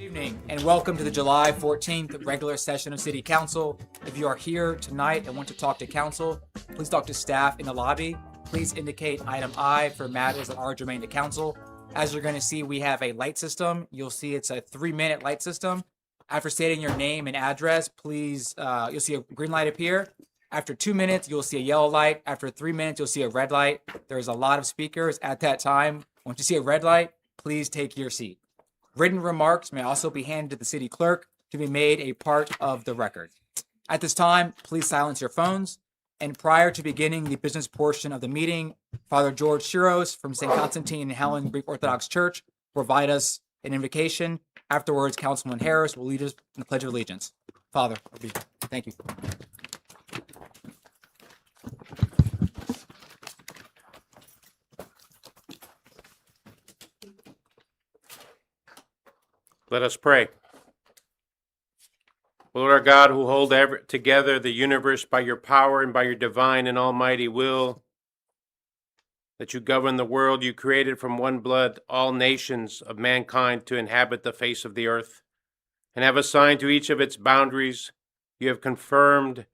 Evening and welcome to the July 14th regular session of City Council. If you are here tonight and want to talk to council, please talk to staff in the lobby. Please indicate item I for matters that are germane to council. As you're going to see, we have a light system. You'll see it's a 3-minute light system. After stating your name and address, please, you'll see a green light appear. After 2 minutes, you'll see a yellow light. After 3 minutes, you'll see a red light. There's a lot of speakers at that time. Once you see a red light, please take your seat. Written remarks may also be handed to the city clerk to be made a part of the record. At this time, please silence your phones. And prior to beginning the business portion of the meeting, Father George Shiros from St. Constantine and Helen Greek Orthodox Church will provide us an invocation. Afterwards, Councilman Harris will lead us in the Pledge of Allegiance. Father, thank you. Let us pray. Lord our God, who hold together the universe by your power and by your divine and almighty will, that you govern the world you created from one blood, all nations of mankind to inhabit the face of the earth, and have assigned to each of its boundaries, you have confirmed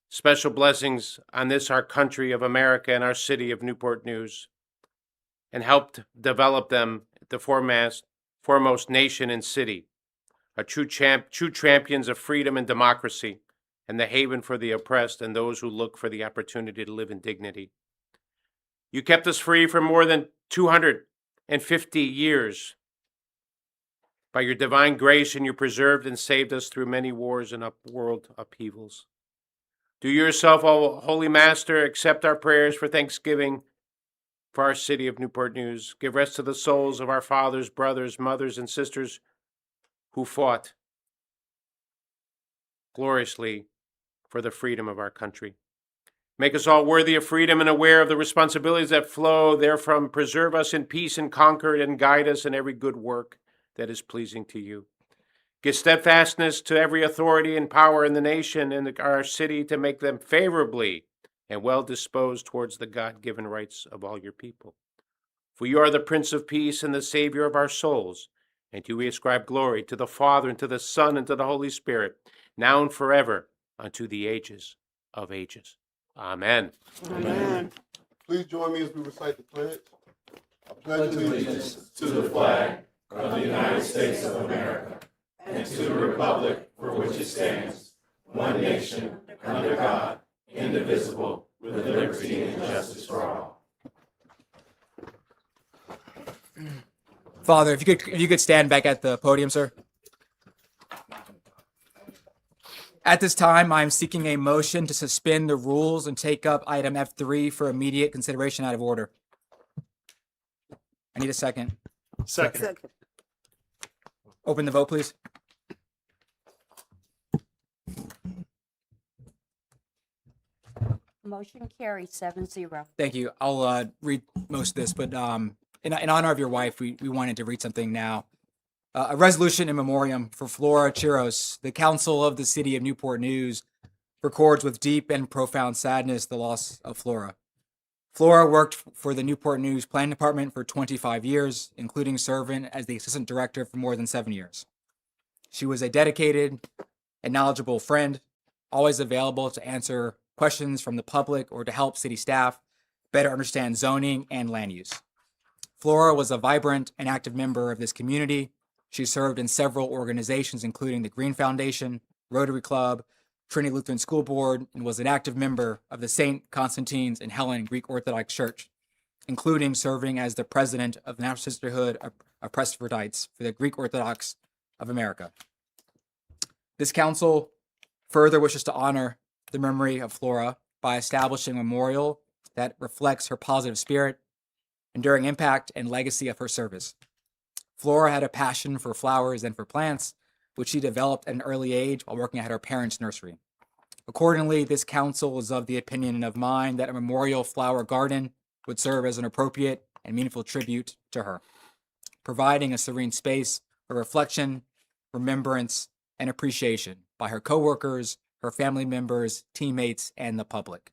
special blessings on this our country of America and our city of Newport News, and helped develop them the foremost nation and city, a true champions of freedom and democracy, and the haven for the oppressed and those who look for the opportunity to live in dignity. You kept us free for more than 250 years. By your divine grace, and you preserved and saved us through many wars and world upheavals. Do you yourself, O Holy Master, accept our prayers for thanksgiving for our city of Newport News. Give rest to the souls of our fathers, brothers, mothers, and sisters who fought gloriously for the freedom of our country. Make us all worthy of freedom and aware of the responsibilities that flow therefrom. Preserve us in peace and concord, and guide us in every good work that is pleasing to you. Give steadfastness to every authority and power in the nation and our city, to make them favorably and well disposed towards the God-given rights of all your people. For you are the Prince of Peace and the Savior of our souls, and to you we ascribe glory to the Father, and to the Son, and to the Holy Spirit, now and forever, unto the ages of ages. Amen. Amen. Please join me as we recite the pledge. I pledge allegiance to the flag of the United States of America and to the republic for which it stands, one nation, under God, indivisible, with liberty and justice for all. Father, if you could stand back at the podium, sir. At this time, I'm seeking a motion to suspend the rules and take up item F3 for immediate consideration out of order. I need a second. Second. Open the vote, please. Motion carries 7-0. Thank you. I'll read most of this, but in honor of your wife, we wanted to read something now. A resolution in memoriam for Flora Chiros. The Council of the City of Newport News records with deep and profound sadness the loss of Flora. Flora worked for the Newport News Planning Department for 25 years, including serving as the Assistant Director for more than 7 years. She was a dedicated and knowledgeable friend, always available to answer questions from the public or to help city staff better understand zoning and land use. Flora was a vibrant and active member of this community. She served in several organizations, including the Green Foundation, Rotary Club, Trinity Lutheran School Board, and was an active member of the St. Constantine's and Helen Greek Orthodox Church, including serving as the president of the National Sisterhood of Presbyterites for the Greek Orthodox of America. This council further wishes to honor the memory of Flora by establishing a memorial that reflects her positive spirit, enduring impact, and legacy of her service. Flora had a passion for flowers and for plants, which she developed at an early age while working at her parents' nursery. Accordingly, this council is of the opinion and of mind that a memorial flower garden would serve as an appropriate and meaningful tribute to her, providing a serene space for reflection, remembrance, and appreciation by her coworkers, her family members, teammates, and the public.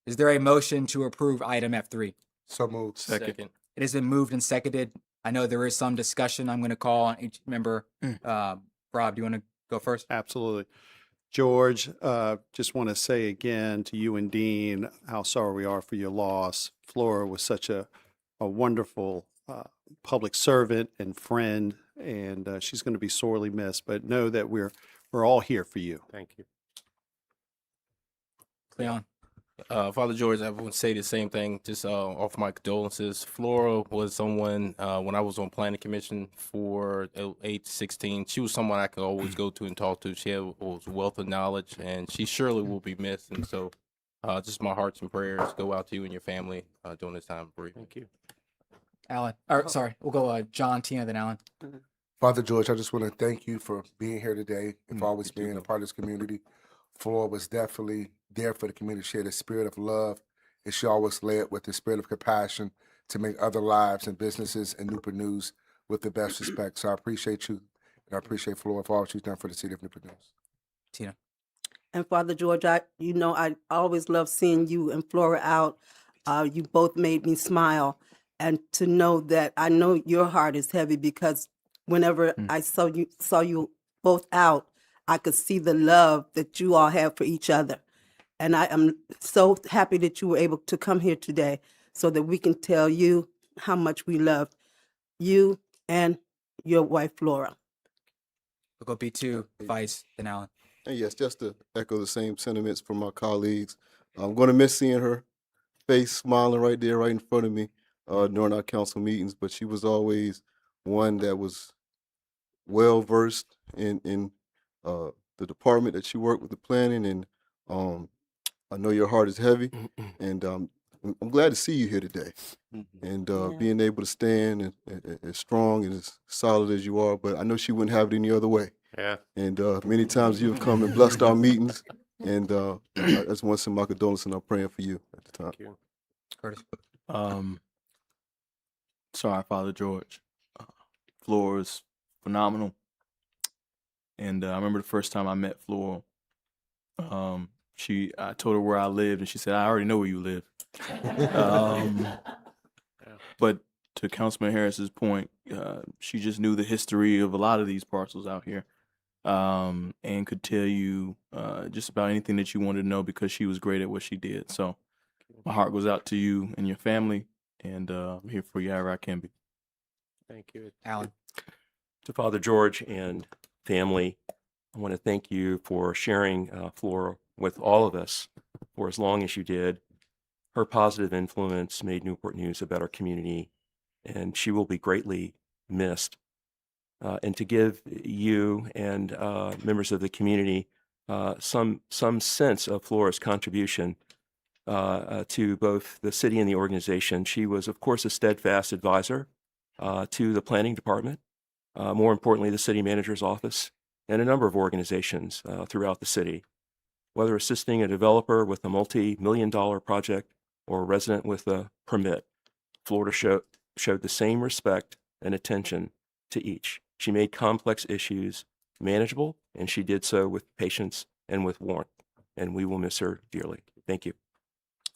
Is there a motion to approve item F3? So moved. Second. It has been moved and seconded. I know there is some discussion. I'm going to call on each member. Rob, do you want to go first? Absolutely. George, just want to say again to you and Dean how sorry we are for your loss. Flora was such a wonderful public servant and friend, and she's going to be sorely missed. But know that we're all here for you. Thank you. Leon. Father George, I would say the same thing. Just offer my condolences. Flora was someone when I was on planning commission for 8 to 16. She was someone I could always go to and talk to. She was a wealth of knowledge, and she surely will be missed. And so, just my hearts and prayers go out to you and your family during this time of bereavement. Thank you. Alan. Or sorry, we'll go John, Tina, then Alan. Father George, I just want to thank you for being here today and for always being a part of this community. Flora was definitely there for the community. She had a spirit of love, and she always led with the spirit of compassion to make other lives and businesses in Newport News with the best respect. So I appreciate you, and I appreciate Flora for all she's done for the city of Newport News. Tina. And Father George, I always love seeing you and Flora out. You both made me smile, and to know that I know your heart is heavy because whenever I saw you both out, I could see the love that you all have for each other. And I am so happy that you were able to come here today so that we can tell you how much we love you and your wife, Flora. We'll go B2, Vice, then Alan. And yes, just to echo the same sentiments from my colleagues, I'm going to miss seeing her face smiling right there, right in front of me during our council meetings. But she was always one that was well versed in the department that she worked with, the planning, and I know your heart is heavy, and I'm glad to see you here today, and being able to stand as strong and as solid as you are. But I know she wouldn't have it any other way. Yeah. And many times you've come and blessed our meetings, and I just want to send my condolences, and I'm praying for you at the time. Thank you. Curtis. Sorry, Father George. Flora is phenomenal. And I remember the first time I met Flora, I told her where I lived, and she said, I already know where you live. But to Councilman Harris's point, she just knew the history of a lot of these parcels out here, and could tell you just about anything that you wanted to know because she was great at what she did. So my heart goes out to you and your family, and I'm here for you however I can be. Thank you. Alan. To Father George and family, I want to thank you for sharing Flora with all of us for as long as you did. Her positive influence made Newport News a better community, and she will be greatly missed. And to give you and members of the community some sense of Flora's contribution to both the city and the organization. She was, of course, a steadfast advisor to the planning department, more importantly, the city manager's office, and a number of organizations throughout the city. Whether assisting a developer with a multi-million-dollar project or a resident with a permit, Flora showed the same respect and attention to each. She made complex issues manageable, and she did so with patience and with warmth, and we will miss her dearly. Thank you.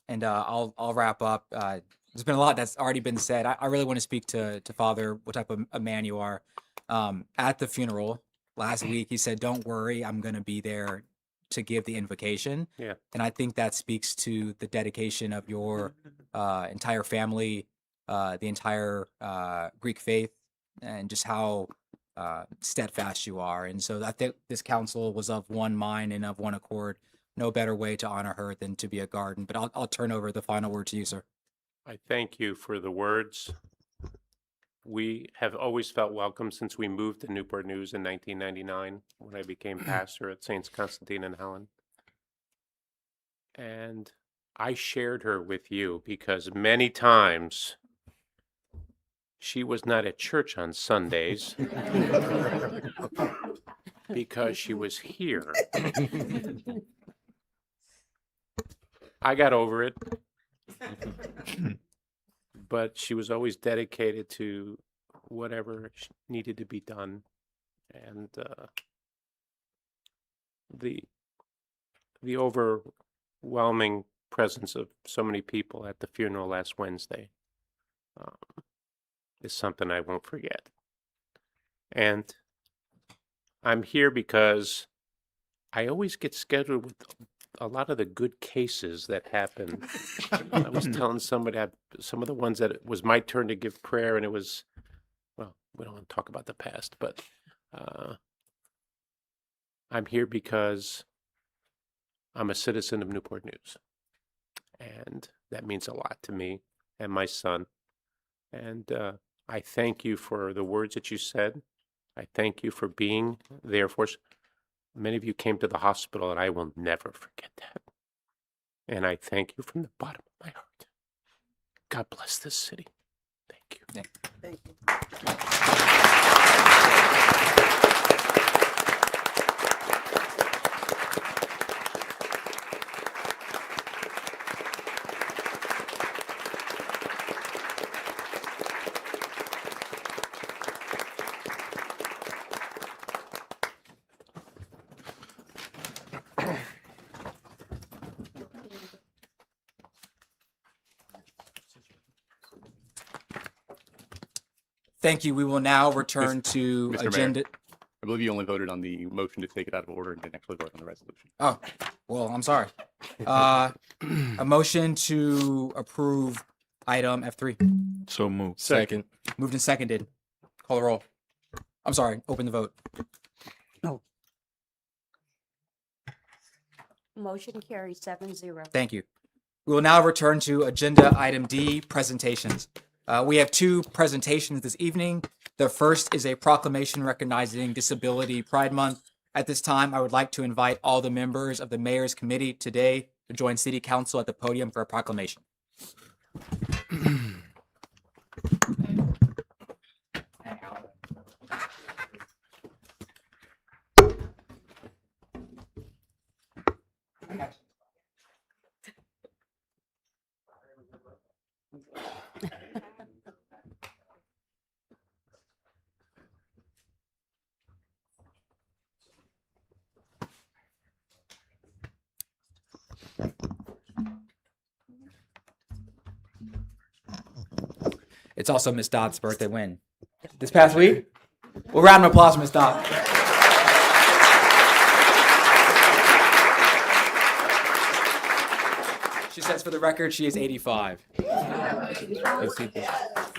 And I'll wrap up. There's been a lot that's already been said. I really want to speak to Father, what type of a man you are. At the funeral last week, he said, "Don't worry, I'm going to be there to give the invocation." Yeah. And I think that speaks to the dedication of your entire family, the entire Greek faith, and just how steadfast you are. And so I think this council was of one mind and of one accord. No better way to honor her than to be a garden. But I'll turn over the final word to you, sir. I thank you for the words. We have always felt welcome since we moved to Newport News in 1999 when I became pastor at Saints Constantine and Helen. And I shared her with you because many times she was not at church on Sundays because she was here. I got over it. But she was always dedicated to whatever needed to be done. And the overwhelming presence of so many people at the funeral last Wednesday is something I won't forget. And I'm here because I always get scheduled with a lot of the good cases that happen. I was telling somebody some of the ones that it was my turn to give prayer, and it was, well, we don't want to talk about the past, but I'm here because I'm a citizen of Newport News. And that means a lot to me and my son. And I thank you for the words that you said. I thank you for being there for us. Many of you came to the hospital, and I will never forget that. And I thank you from the bottom of my heart. God bless this city. Thank you. Thank you. Thank you. We will now return to Mr. Mayor. agenda. I believe you only voted on the motion to take it out of order and didn't actually vote on the resolution. Oh, well, I'm sorry. A motion to approve item F3. So moved. Second. Moved and seconded. Call the roll. I'm sorry. Open the vote. Motion carries 7-0. Thank you. We will now return to agenda item D, presentations. We have two presentations this evening. The first is a proclamation recognizing Disability Pride Month. At this time, I would like to invite all the members of the Mayor's Committee today to join City Council at the podium for a proclamation. It's also Miss Dott's birthday win. This past week? Well, round of applause for Miss Dott. She says for the record, she is 85.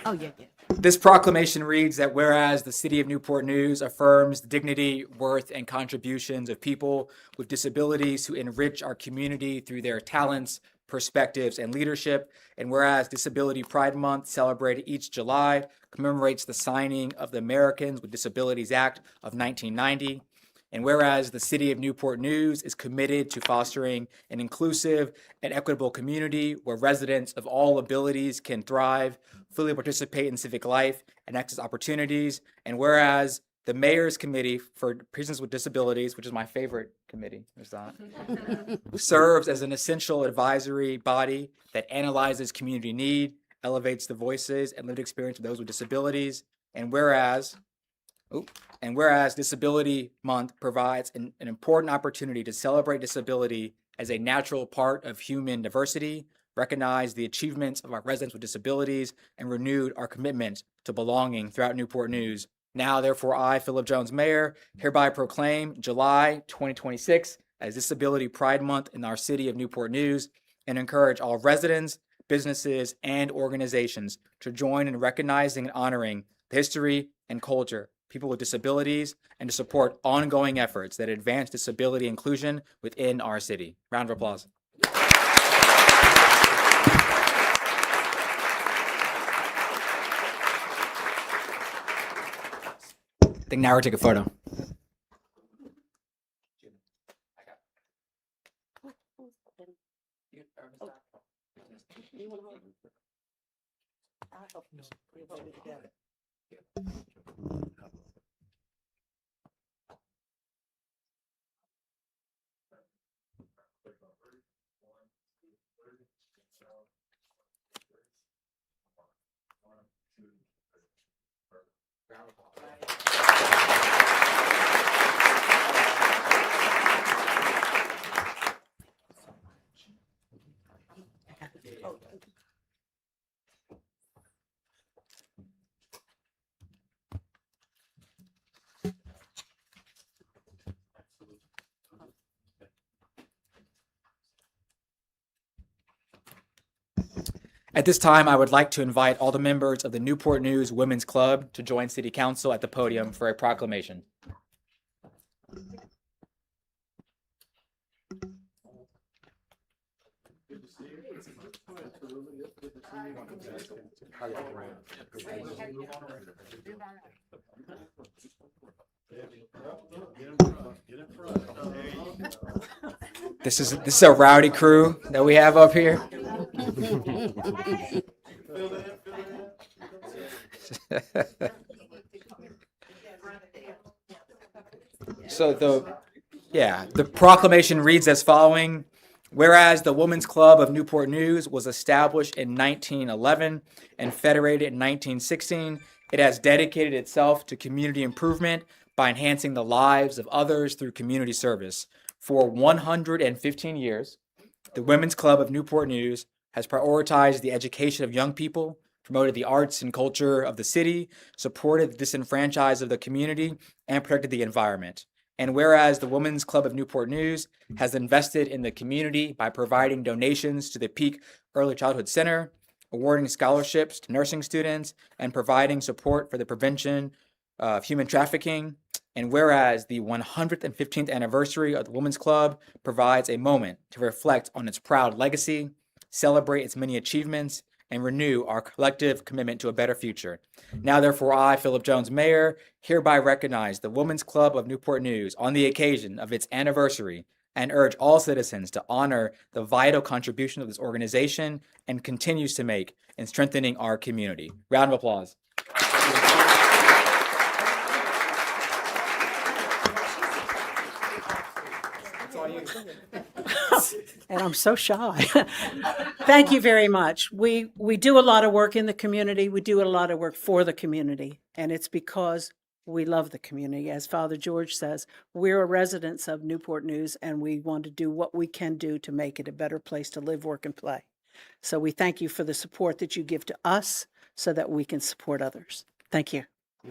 Oh, yeah. This proclamation reads that whereas the City of Newport News affirms the dignity, worth, and contributions of people with disabilities who enrich our community through their talents, perspectives, and leadership, and whereas Disability Pride Month, celebrated each July, commemorates the signing of the Americans with Disabilities Act of 1990, and whereas the City of Newport News is committed to fostering an inclusive and equitable community where residents of all abilities can thrive, fully participate in civic life, and access opportunities, and whereas the Mayor's Committee for Persons with Disabilities, which is my favorite committee, is that, serves as an essential advisory body that analyzes community need, elevates the voices and lived experience of those with disabilities, and whereas Disability Month provides an important opportunity to celebrate disability as a natural part of human diversity, recognize the achievements of our residents with disabilities, and renewed our commitment to belonging throughout Newport News. Now, therefore, I, Philip Jones, Mayor, hereby proclaim July 2026 as Disability Pride Month in our city of Newport News and encourage all residents, businesses, and organizations to join in recognizing and honoring the history and culture, people with disabilities, and to support ongoing efforts that advance disability inclusion within our city. Round of applause. I think now we're taking a photo. At this time, I would like to invite all the members of the Newport News Women's Club to join City Council at the podium for a proclamation. This is a rowdy crew that we have up here. So the proclamation reads as following. Whereas the Women's Club of Newport News was established in 1911 and federated in 1916, it has dedicated itself to community improvement by enhancing the lives of others through community service. For 115 years, the Women's Club of Newport News has prioritized the education of young people, promoted the arts and culture of the city, supported the disenfranchised of the community, and protected the environment. And whereas the Women's Club of Newport News has invested in the community by providing donations to the Peak Early Childhood Center, awarding scholarships to nursing students, and providing support for the prevention of human trafficking. And whereas the 115th anniversary of the Women's Club provides a moment to reflect on its proud legacy, celebrate its many achievements, and renew our collective commitment to a better future. Now, therefore, I, Philip Jones, Mayor, hereby recognize the Women's Club of Newport News on the occasion of its anniversary and urge all citizens to honor the vital contribution of this organization and continues to make in strengthening our community. Round of applause. And I'm so shy. Thank you very much. We do a lot of work in the community. We do a lot of work for the community, and it's because we love the community. As Father George says, we're residents of Newport News, and we want to do what we can do to make it a better place to live, work, and play. So we thank you for the support that you give to us so that we can support others. Thank you. He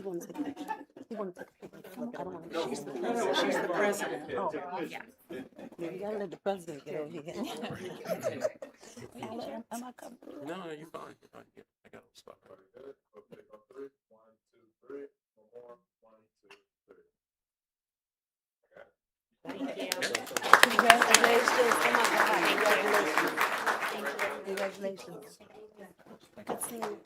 wants to take a picture. He wants to take a picture. I don't want to. She's the president. Oh, yeah. You gotta let the president get over here. Am I coming? No, you're fine. You're fine. I got a spot. Congratulations. Oh my God. Congratulations. Good seeing you.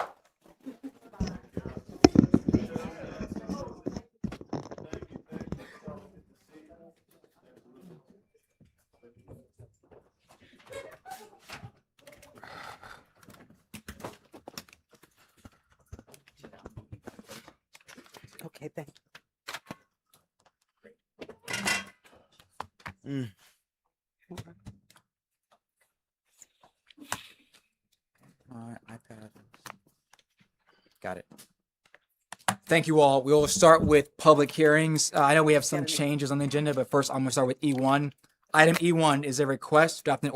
Okay, thank you. iPad. Got it. Thank you all. We will start with public hearings. I know we have some changes on the agenda, but first I'm going to start with E1. Item E1 is a request to adopt an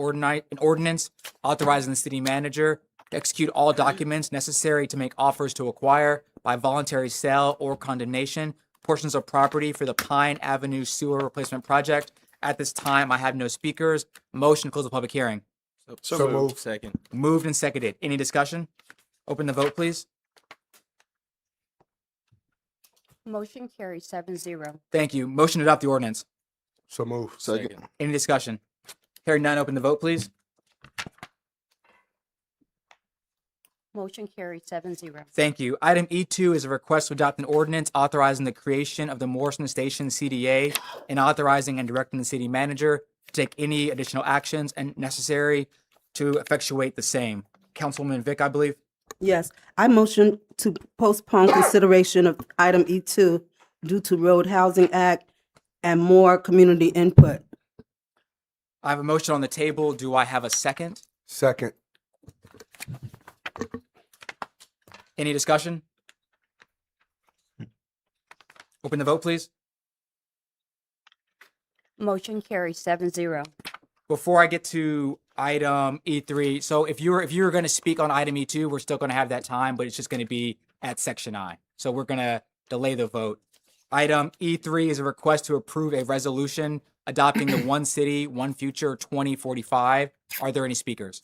ordinance authorizing the city manager to execute all documents necessary to make offers to acquire by voluntary sale or condemnation portions of property for the Pine Avenue Sewer Replacement Project. At this time, I have no speakers. Motion to close the public hearing. So moved. Second. Moved and seconded. Any discussion? Open the vote, please. Motion carries 7-0. Thank you. Motion to adopt the ordinance. So move. Second. Any discussion? Hearing none, open the vote, please. Motion carries 7-0. Thank you. Item E2 is a request to adopt an ordinance authorizing the creation of the Morrison Station CDA and authorizing and directing the city manager to take any additional actions and necessary to effectuate the same. Councilwoman Vick, I believe. Yes, I motion to postpone consideration of item E2 due to Road Housing Act and more community input. I have a motion on the table. Do I have a second? Second. Any discussion? Open the vote, please. Motion carries 7-0. Before I get to item E3, so if you're going to speak on item E2, we're still going to have that time, but it's just going to be at section I. So we're going to delay the vote Item E3 is a request to approve a resolution adopting the One City, One Future 2045. Are there any speakers?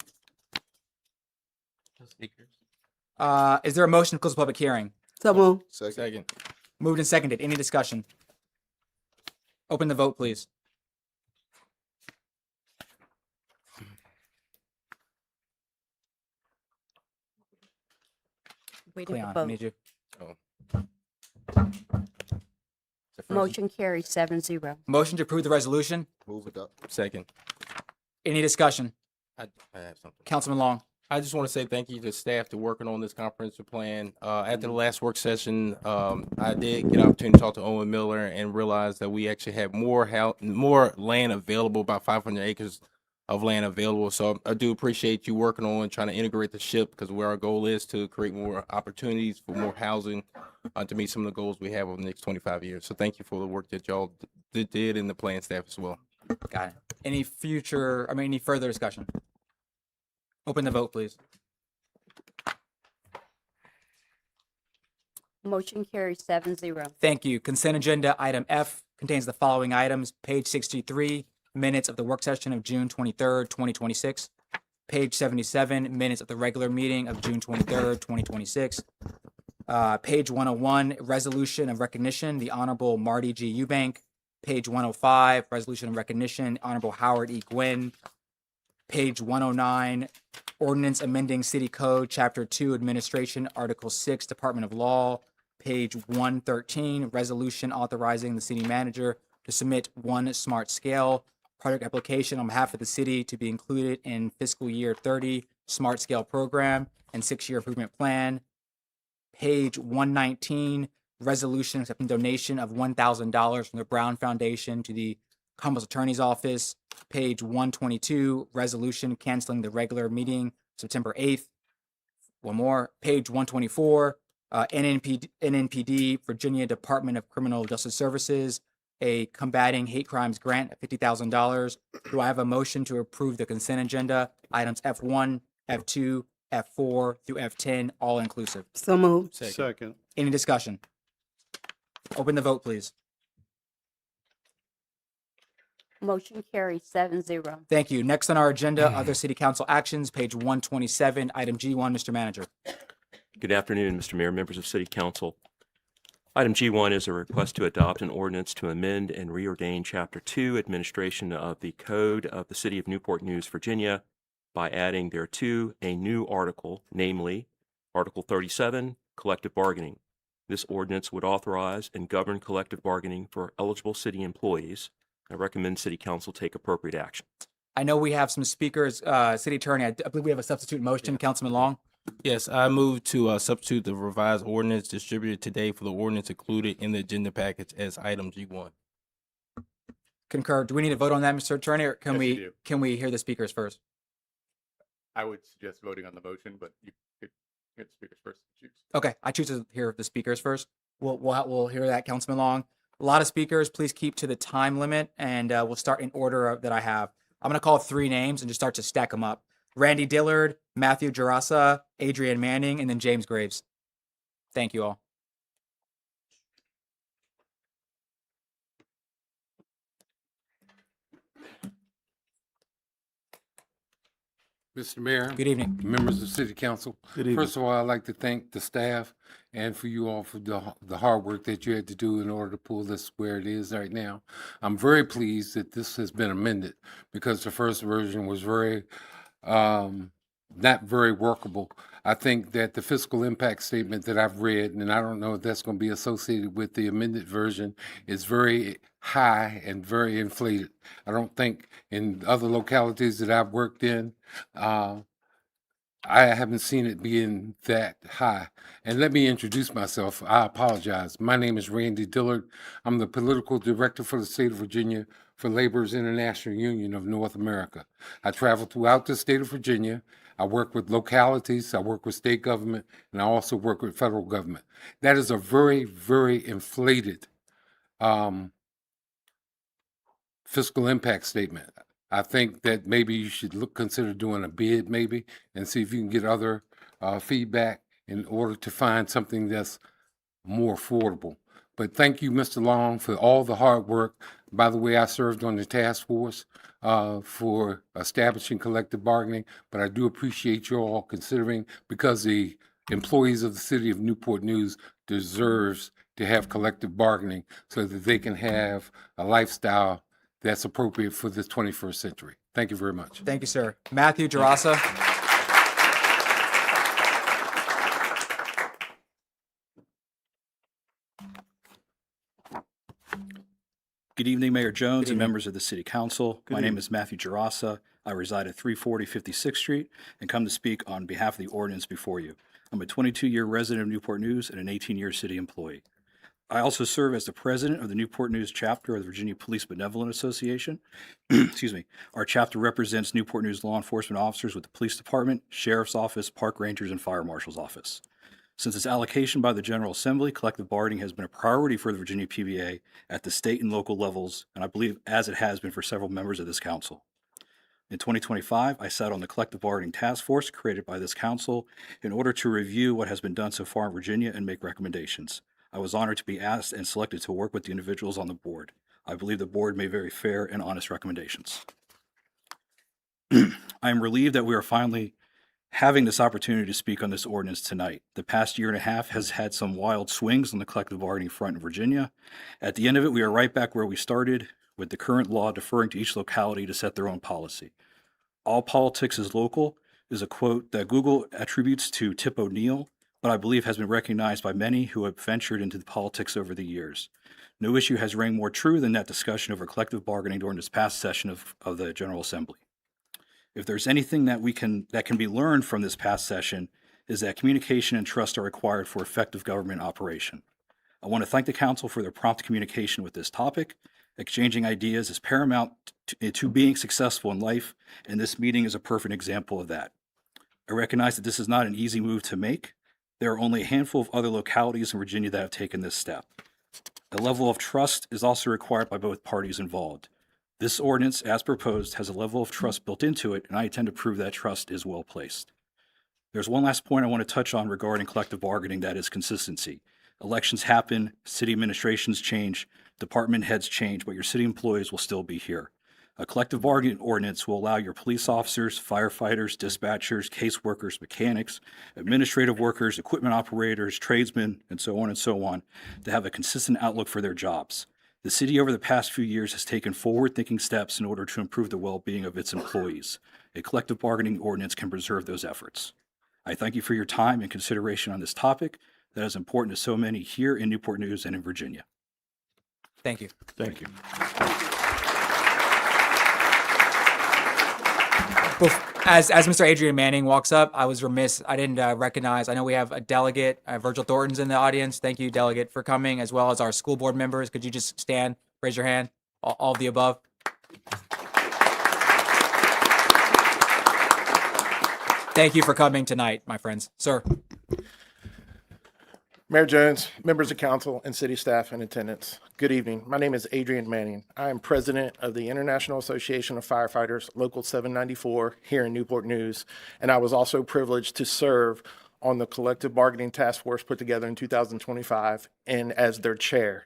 Is there a motion to close the public hearing? So move. Second. Moved and seconded. Any discussion? Open the vote, please. Waiting Cleon, for I vote. need you. Motion carries 7-0. Motion to approve the resolution. Move adopt. Second. Any discussion? I have something. Councilman Long. I just want to say thank you to staff for working on this comprehensive plan. After the last work session, I did get an opportunity to talk to Owen Miller and realize that we actually have more land available, about 500 acres of land available. So I do appreciate you working on trying to integrate the ship, because where our goal is to create more opportunities for more housing to meet some of the goals we have over the next 25 years. So thank you for the work that y'all did and the plan staff as well. Got it. Any further discussion? Open the vote, please. Motion carries 7-0. Thank you. Consent agenda item F contains the following items. Page 63, minutes of the work session of June 23rd, 2026. Page 77, minutes of the regular meeting of June 23rd, 2026. Page 101, resolution of recognition, the Honorable Marty G. Eubank. Page 105, resolution of recognition, Honorable Howard E. Gwynn. Page 109, ordinance amending City Code, Chapter 2, Administration, Article 6, Department of Law. Page 113, resolution authorizing the city manager to submit one smart scale project application on behalf of the city to be included in fiscal year 30 smart scale program and 6-year improvement plan. Page 119, resolution accepting donation of $1,000 from the Brown Foundation to the Commonwealth Attorney's Office. Page 122, resolution canceling the regular meeting September 8th. One more. Page 124, NNPD, Virginia Department of Criminal Justice Services, a combating hate crimes grant of $50,000. Do I have a motion to approve the consent agenda, items F1, F2, F4 through F10, all inclusive? So move. Second. Any discussion? Open the vote, please. Motion carries 7-0. Thank you. Next on our agenda, other city council actions, page 127, item G1, Mr. Manager. Good afternoon, Mr. Mayor, members of City Council. Item G1 is a request to adopt an ordinance to amend and reordain Chapter 2, Administration of the Code of the City of Newport News, Virginia, by adding thereto a new article, namely Article 37, Collective Bargaining. This ordinance would authorize and govern collective bargaining for eligible city employees. I recommend City Council take appropriate action. I know we have some speakers. City Attorney, I believe we have a substitute motion. Councilman Long. Yes, I move to substitute the revised ordinance distributed today for the ordinance included in the agenda package as item G1. Concur. Do we need to vote on that, Mr. Attorney, or Yes, you do. can we hear the speakers first? I would suggest voting on the motion, but you could hear the speakers first. Choose. Okay, I choose to hear the speakers first. We'll hear that, Councilman Long. A lot of speakers. Please keep to the time limit, and we'll start in order that I have. I'm going to call 3 names and just start to stack them up. Randy Dillard, Matthew Jarasa, Adrian Manning, and then James Graves. Thank you all. Mr. Mayor, Good evening. members of City Council. Good evening. First of all, I'd like to thank the staff and for you all for the hard work that you had to do in order to pull this where it is right now. I'm very pleased that this has been amended because the first version was very, not very workable. I think that the fiscal impact statement that I've read, and I don't know if that's going to be associated with the amended version, is very high and very inflated. I don't think in other localities that I've worked in, I haven't seen it being that high. And let me introduce myself. I apologize. My name is Randy Dillard. I'm the political director for the state of Virginia for Laborers International Union of North America. I travel throughout the state of Virginia. I work with localities, I work with state government, and I also work with federal government. That is a very, very inflated fiscal impact statement. I think that maybe you should consider doing a bid maybe and see if you can get other feedback in order to find something that's more affordable. But thank you, Mr. Long, for all the hard work. By the way, I served on the task force for establishing collective bargaining, but I do appreciate you all considering, because the employees of the city of Newport News deserves to have collective bargaining so that they can have a lifestyle that's appropriate for this 21st century. Thank you very much. Thank you, sir. Matthew Gerasa. Good evening, Mayor Jones and evening. members of the City Council. My name is Matthew Gerasa. I reside at 340 56th Street and come to speak on behalf of the ordinance before you. I'm a 22-year resident of Newport News and an 18-year city employee. I also serve as the president of the Newport News chapter of the Virginia Police Benevolent Association. Excuse me. Our chapter represents Newport News law enforcement officers with the police department, sheriff's office, park rangers, and fire marshal's office. Since its allocation by the General Assembly, collective bargaining has been a priority for the Virginia PBA at the state and local levels, and I believe as it has been for several members of this council. In 2025, I sat on the collective bargaining task force created by this council in order to review what has been done so far in Virginia and make recommendations. I was honored to be asked and selected to work with the individuals on the board. I believe the board made very fair and honest recommendations. I am relieved that we are finally having this opportunity to speak on this ordinance tonight. The past year and a half has had some wild swings on the collective bargaining front in Virginia. At the end of it, we are right back where we started, with the current law deferring to each locality to set their own policy. All politics is local is a quote that Google attributes to Tip O'Neill, but I believe has been recognized by many who have ventured into the politics over the years. No issue has rang more true than that discussion over collective bargaining during this past session of the General Assembly. If there's anything that can be learned from this past session, is that communication and trust are required for effective government operation. I want to thank the council for their prompt communication with this topic. Exchanging ideas is paramount to being successful in life, and this meeting is a perfect example of that. I recognize that this is not an easy move to make. There are only a handful of other localities in Virginia that have taken this step. A level of trust is also required by both parties involved. This ordinance, as proposed, has a level of trust built into it, and I intend to prove that trust is well placed. There's one last point I want to touch on regarding collective bargaining, that is consistency. Elections happen, city administrations change, department heads change, but your city employees will still be here. A collective bargaining ordinance will allow your police officers, firefighters, dispatchers, caseworkers, mechanics, administrative workers, equipment operators, tradesmen, and so on, to have a consistent outlook for their jobs. The city over the past few years has taken forward-thinking steps in order to improve the well-being of its employees. A collective bargaining ordinance can preserve those efforts. I thank you for your time and consideration on this topic that is important to so many here in Newport News and in Virginia. Thank you. Thank you. As Mr. Adrian Manning walks up, I was remiss. I didn't recognize. I know we have a delegate, Virgil Thornton's in the audience. Thank you, delegate, for coming, as well as our school board members. Could you just stand, raise your hand, all of the above? Thank you for coming tonight, my friends. Sir. Mayor Jones, members of council, and city staff in attendance, good evening. My name is Adrian Manning. I am president of the International Association of Firefighters, Local 794, here in Newport News, and I was also privileged to serve on the collective bargaining task force put together in 2025 and as their chair.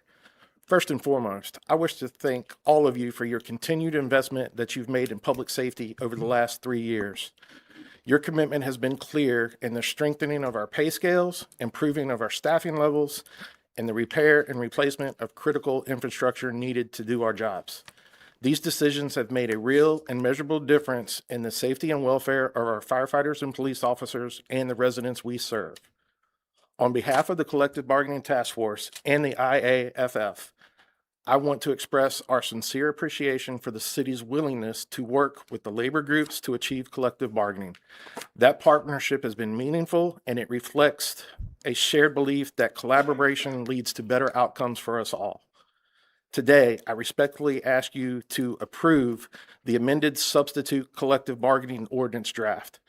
First and foremost, I wish to thank all of you for your continued investment that you've made in public safety over the last 3 years. Your commitment has been clear in the strengthening of our pay scales, improving of our staffing levels, and the repair and replacement of critical infrastructure needed to do our jobs. These decisions have made a real and measurable difference in the safety and welfare of our firefighters and police officers and the residents we serve. On behalf of the Collective Bargaining Task Force and the IAFF, I want to express our sincere appreciation for the city's willingness to work with the labor groups to achieve collective bargaining. That partnership has been meaningful, and it reflects a shared belief that collaboration leads to better outcomes for us all. Today, I respectfully ask you to approve the amended substitute collective bargaining ordinance draft.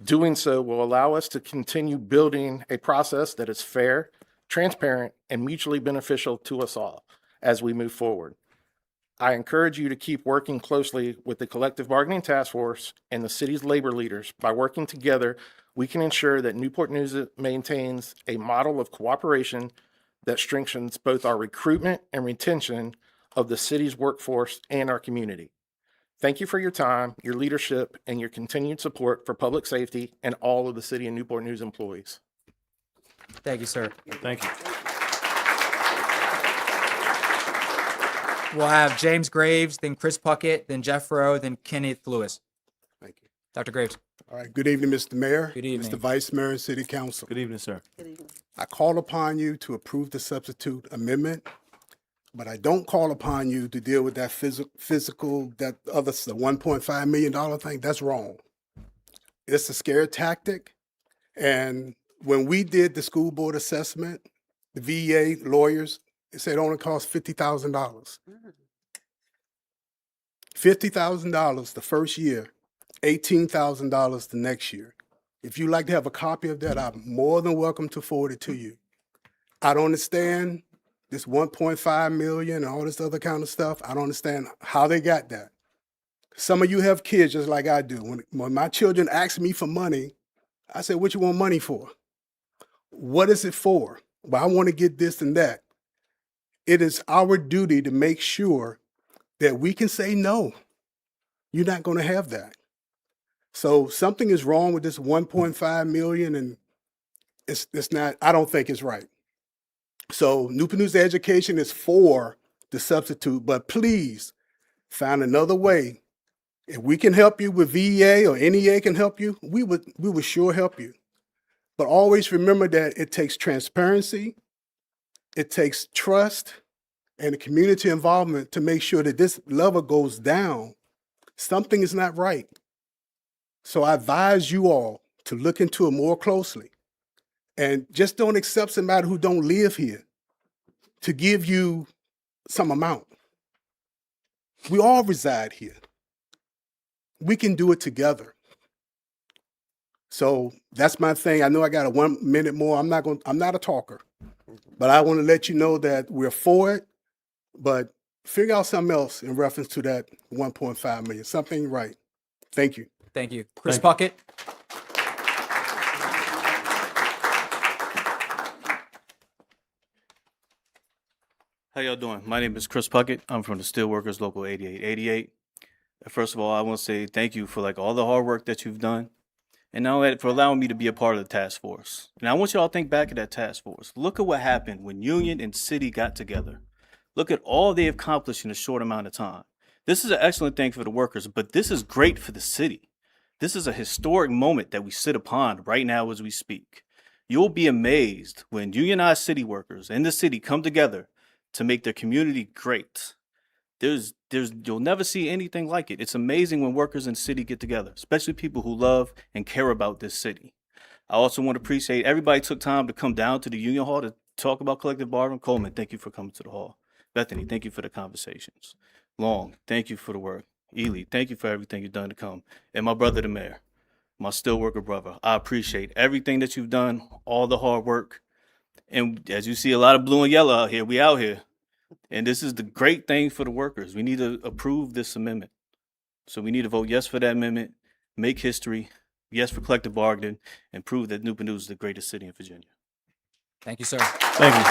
Doing so will allow us to continue building a process that is fair, transparent, and mutually beneficial to us all as we move forward. I encourage you to keep working closely with the Collective Bargaining Task Force and the city's labor leaders. By working together, we can ensure that Newport News maintains a model of cooperation, that strengthens both our recruitment and retention of the city's workforce and our community. Thank you for your time, your leadership, and your continued support for public safety and all of the City of Newport News employees. Thank you, sir. Thank you. We'll have James Graves, then Chris Puckett, then Jeff Rowe, then Kenneth Lewis. Thank you. Dr. Graves. All right. Good evening, Mr. Mayor. Good evening. Mr. Vice Mayor and City Council. Good evening, sir. I call upon you to approve the substitute amendment, but I don't call upon you to deal with that physical, the $1.5 million thing. That's wrong. It's a scare tactic. And when we did the school board assessment, the VEA lawyers, they said it only cost $50,000. $50,000 the first year, $18,000 the next year. If you'd like to have a copy of that, I'm more than welcome to forward it to you. I don't understand this 1.5 million and all this other kind of stuff. I don't understand how they got that. Some of you have kids just like I do. When my children ask me for money, I say, what you want money for? What is it for? Well, I want to get this and that. It is our duty to make sure that we can say, no, you're not going to have that. So something is wrong with this 1.5 million, and it's not, I don't think it's right. So Newport News Education is for the substitute, but please find another way. If we can help you with VEA or NEA can help you, we would sure help you. But always remember that it takes transparency, it takes trust, and community involvement to make sure that this level goes down. Something is not right. So I advise you all to look into it more closely. And just don't accept somebody who don't live here to give you some amount. We all reside here. We can do it together. So that's my thing. I know I got a 1 minute more. I'm not a talker, but I want to let you know that we're for it, but figure out something else in reference to that 1.5 million, something right. Thank you. Thank you. Chris Puckett. How y'all doing? My name is Chris Puckett. I'm from the Steelworkers Local 8888. First of all, I want to say thank you for all the hard work that you've done, and now for allowing me to be a part of the task force. And I want y'all to think back at that task force. Look at what happened when union and city got together. Look at all they accomplished in a short amount of time. This is an excellent thing for the workers, but this is great for the city. This is a historic moment that we sit upon right now as we speak. You'll be amazed when unionized city workers and the city come together to make their community great. You'll never see anything like it. It's amazing when workers in the city get together, especially people who love and care about this city. I also want to appreciate everybody took time to come down to the Union Hall to talk about collective bargaining. Coleman, thank you for coming to the hall. Bethany, thank you for the conversations. Long, thank you for the work. Ely, thank you for everything you've done to come. And my brother, the mayor, my steelworker brother, I appreciate everything that you've done, all the hard work. And as you see, a lot of blue and yellow out here. We out here. And this is the great thing for the workers. We need to approve this amendment. So we need to vote yes for that amendment, make history, yes for collective bargaining, and prove that Newport News is the greatest city in Virginia. Thank you, sir. Thank you.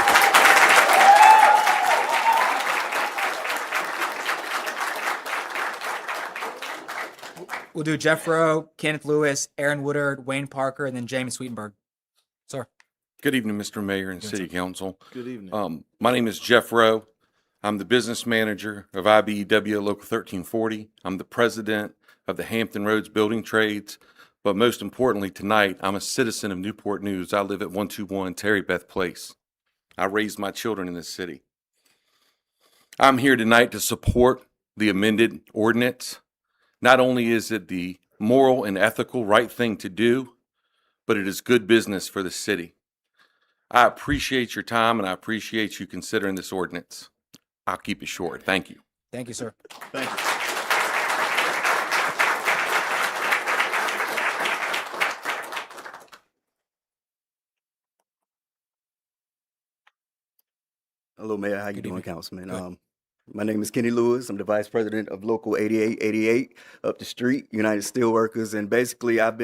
We'll do Jeff Rowe, Kenneth Lewis, Aaron Woodard, Wayne Parker, and then James Sweetenberg. Sir. Good evening, Mr. Mayor and City Council. Good evening. My name is Jeff Rowe. I'm the business manager of IBEW Local 1340. I'm the president of the Hampton Roads Building Trades. But most importantly, tonight, I'm a citizen of Newport News. I live at 121 Terry Beth Place. I raised my children in this city. I'm here tonight to support the amended ordinance. Not only is it the moral and ethical right thing to do, but it is good business for the city. I appreciate your time and I appreciate you considering this ordinance. I'll keep it short. Thank you. Thank you, sir. Thank you. Hello, Mayor. How you Good doing, evening. Councilman? My name is Kenny Lewis. I'm the Vice President of Local 8888 up the street, United Steelworkers. And basically, I've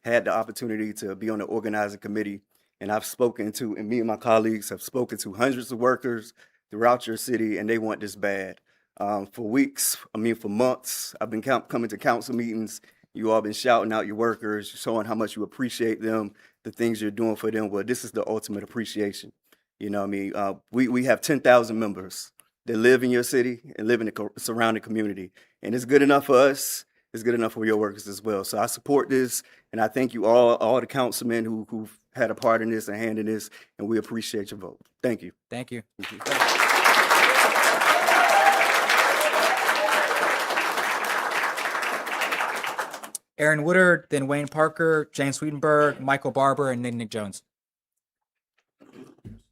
had the opportunity to be on the organizing committee And and me and my colleagues have spoken to hundreds of workers throughout your city, and they want this bad. For months, I've been coming to council meetings. You all been shouting out your workers, showing how much you appreciate them, the things you're doing for them. Well, this is the ultimate appreciation. You know what I mean? We have 10,000 members that live in your city and live in the surrounding community. And it's good enough for us. It's good enough for your workers as well. So I support this, and I thank you all the councilmen who've had a part in this and hand in this, and we appreciate your vote. Thank you. Thank you. Aaron Woodard, then Wayne Parker, James Sweetenberg, Michael Barber, and then Nick Jones.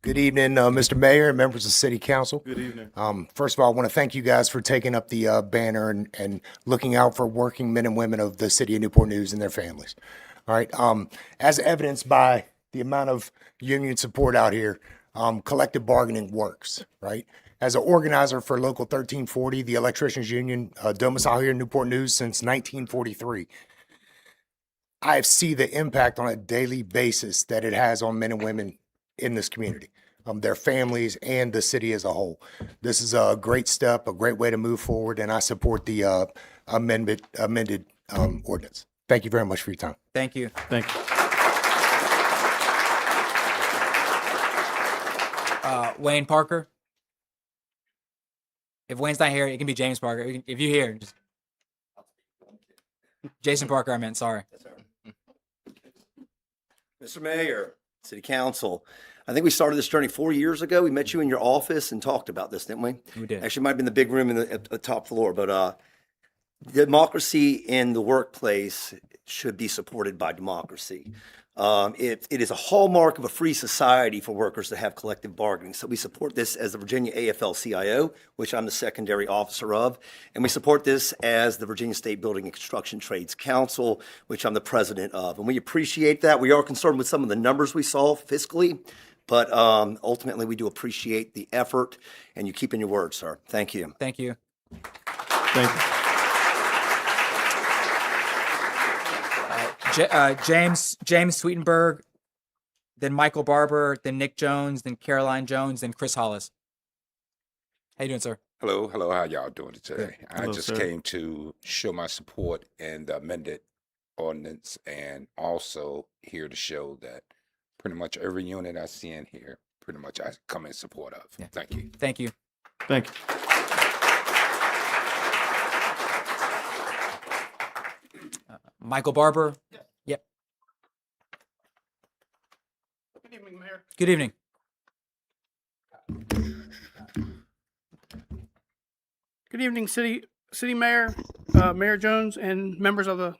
Good evening, Mr. Mayor and members of City Council. Good evening. First of all, I want to thank you guys for taking up the banner and looking out for working men and women of the city of Newport News and their families. All right. As evidenced by the amount of union support out here, collective bargaining works, right? As an organizer for Local 1340, the Electricians Union, domicile here in Newport News since 1943, I see the impact on a daily basis that it has on men and women in this community, their families, and the city as a whole. This is a great step, a great way to move forward, and I support the amended ordinance. Thank you very much for your time. Thank you. Thank you. Wayne Parker. If Wayne's not here, it can be James Parker. If you're here, just Jason Parker, I meant, sorry. Mr. Mayor, City Council, I think we started this journey 4 years ago. We met you in your office and talked about this, didn't we? We did. Actually, it might have been the big room at the top floor, but democracy in the workplace should be supported by democracy. It is a hallmark of a free society for workers to have collective bargaining. So we support this as the Virginia AFL-CIO, which I'm the secondary officer of, and we support this as the Virginia State Building and Construction Trades Council, which I'm the president of. And we appreciate that. We are concerned with some of the numbers we saw fiscally, but ultimately we do appreciate the effort, and you keep in your word, sir. Thank you. Thank you. Thank you. James Sweetenberg, then Michael Barber, then Nick Jones, then Caroline Jones, then Chris Hollis. How you doing, sir? Hello, how y'all doing today? I Hello, just sir. came to show my support in the amended ordinance, and also here to show that pretty much every unit I see in here, pretty much I come in support of. Yeah. Thank you. Thank you. Thank you. Michael Barber. Yep. Good evening, Mayor. Good evening. Good evening, City Mayor, Mayor Jones, and members of the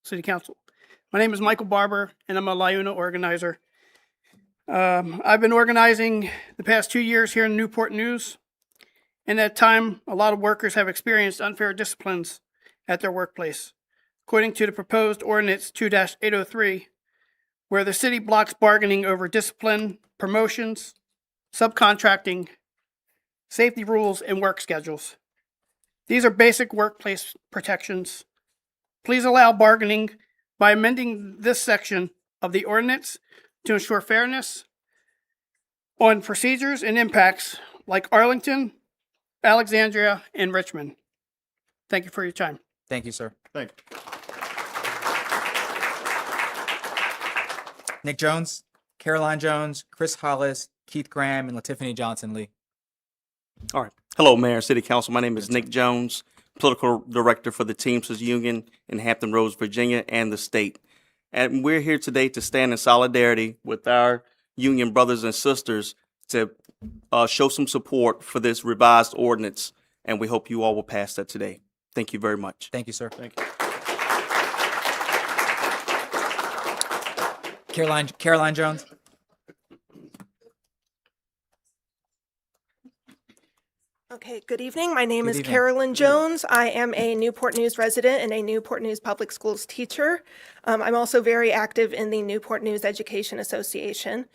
City Council. My name is Michael Barber, and I'm a LIUNA organizer. I've been organizing the past 2 years here in Newport News. In that time, a lot of workers have experienced unfair disciplines at their workplace. According to the proposed ordinance 2-803, where the city blocks bargaining over discipline, promotions, subcontracting, safety rules, and work schedules. These are basic workplace protections. Please allow bargaining by amending this section of the ordinance to ensure fairness on procedures and impacts like Arlington, Alexandria, and Richmond. Thank you for your time. Thank you, sir. Thank you. Nick Jones, Caroline Jones, Chris Hollis, Keith Graham, and LaTiffany Johnson Lee. All right. Hello, Mayor, City Council. My name is Nick Jones, Political Director for the Teamsters Union in Hampton Roads, Virginia, and the state. And we're here today to stand in solidarity with our union brothers and sisters to show some support for this revised ordinance. And we hope you all will pass that today. Thank you very much. Thank you, sir. Thank you. Caroline Jones. Okay, good evening. My name Good is evening. Carolyn Jones. I am a Newport News resident and a Newport News Public Schools teacher. I'm also very active in the Newport News Education Association.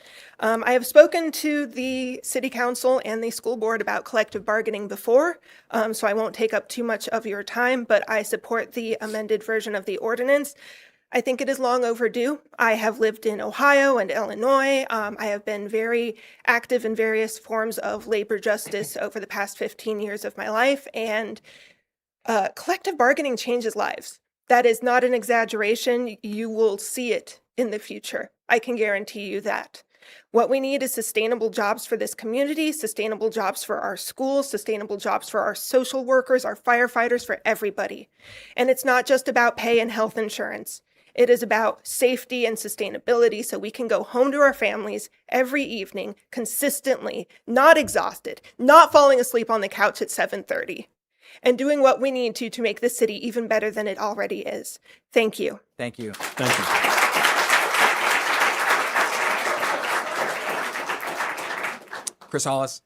I have spoken to the City Council and the school board about collective bargaining before, so I won't take up too much of your time, but I support the amended version of the ordinance. I think it is long overdue. I have lived in Ohio and Illinois. I have been very active in various forms of labor justice over the past 15 years of my life, and collective bargaining changes lives. That is not an exaggeration. You will see it in the future. I can guarantee you that. What we need is sustainable jobs for this community, sustainable jobs for our schools, sustainable jobs for our social workers, our firefighters, for everybody. And it's not just about pay and health insurance. It is about safety and sustainability so we can go home to our families every evening consistently, not exhausted, not falling asleep on the couch at 7:30, and doing what we need to make this city even better than it already is. Thank you. Thank you. Thank you. Chris Hollis.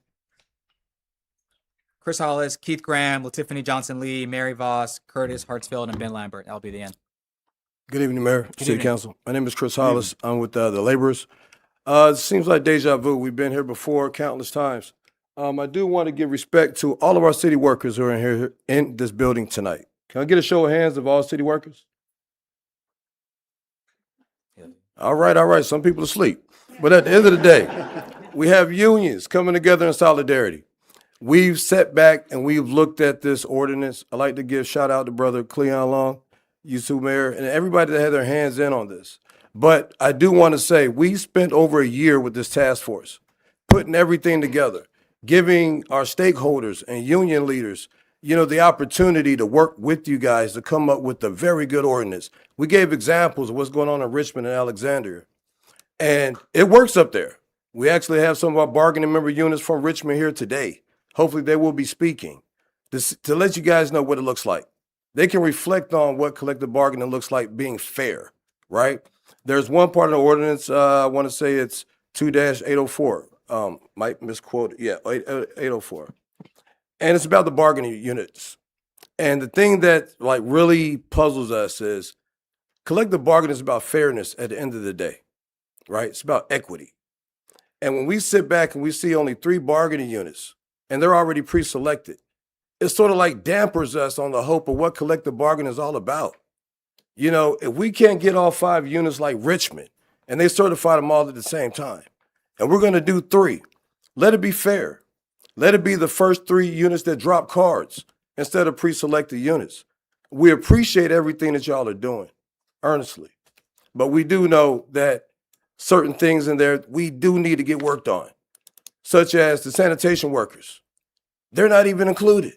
Chris Hollis, Keith Graham, LaTiffany Johnson-Lee, Mary Voss, Curtis Hartsfield, and Ben Lambert. That'll be the end. Good evening, Mayor, City evening. Council. My name is Chris Hollis. I'm with the laborers. It seems like deja vu. We've been here before countless times. I do want to give respect to all of our city workers who are in here in this building tonight. Can I get a show of hands of all city workers? All right. Some people are asleep. But at the end of the day, we have unions coming together in solidarity. We've sat back and we've looked at this ordinance. I'd like to give shout out to Brother Cleon Long, you two, Mayor, and everybody that had their hands in on this. But I do want to say we spent over a year with this task force, putting everything together, giving our stakeholders and union leaders, the opportunity to work with you guys to come up with a very good ordinance. We gave examples of what's going on in Richmond and Alexandria, and it works up there. We actually have some of our bargaining member units from Richmond here today. Hopefully they will be speaking to let you guys know what it looks like. They can reflect on what collective bargaining looks like being fair, right? There's one part of the ordinance, I want to say it's 2-804. Might misquote it. Yeah, 804. And it's about the bargaining units. And the thing that really puzzles us is collective bargaining is about fairness at the end of the day, right? It's about equity. And when we sit back and we see only 3 bargaining units and they're already pre-selected, it sort of dampers us on the hope of what collective bargaining is all about. If we can't get all 5 units like Richmond and they certify them all at the same time, and we're going to do 3, let it be fair. Let it be the first 3 units that drop cards instead of pre-selected units. We appreciate everything that y'all are doing, earnestly. But we do know that certain things in there we do need to get worked on, such as the sanitation workers. They're not even included.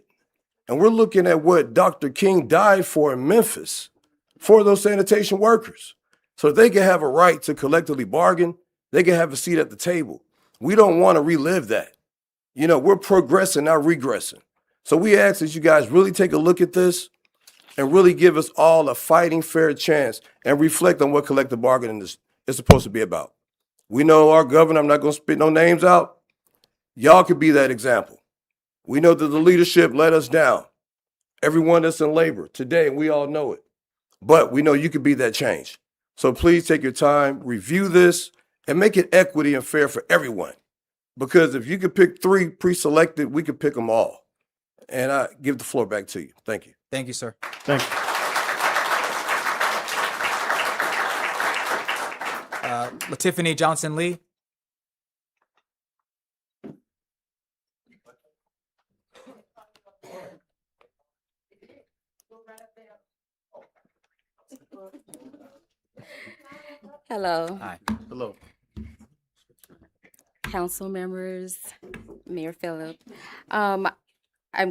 And we're looking at what Dr. King died for in Memphis for those sanitation workers. So that they can have a right to collectively bargain, they can have a seat at the table. We don't want to relive that. We're progressing, not regressing. So we ask that you guys really take a look at this and really give us all a fighting fair chance and reflect on what collective bargaining is supposed to be about. We know our governor, I'm not going to spit no names out. Y'all could be that example. We know that the leadership let us down. Everyone that's in labor today, we all know it. But we know you could be that change. So please take your time, review this, and make it equity and fair for everyone. Because if you could pick 3 pre-selected, we could pick them all. And I give the floor back to you. Thank you. Thank you, sir. Thank you. LaTiffany Johnson-Lee. Hello. Hi. Hello. Council members, Mayor Phillip. I'm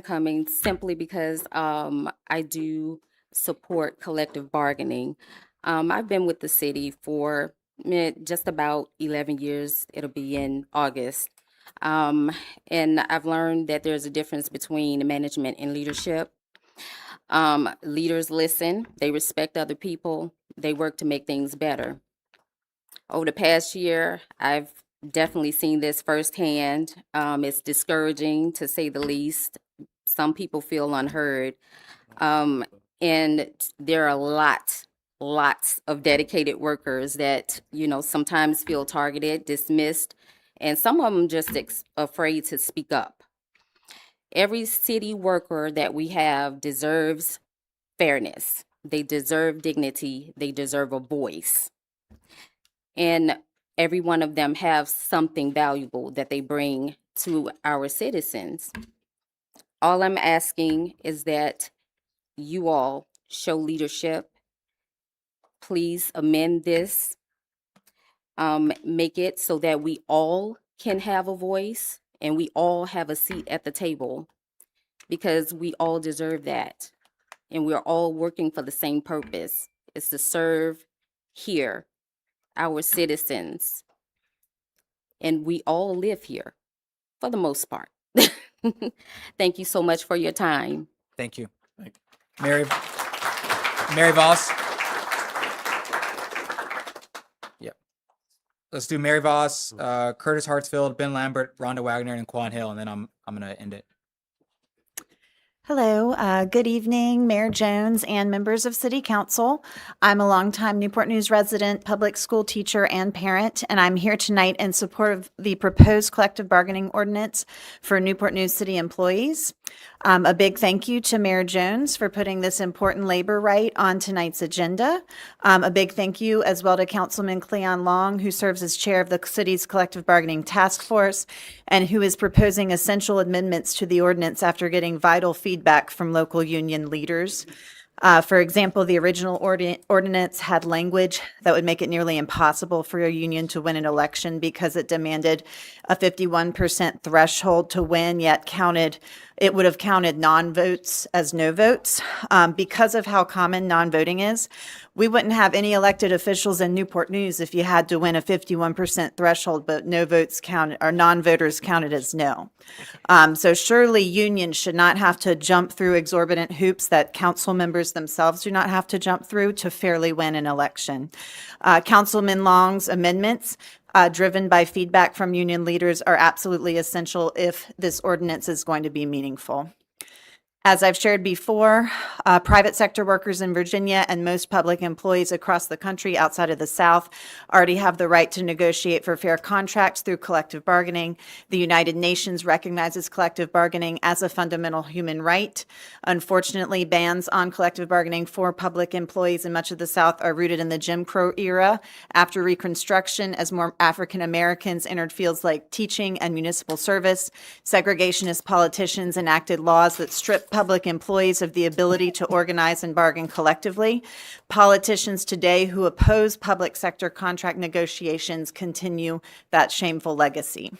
coming simply because I do support collective bargaining. I've been with the city for just about 11 years. It'll be in August. And I've learned that there's a difference between management and leadership. Leaders listen, they respect other people, they work to make things better. Over the past year, I've definitely seen this firsthand. It's discouraging, to say the least. Some people feel unheard. And there are lots of dedicated workers that, sometimes feel targeted, dismissed, and some of them just afraid to speak up. Every city worker that we have deserves fairness. They deserve dignity. They deserve a voice. And every one of them have something valuable that they bring to our citizens. All I'm asking is that you all show leadership. Please amend this. Make it so that we all can have a voice and we all have a seat at the table, because we all deserve that. And we're all working for the same purpose. It's to serve here, our citizens. And we all live here for the most part. Thank you so much for your time. Thank you. Mary Voss. Yep. Let's do Mary Voss, Curtis Hartsfield, Ben Lambert, Rhonda Wagner, and Quan Hill, and then I'm gonna end it. Hello, good evening, Mayor Jones and members of City Council. I'm a longtime Newport News resident, public school teacher, and parent, and I'm here tonight in support of the proposed collective bargaining ordinance for Newport News City employees. A big thank you to Mayor Jones for putting this important labor right on tonight's agenda. A big thank you as well to Councilman Cleon Long, who serves as chair of the city's collective bargaining task force and who is proposing essential amendments to the ordinance after getting vital feedback from local union leaders. For example, the original ordinance had language that would make it nearly impossible for a union to win an election because it demanded a 51% threshold to win, yet it would have counted non-votes as no votes. Because of how common non-voting is, we wouldn't have any elected officials in Newport News if you had to win a 51% threshold, but no votes counted or non-voters counted as no. So surely unions should not have to jump through exorbitant hoops that council members themselves do not have to jump through to fairly win an election. Councilman Long's amendments, driven by feedback from union leaders, are absolutely essential if this ordinance is going to be meaningful. As I've shared before, private sector workers in Virginia and most public employees across the country outside of the South already have the right to negotiate for fair contracts through collective bargaining. The United Nations recognizes collective bargaining as a fundamental human right. Unfortunately, bans on collective bargaining for public employees in much of the South are rooted in the Jim Crow era. After Reconstruction, as more African Americans entered fields like teaching and municipal service, segregationist politicians enacted laws that stripped public employees of the ability to organize and bargain collectively. Politicians today who oppose public sector contract negotiations continue that shameful legacy.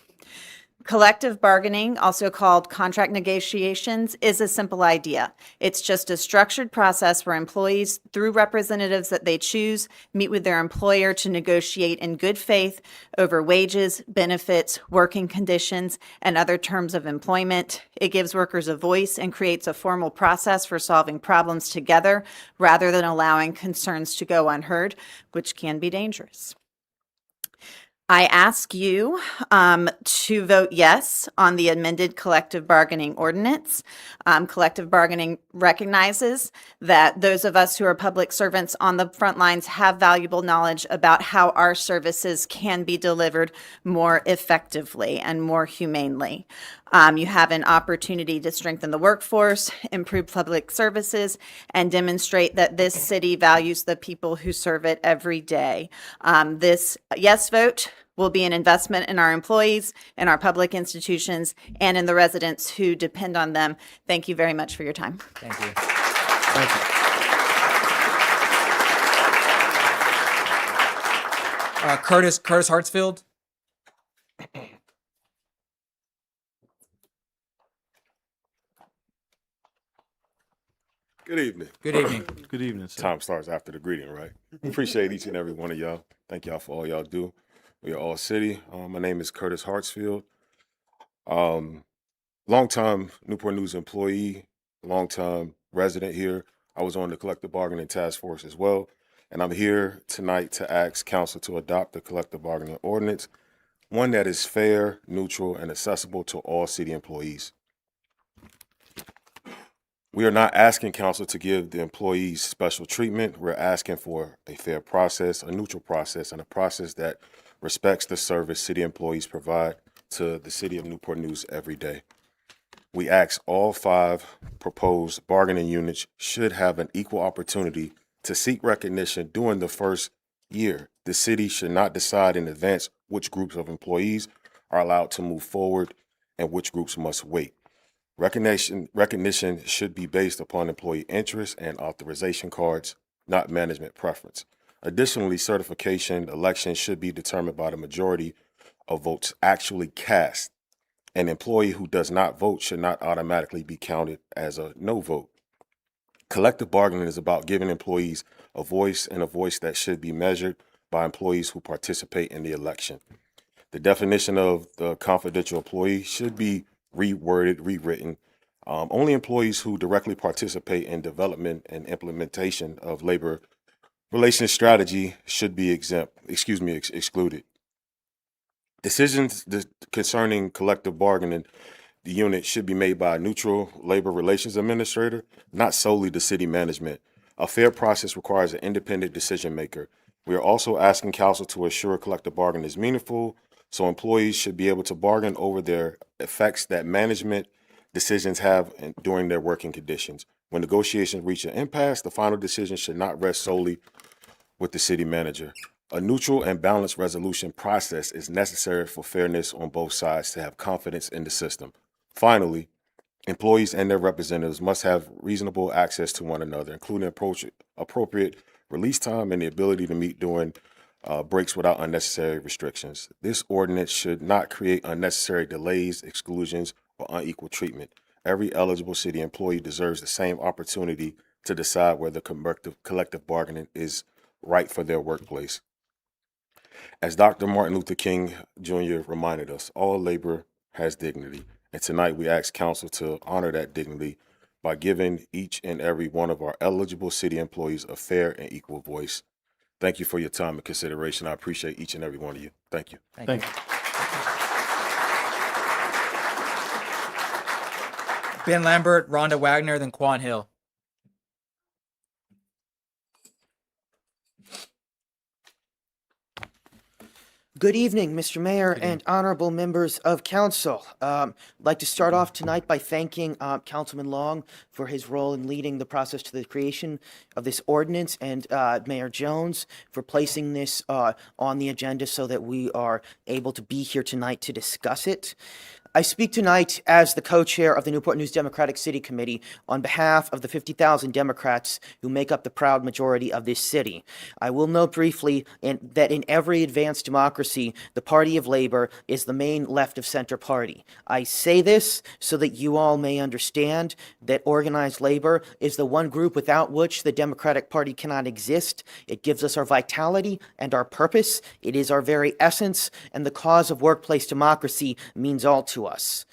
Collective bargaining, also called contract negotiations, is a simple idea. It's just a structured process where employees, through representatives that they choose, meet with their employer to negotiate in good faith over wages, benefits, working conditions, and other terms of employment. It gives workers a voice and creates a formal process for solving problems together rather than allowing concerns to go unheard, which can be dangerous. I ask you to vote yes on the amended collective bargaining ordinance. Collective bargaining recognizes that those of us who are public servants on the front lines have valuable knowledge about how our services can be delivered more effectively and more humanely. You have an opportunity to strengthen the workforce, improve public services, and demonstrate that this city values the people who serve it every day. This yes vote will be an investment in our employees, in our public institutions, and in the residents who depend on them. Thank you very much for your time. Thank you. Thank you. Curtis Hartsfield. Good evening. Good evening. Good evening, sir. Time starts after the greeting, right? Appreciate each and every one of y'all. Thank y'all for all y'all do. We are all city. My name is Curtis Hartsfield. Longtime Newport News employee, longtime resident here. I was on the collective bargaining task force as well. And I'm here tonight to ask council to adopt the collective bargaining ordinance, one that is fair, neutral, and accessible to all city employees. We are not asking council to give the employees special treatment. We're asking for a fair process, a neutral process, and a process that respects the service city employees provide to the city of Newport News every day. we ask all 5 proposed bargaining units should have an equal opportunity to seek recognition during the first year. The city should not decide in advance which groups of employees are allowed to move forward and which groups must wait. Recognition should be based upon employee interest and authorization cards, not management preference. Additionally, certification elections should be determined by the majority of votes actually cast. An employee who does not vote should not automatically be counted as a no vote. Collective bargaining is about giving employees a voice, and a voice that should be measured by employees who participate in the election. The definition of the confidential employee should be rewritten. Only employees who directly participate in development and implementation of labor relations strategy should be excluded. Decisions concerning collective bargaining the unit should be made by a neutral labor relations administrator, not solely the city management. A fair process requires an independent decision maker. We are also asking council to assure collective bargaining is meaningful, so employees should be able to bargain over their effects that management decisions have during their working conditions. When negotiations reach an impasse, the final decision should not rest solely with the city manager. A neutral and balanced resolution process is necessary for fairness on both sides to have confidence in the system. Finally, employees and their representatives must have reasonable access to one another, including appropriate release time and the ability to meet during breaks without unnecessary restrictions. This ordinance should not create unnecessary delays, exclusions, or unequal treatment. Every eligible city employee deserves the same opportunity to decide whether collective bargaining is right for their workplace. As Dr. Martin Luther King Jr. reminded us, all labor has dignity, and tonight we ask council to honor that dignity by giving each and every one of our eligible city employees a fair and equal voice. Thank you for your time and consideration. I appreciate each and every one of you. Thank you. Thank you. Ben Lambert, Rhonda Wagner, then Quan Hill. Good evening, Mr. Mayor and honorable members of council. I'd like to start off tonight by thanking Councilman Long for his role in leading the process to the creation of this ordinance, and Mayor Jones for placing this on the agenda so that we are able to be here tonight to discuss it. I speak tonight as the co-chair of the Newport News Democratic City Committee on behalf of the 50,000 Democrats who make up the proud majority of this city. I will note briefly that in every advanced democracy, the Party of Labor is the main left-of-center party. I say this so that you all may understand that organized labor is the one group without which the Democratic Party cannot exist. It gives us our vitality and our purpose. It is our very essence, and the cause of workplace democracy means all to us.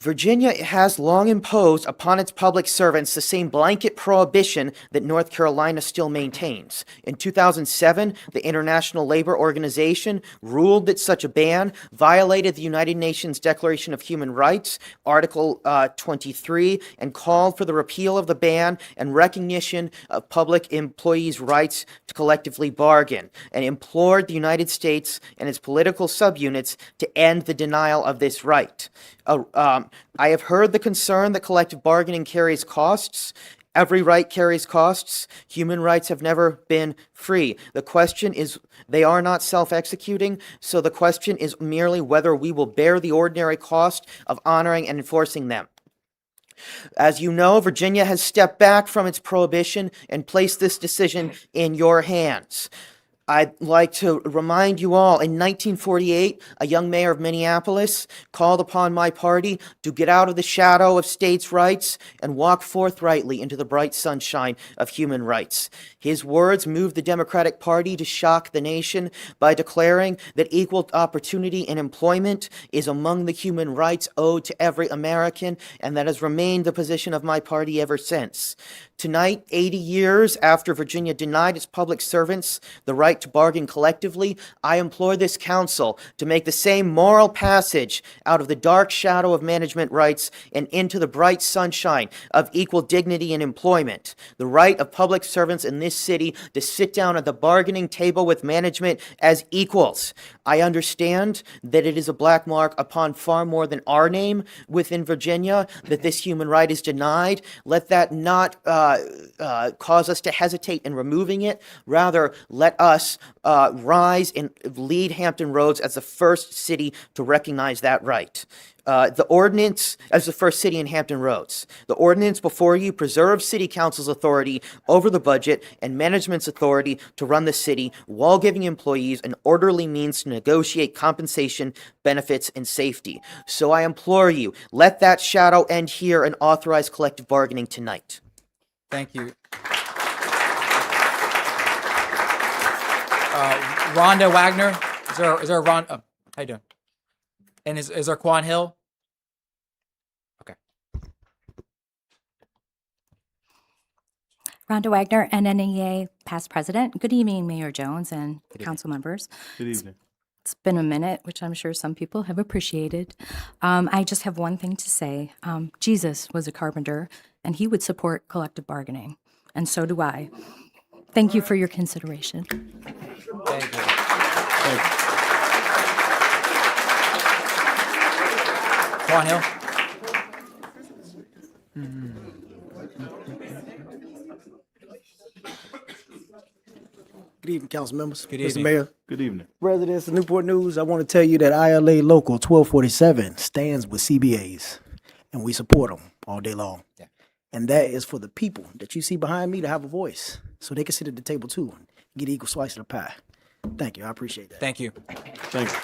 Virginia has long imposed upon its public servants the same blanket prohibition that North Carolina still maintains. In 2007, the International Labor Organization ruled that such a ban violated the United Nations Declaration of Human Rights, Article 23, and called for the repeal of the ban and recognition of public employees' rights to collectively bargain, and implored the United States and its political subunits to end the denial of this right. I have heard the concern that collective bargaining carries costs. Every right carries costs. Human rights have never been free. The question is, they are not self-executing, so the question is merely whether we will bear the ordinary cost of honoring and enforcing them. As you know, Virginia has stepped back from its prohibition and placed this decision in your hands. I'd like to remind you all, in 1948, a young mayor of Minneapolis called upon my party to get out of the shadow of states' rights and walk forthrightly into the bright sunshine of human rights. His words moved the Democratic Party to shock the nation by declaring that equal opportunity in employment is among the human rights owed to every American, and that has remained the position of my party ever since. Tonight, 80 years after Virginia denied its public servants the right to bargain collectively, I implore this council to make the same moral passage out of the dark shadow of management rights and into the bright sunshine of equal dignity in employment. The right of public servants in this city to sit down at the bargaining table with management as equals. I understand that it is a black mark upon far more than our name within Virginia, that this human right is denied. Let that not cause us to hesitate in removing it. Rather, let us rise and lead Hampton Roads as the first city to recognize that right. The ordinance, as the first city in Hampton Roads, the ordinance before you preserves City Council's authority over the budget and management's authority to run the city while giving employees an orderly means to negotiate compensation, benefits, and safety. So I implore you, let that shadow end here and authorize collective bargaining tonight. Thank you. Rhonda Wagner, is there a Ron? Oh, how you doing? And is there Quan Hill? Okay. Rhonda Wagner, NNEA past president. Good evening, Mayor Jones and council members. Good evening. It's been a minute, which I'm sure some people have appreciated. I just have one thing to say. Jesus was a carpenter, and he would support collective bargaining, and so do I. Thank you for your consideration. Thank you. Quan Hill. Good evening, council members. Good Mr. evening. Mayor, Good evening. residents of Newport News, I want to tell you that ILA Local 1247 stands with CBAs, and we support them all day long. Yeah. And that is for the people that you see behind me to have a voice, so they can sit at the table too and get equal slice of the pie. Thank you. I appreciate that. Thank you. Thank you.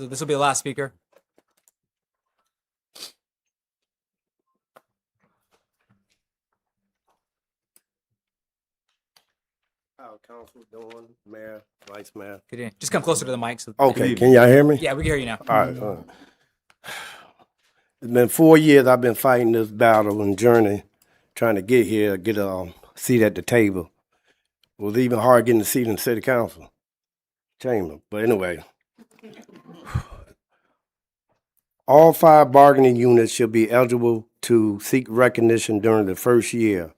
This will be the last speaker. How council doing, mayor, vice mayor? Good evening. Just come closer to the mic. So Okay, can y'all hear me? Yeah, we can hear you now. All right. It's been 4 years I've been fighting this battle and journey, trying to get here, get a seat at the table. It was even hard getting a seat in the city council chamber. But anyway, all 5 bargaining units should be eligible to seek recognition during the first year.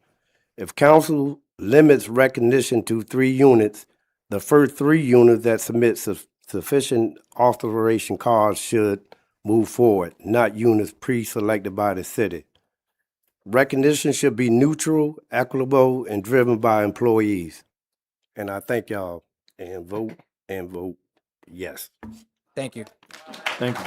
If council limits recognition to 3 units, the first 3 units that submit sufficient authorization cards should move forward, not units pre-selected by the city. Recognition should be neutral, equitable, and driven by employees. And I thank y'all, and vote yes. Thank you. Thank you.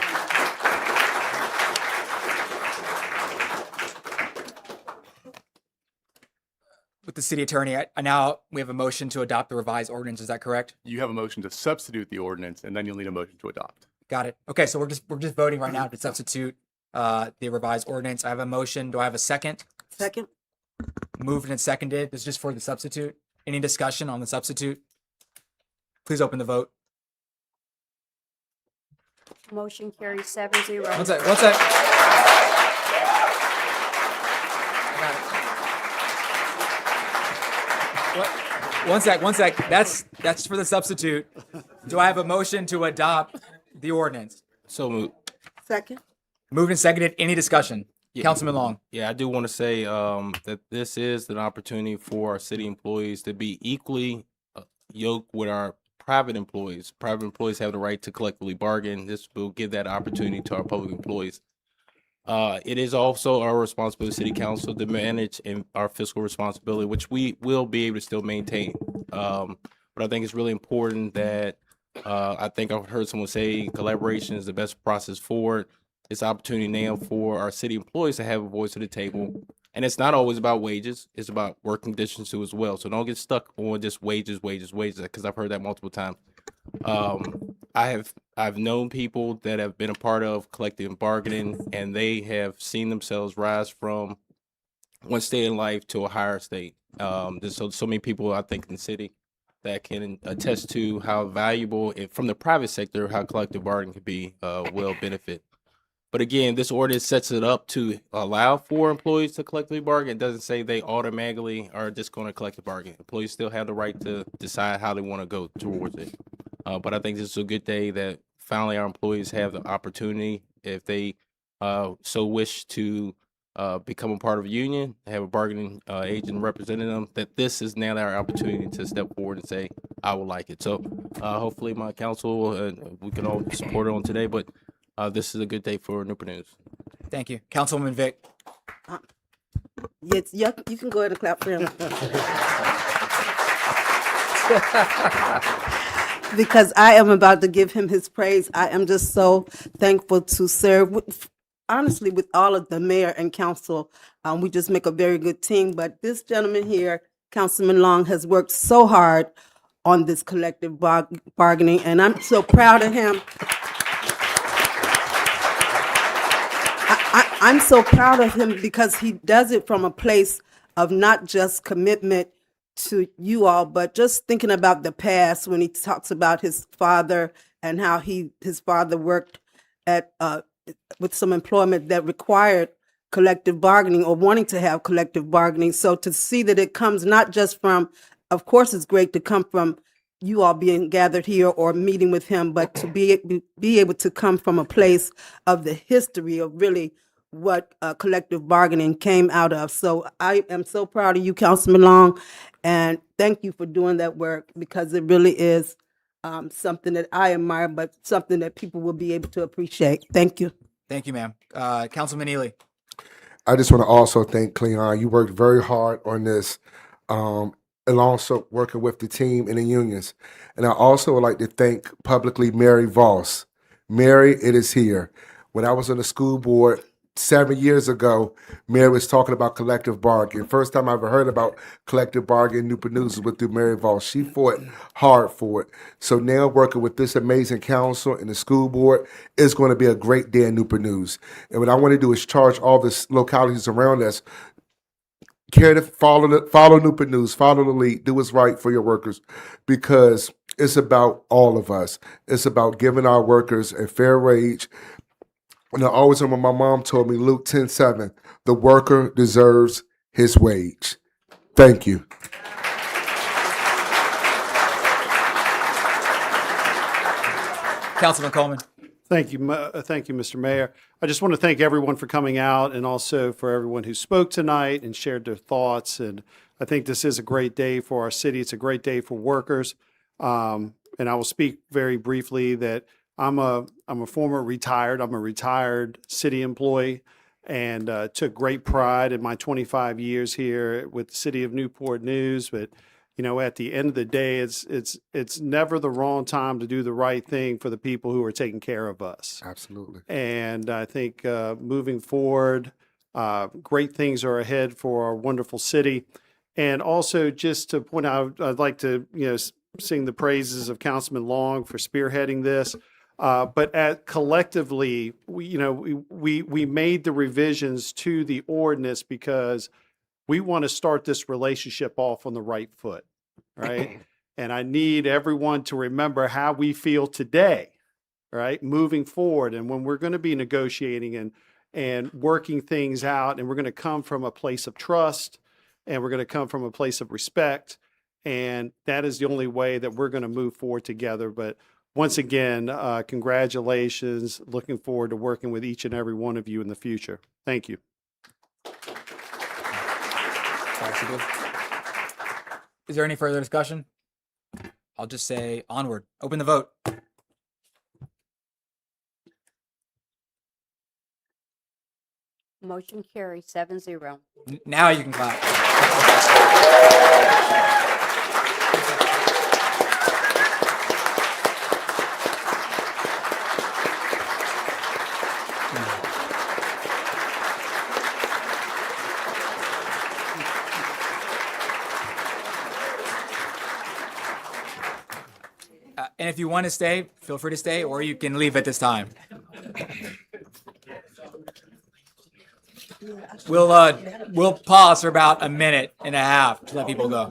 With the city attorney, now we have a motion to adopt the revised ordinance. Is that correct? You have a motion to substitute the ordinance, and then you'll need a motion to adopt. Got it. Okay, so we're just voting right now to substitute the revised ordinance. I have a motion. Do I have a second? Second. Moved and seconded. This is just for the substitute. Any discussion on the substitute? Please open the vote. Motion carries 7-0. One sec. One sec. One sec. That's for the substitute. Do I have a motion to adopt the ordinance? So moved. Second. Moved and seconded. Any discussion? Yeah. Councilman Long. Yeah, I do want to say that this is an opportunity for our city employees to be equally yoked with our private employees. Private employees have the right to collectively bargain. This will give that opportunity to our public employees. It is also our responsibility, city council, to manage and our fiscal responsibility, which we will be able to still maintain. But I think it's really important that I think I've heard someone say collaboration is the best process forward. It's an opportunity now for our city employees to have a voice at the table. And it's not always about wages. It's about work conditions too as well. So don't get stuck on just wages, because I've heard that multiple times. I've known people that have been a part of collective bargaining, and they have seen themselves rise from one state in life to a higher state. There's so many people, I think, in the city that can attest to how valuable, from the private sector, how collective bargaining can be will benefit. But again, this ordinance sets it up to allow for employees to collectively bargain. It doesn't say they automatically are just going to collective bargain. Employees still have the right to decide how they want to go towards it. But I think this is a good day that finally our employees have the opportunity, if they so wish, to become a part of a union, have a bargaining agent representing them, that this is now our opportunity to step forward and say, I would like it. So hopefully my council, we can all support it on today, but this is a good day for Newport News. Thank you. Councilwoman Vick. Yes, you can go ahead and clap for him. Because I am about to give him his praise. I am just so thankful to serve, honestly, with all of the mayor and council. We just make a very good team. But this gentleman here, Councilman Long, has worked so hard on this collective bargaining, and I'm so proud of him. I'm so proud of him because he does it from a place of not just commitment to you all, but just thinking about the past when he talks about his father and how his father worked at with some employment that required collective bargaining or wanting to have collective bargaining. So to see that it comes not just from, of course, it's great to come from you all being gathered here or meeting with him, but to be able to come from a place of the history of really what collective bargaining came out of. So I am so proud of you, Councilman Long, and thank you for doing that work because it really is something that I admire, but something that people will be able to appreciate. Thank you. Thank you, ma'am. Councilman Ely. I just want to also thank Cleon. You worked very hard on this, and also working with the team and the unions. And I also would like to thank publicly Mary Voss. Mary, it is here. When I was on the school board 7 years ago, Mary was talking about collective bargaining. First time I ever heard about collective bargaining in Newport News was through Mary Voss. She fought hard for it. So now working with this amazing council and the school board, it's going to be a great day in Newport News. And what I want to do is charge all the localities around us, care to follow Newport News, follow the lead, do what's right for your workers, because it's about all of us. It's about giving our workers a fair wage. And I always remember my mom told me, Luke 10:7, the worker deserves his wage. Thank you. Councilman Coleman. Thank you, Mr. Mayor. I just want to thank everyone for coming out and also for everyone who spoke tonight and shared their thoughts. And I think this is a great day for our city. It's a great day for workers. And I will speak very briefly that I'm a retired city employee and took great pride in my 25 years here with the city of Newport News. But you know, at the end of the day, it's never the wrong time to do the right thing for the people who are taking care of us. Absolutely. And I think moving forward, great things are ahead for our wonderful city. And also, just to point out, I'd like to sing the praises of Councilman Long for spearheading this. But collectively, we made the revisions to the ordinance because we want to start this relationship off on the right foot, right? And I need everyone to remember how we feel today, right? Moving forward, and when we're going to be negotiating and working things out, and we're going to come from a place of trust, and we're going to come from a place of respect, and that is the only way that we're going to move forward together. But once again, congratulations. Looking forward to working with each and every one of you in the future. Thank you. Is there any further discussion? I'll just say onward. Open the vote. Motion carries 7-0. Now you can clap. And if you want to stay, feel free to stay, or you can leave at this time. We'll pause for about a minute and a half to let people go.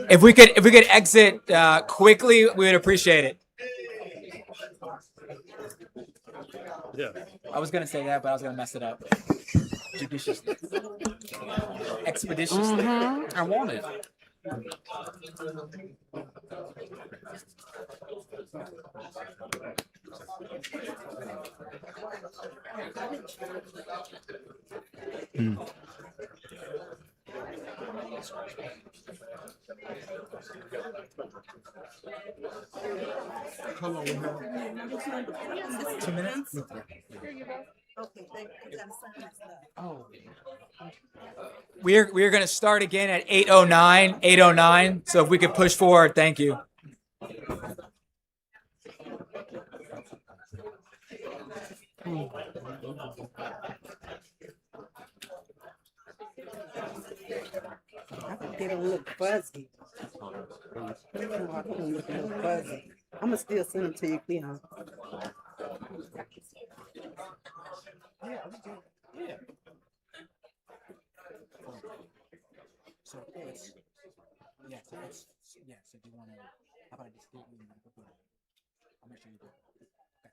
If we could exit quickly, we would appreciate it. Yeah. I was gonna say that, but I was gonna mess it up. Judiciously. Expeditiously. I want it. How long we have? 2 minutes? Okay, thank you. Oh. We're going to start again at 8:09. 8:09. So if we could push forward, thank you. They don't look fuzzy. They don't look a little fuzzy. I'm gonna still send them to you, Cleon. So it's, yeah, so it's, yeah, so do you want to, how about I just do it? I'll make sure you do it. Okay.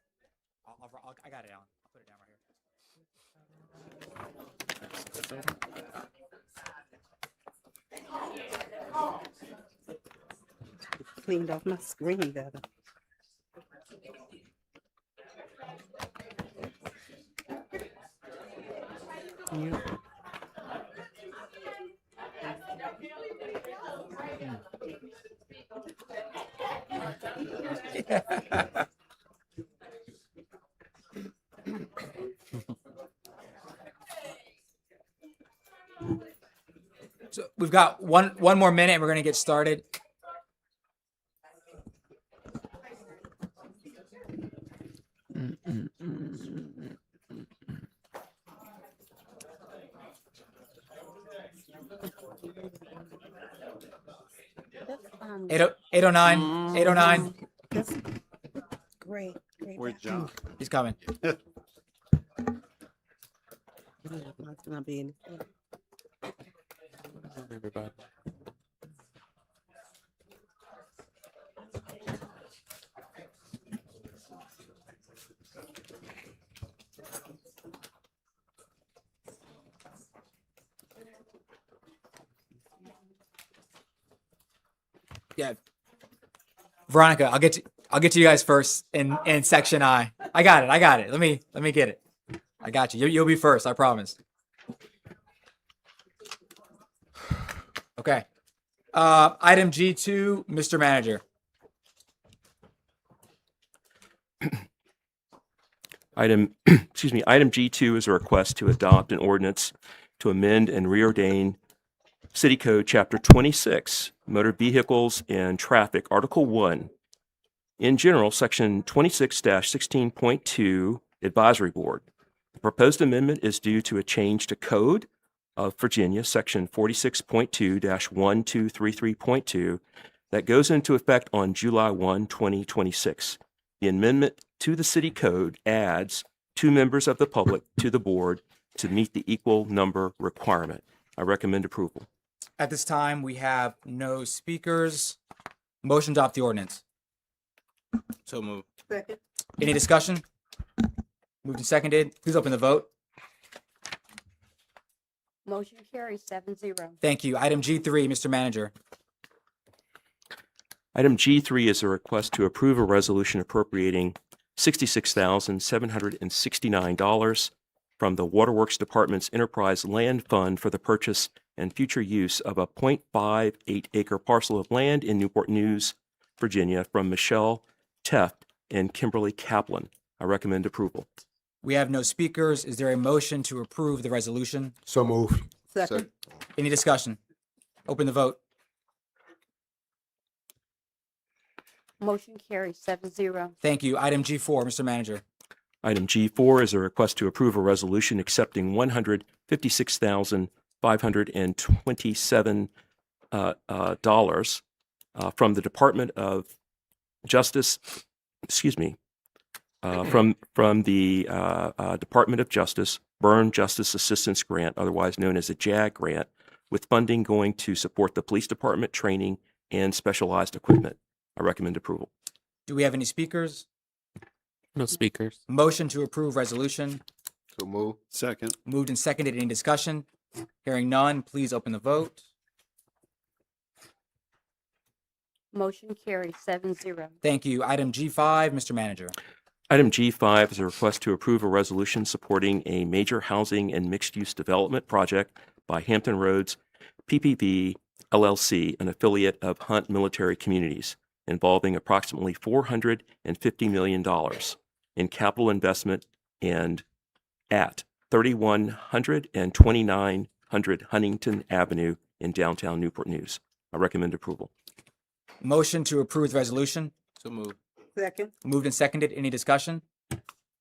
I got it, Alan. I'll put it down right here. Cleaned off my screen better. Yeah. So we've got one more minute and we're going to get started. Eight oh nine. 809. That's great. Where's John? He's coming. Must not be in. Everybody. Yeah. Veronica, I'll get to you guys first in section I. I got it. Let me get it. I got you. You'll be first, I promise. Okay. Item G2, Mr. Manager. Item G2 is a request to adopt an ordinance to amend and reordain City Code Chapter 26, Motor Vehicles and Traffic, Article 1. In general, Section 26-16.2, Advisory Board. The proposed amendment is due to a change to Code of Virginia, Section 46.2-1233.2, that goes into effect on July 1, 2026. The amendment to the City Code adds 2 members of the public to the board to meet the equal number requirement. I recommend approval. At this time, we have no speakers. Motion to adopt the ordinance. So moved. Second. Any discussion? Moved and seconded. Please open the vote. Motion carries 7-0. Thank you. Item G3, Mr. Manager. Item G3 is a request to approve a resolution appropriating $66,769 from the Waterworks Department's Enterprise Land Fund for the purchase and future use of a 0.58 acre parcel of land in Newport News, Virginia, from Michelle Teft and Kimberly Kaplan. I recommend approval. We have no speakers. Is there a motion to approve the resolution? So moved. Second. Any discussion? Open the vote. Motion carries 7-0. Thank you. Item G4, Mr. Manager. Item G4 is a request to approve a resolution accepting $156,527 from the Department of Justice, from the Department of Justice Burn Justice Assistance Grant, otherwise known as a JAG grant, with funding going to support the police department training and specialized equipment. I recommend approval. Do we have any speakers? No speakers. Motion to approve resolution. So moved. Second. Moved and seconded. Any discussion? Hearing none, please open the vote. Motion carries 7-0. Thank you. Item G5, Mr. Manager. Item G5 is a request to approve a resolution supporting a major housing and mixed-use development project by Hampton Roads PPV LLC, an affiliate of Hunt Military Communities, involving approximately $450 million in capital investment and at 3100 and 2900 Huntington Avenue in downtown Newport News. I recommend approval. Motion to approve the resolution. So moved. Second. Moved and seconded. Any discussion?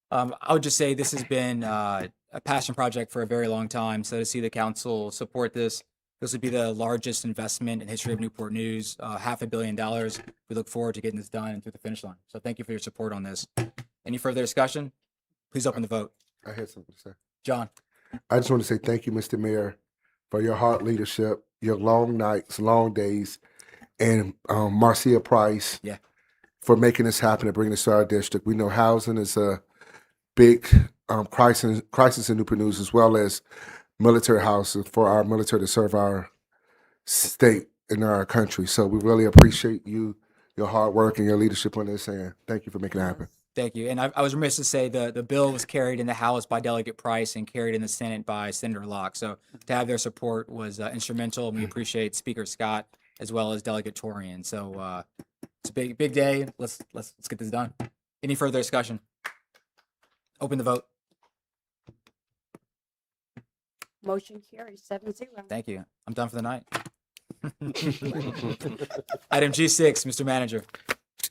I would just say this has been a passion project for a very long time. So to see the council support this would be the largest investment in history of Newport News, $500 million. We look forward to getting this done and through the finish line. So thank you for your support on this. Any further discussion? Please open the vote. I had something to say. John. I just want to say thank you, Mr. Mayor, for your hard leadership, your long nights, long days, and Marcia Price for making this happen and bringing this to our district. We know housing is a big crisis in Newport News, as well as military houses for our military to serve our state and our country. So we really appreciate you, your hard work, and your leadership on this, and thank you for making it happen. Thank you. And I was remiss to say the bill was carried in the House by Delegate Price and carried in the Senate by Senator Locke. So to have their support was instrumental, and we appreciate Speaker Scott as well as Delegate Torian. So it's a big day. Let's get this done. Any further discussion? Open the vote. Motion carries 7-0. Thank you. I'm done for the night. Item G6, Mr. Manager.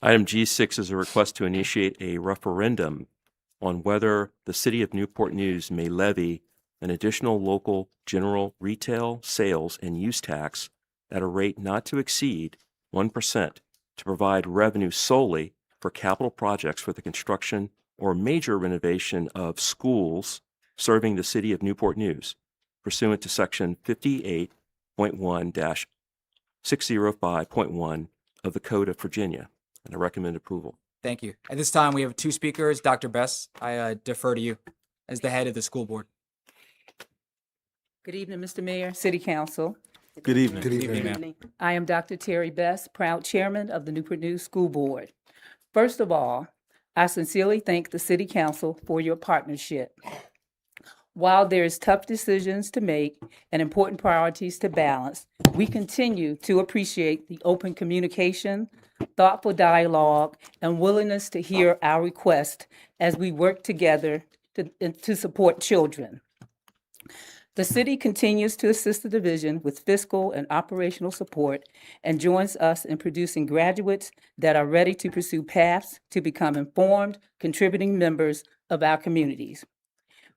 Item G6 is a request to initiate a referendum on whether the City of Newport News may levy an additional local general retail sales and use tax at a rate not to exceed 1% to provide revenue solely for capital projects for the construction or major renovation of schools serving the City of Newport News, pursuant to Section 58.1-605.1 of the Code of Virginia, and I recommend approval. Thank you. At this time, we have two speakers. Dr. Bess, I defer to you as the head of the school board. Good evening, Mr. Mayor, City Council. Good evening. Good evening, ma'am. I am Dr. Terry Bess, proud chairman of the Newport News School Board. First of all, I sincerely thank the City Council for your partnership. While there is tough decisions to make and important priorities to balance, we continue to appreciate the open communication, thoughtful dialogue, and willingness to hear our requests as we work together to support children. The city continues to assist the division with fiscal and operational support and joins us in producing graduates that are ready to pursue paths to become informed, contributing members of our communities.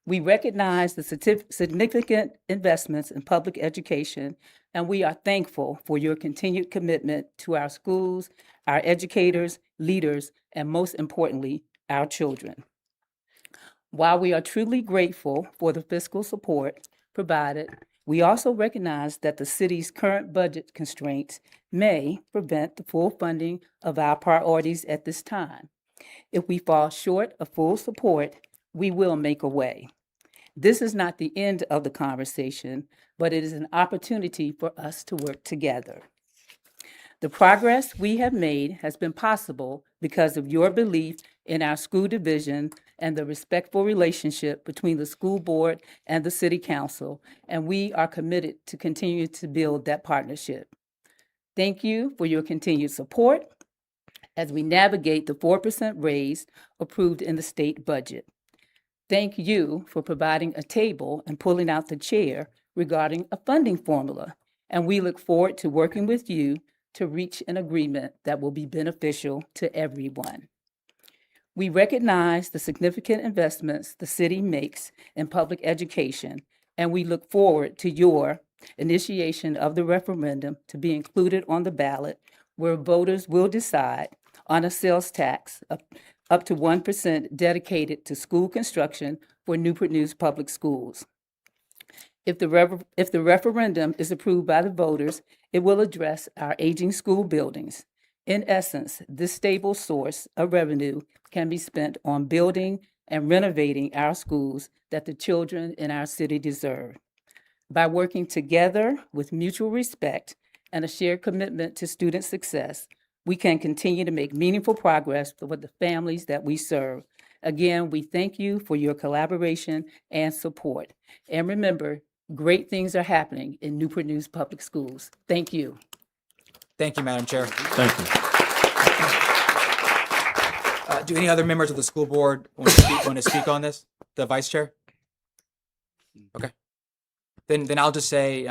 We recognize the significant investments in public education, and we are thankful for your continued commitment to our schools, our educators, leaders, and most importantly, our children. While we are truly grateful for the fiscal support provided, we also recognize that the city's current budget constraints may prevent the full funding of our priorities at this time. If we fall short of full support, we will make a way. This is not the end of the conversation, but it is an opportunity for us to work together. The progress we have made has been possible because of your belief in our school division and the respectful relationship between the school board and the city council, and we are committed to continue to build that partnership. Thank you for your continued support as we navigate the 4% raise approved in the state budget. Thank you for providing a table and pulling out the chair regarding a funding formula, and we look forward to working with you to reach an agreement that will be beneficial to everyone. We recognize the significant investments the city makes in public education, and we look forward to your initiation of the referendum to be included on the ballot, where voters will decide on a sales tax of up to 1% dedicated to school construction for Newport News Public Schools. If the referendum is approved by the voters, it will address our aging school buildings. In essence, this stable source of revenue can be spent on building and renovating our schools that the children in our city deserve. By working together with mutual respect and a shared commitment to student success, we can continue to make meaningful progress with the families that we serve. Again, we thank you for your collaboration and support. And remember, great things are happening in Newport News Public Schools. Thank you. Thank you, Madam Chair. Thank you. Do any other members of the school board want to speak on this? The vice chair? Okay. Then I'll just say,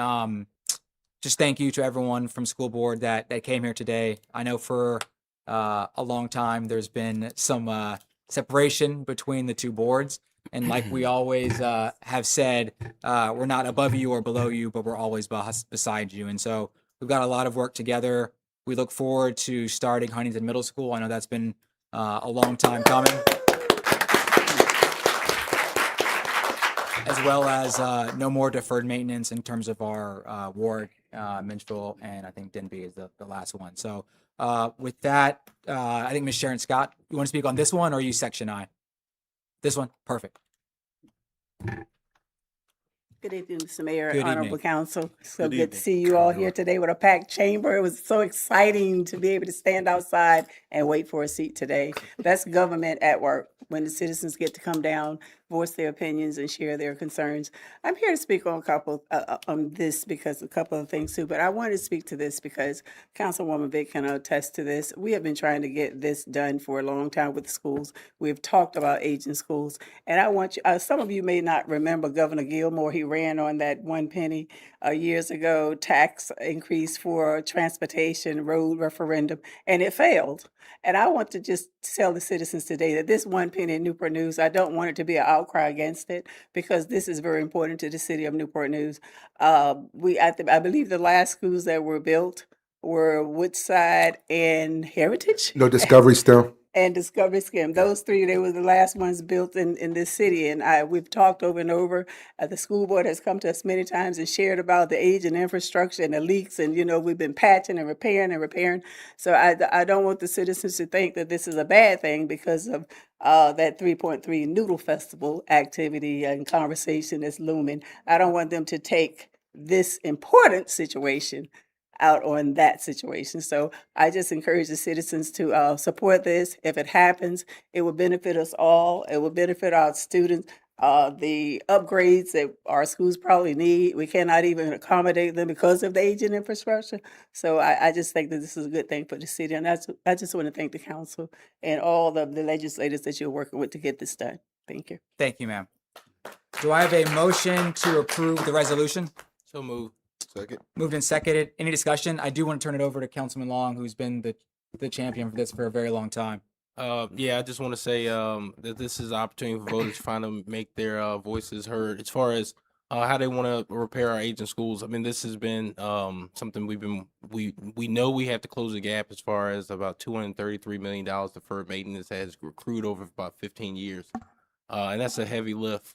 just thank you to everyone from school board that came here today. I know for a long time there's been some separation between the two boards, and like we always have said, we're not above you or below you, but we're always beside you. And so we've got a lot of work together. We look forward to starting Huntington Middle School. I know that's been a long time coming, as well as no more deferred maintenance in terms of our ward, Minstrel, and I think Denby is the last one. So with that, I think Ms. Sharon Scott, you want to speak on this one, or are you section I? This one? Perfect. Good evening, Mr. Mayor, Good Honorable evening. Council. So Good good evening. to see you all here today with a packed chamber. It was so exciting to be able to stand outside and wait for a seat today. That's government at work, when the citizens get to come down, voice their opinions, and share their concerns. I'm here to speak on a couple on this because a couple of things too, but I wanted to speak to this because Councilwoman Vick can attest to this. We have been trying to get this done for a long time with the schools. We've talked about aging schools, and I want you. Some of you may not remember Governor Gilmore. He ran on that 1 penny years ago tax increase for transportation road referendum, and it failed. And I want to just tell the citizens today that this 1 penny in Newport News, I don't want it to be an outcry against it, because this is very important to the city of Newport News. I believe the last schools that were built were Woodside and Heritage. No Discovery STEM. And Discovery Skim. Those three, they were the last ones built in this city. And we've talked over and over. The school board has come to us many times and shared about the aging infrastructure and the leaks. And, we've been patching and repairing. So I don't want the citizens to think that this is a bad thing because of that 3.3 Noodle Festival activity and conversation that's looming. I don't want them to take this important situation out on that situation. So I just encourage the citizens to support this. If it happens, it will benefit us all. It will benefit our students. The upgrades that our schools probably need, we cannot even accommodate them because of the aging infrastructure. So I just think that this is a good thing for the city. And I just want to thank the council and all the legislators that you're working with to get this done. Thank you. Thank you, ma'am. Do I have a motion to approve the resolution? So moved. Second. Moved and seconded. Any discussion? I do want to turn it over to Councilman Long, who's been the champion for this for a very long time. Yeah, I just want to say that this is an opportunity for voters to finally make their voices heard as far as how they want to repair our aging schools. I mean, this has been something we know we have to close the gap as far as about $233 million deferred maintenance that has accrued over about 15 years, and that's a heavy lift.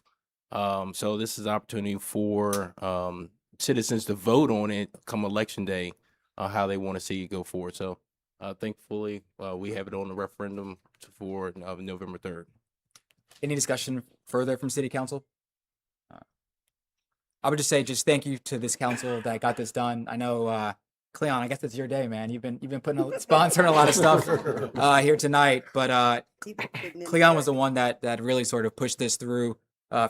So this is an opportunity for citizens to vote on it come election day, how they want to see it go forward. So thankfully, we have it on the referendum for November 3rd. Any discussion further from City Council? I would just say thank you to this council that got this done. I know, Cleon, I guess it's your day, man. You've been sponsoring a lot of stuff here tonight, but Cleon was the one that really sort of pushed this through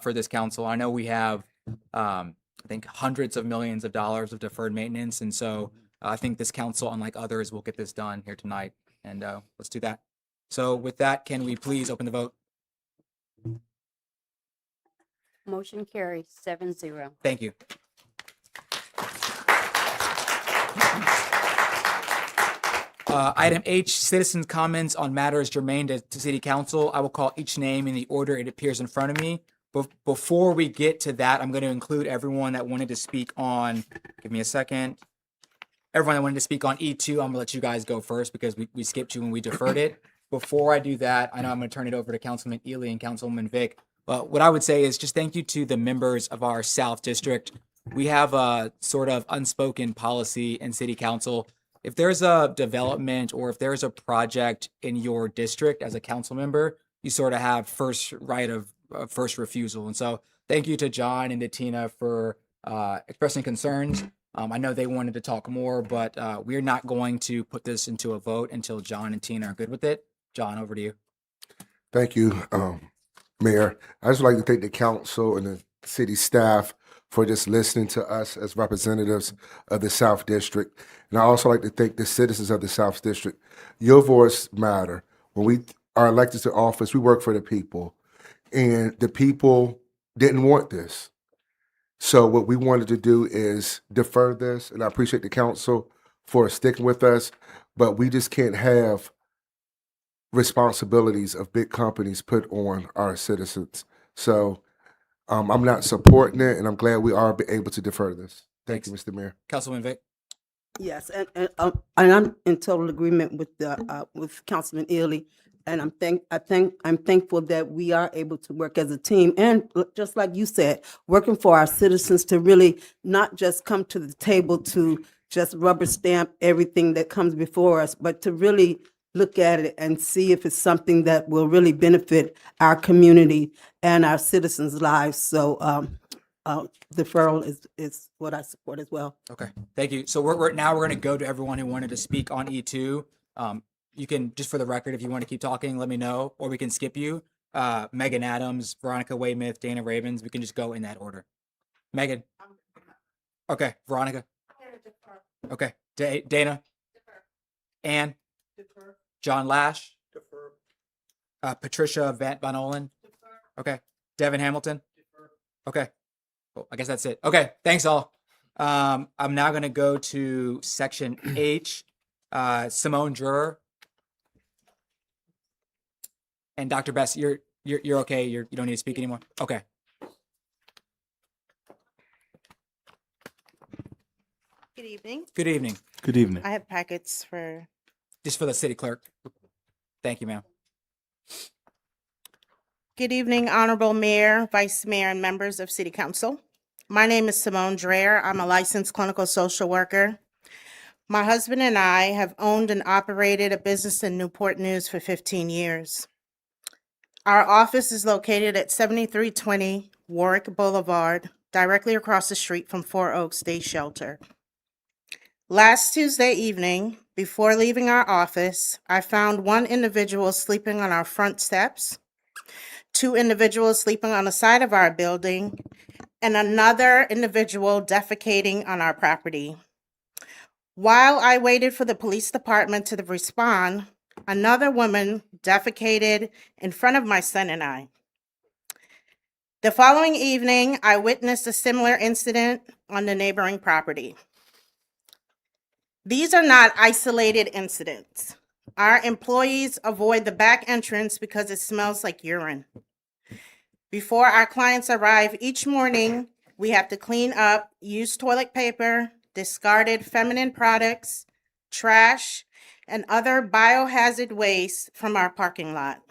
for this council. I know we have I think hundreds of millions of dollars of deferred maintenance. And so I think this council, unlike others, will get this done here tonight. And let's do that. So with that, can we please open the vote? Motion carries 7-0. Thank you. Item H, citizens' comments on matters germane to City Council. I will call each name in the order it appears in front of me. Before we get to that, I'm going to include everyone that wanted to speak on, give me a second. Everyone that wanted to speak on E2, I'm going to let you guys go first because we skipped you when we deferred it. Before I do that, I know I'm going to turn it over to Councilman Ely and Councilwoman Vick. But what I would say is just thank you to the members of our South District. We have a sort of unspoken policy in City Council. If there's a development or if there's a project in your district as a council member, you sort of have first right of first refusal. And so thank you to John and to Tina for expressing concerns. I know they wanted to talk more, but we're not going to put this into a vote until John and Tina are good with it. John, over to you. Thank you, Mayor. I just like to thank the council and the city staff for just listening to us as representatives of the South District. And I also like to thank the citizens of the South District. Your voice matter. When we are elected to office, we work for the people. And the people didn't want this. So what we wanted to do is defer this, and I appreciate the council for sticking with us, but we just can't have responsibilities of big companies put on our citizens. So I'm not supporting it, and I'm glad we are able to defer this. Thank you, Mr. Mayor. Councilman Vic. Yes, and I'm in total agreement with Councilman Ely, and I'm thankful that we are able to work as a team, and just like you said, working for our citizens to really not just come to the table to just rubber stamp everything that comes before us, but to really look at it and see if it's something that will really benefit our community and our citizens' lives. So deferral is what I support as well. Okay, thank you. So we're going to go to everyone who wanted to speak on E2. You can, just for the record, if you want to keep talking, let me know, or we can skip you. Megan Adams, Veronica Weymouth, Dana Ravens. We can just go in that order. Megan. Okay, Veronica. Okay, Dana. Ann. John Lash. Patricia Van Olin. Okay, Devin Hamilton. Okay. Well, I guess that's it. Okay, thanks all. I'm now going to go to section H. Simone Dreher and Dr. Bess. You're okay. You don't need to speak anymore. Okay. Good evening. Good evening. Good evening. I have packets for. Just for the city clerk. Thank you, ma'am. Good evening, Honorable Mayor, Vice Mayor, and members of City Council. My name is Simone Dreher. I'm a licensed clinical social worker. My husband and I have owned and operated a business in Newport News for 15 years. Our office is located at 7320 Warwick Boulevard, directly across the street from 4 Oaks Day Shelter. Last Tuesday evening, before leaving our office, I found one individual sleeping on our front steps, 2 individuals sleeping on the side of our building, and another individual defecating on our property. While I waited for the police department to respond, another woman defecated in front of my son and I. The following evening, I witnessed a similar incident on the neighboring property. These are not isolated incidents. Our employees avoid the back entrance because it smells like urine. Before our clients arrive each morning, we have to clean up used toilet paper, discarded feminine products, trash, and other biohazard waste from our parking lot.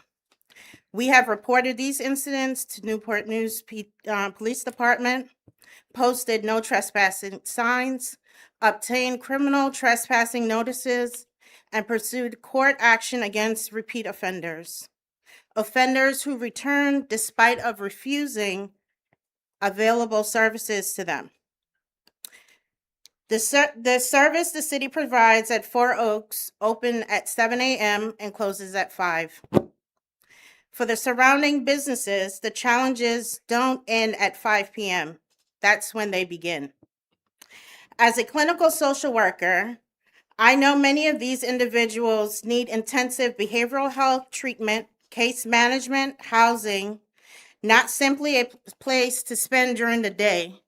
We have reported these incidents to Newport News Police Department, posted no trespassing signs, obtained criminal trespassing notices, and pursued court action against repeat offenders. Offenders who return despite of refusing available services to them. The service the city provides at 4 Oaks open at 7 a.m. and closes at 5. For the surrounding businesses, the challenges don't end at 5 p.m. That's when they begin. As a clinical social worker, I know many of these individuals need intensive behavioral health treatment, case management, housing, not simply a place to spend during the day.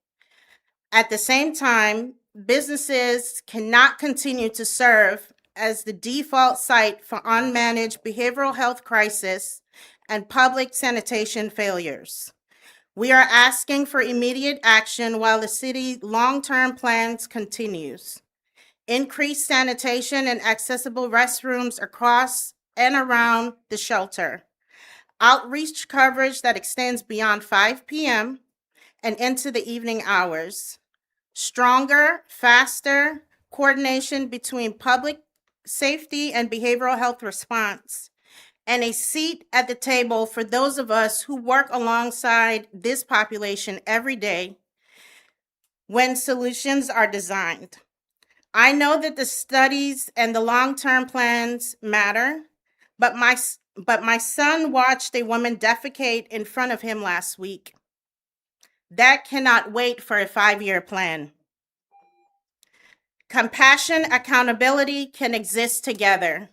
At the same time, businesses cannot continue to serve as the default site for unmanaged behavioral health crisis and public sanitation failures. We are asking for immediate action while the city long-term plans continues. Increased sanitation and accessible restrooms across and around the shelter. Outreach coverage that extends beyond 5 p.m. and into the evening hours. Stronger, faster coordination between public safety and behavioral health response. And a seat at the table for those of us who work alongside this population every day. when solutions are designed. I know that the studies and the long-term plans matter, but my son watched a woman defecate in front of him last week. That cannot wait for a 5-year plan. Compassion, accountability can exist together.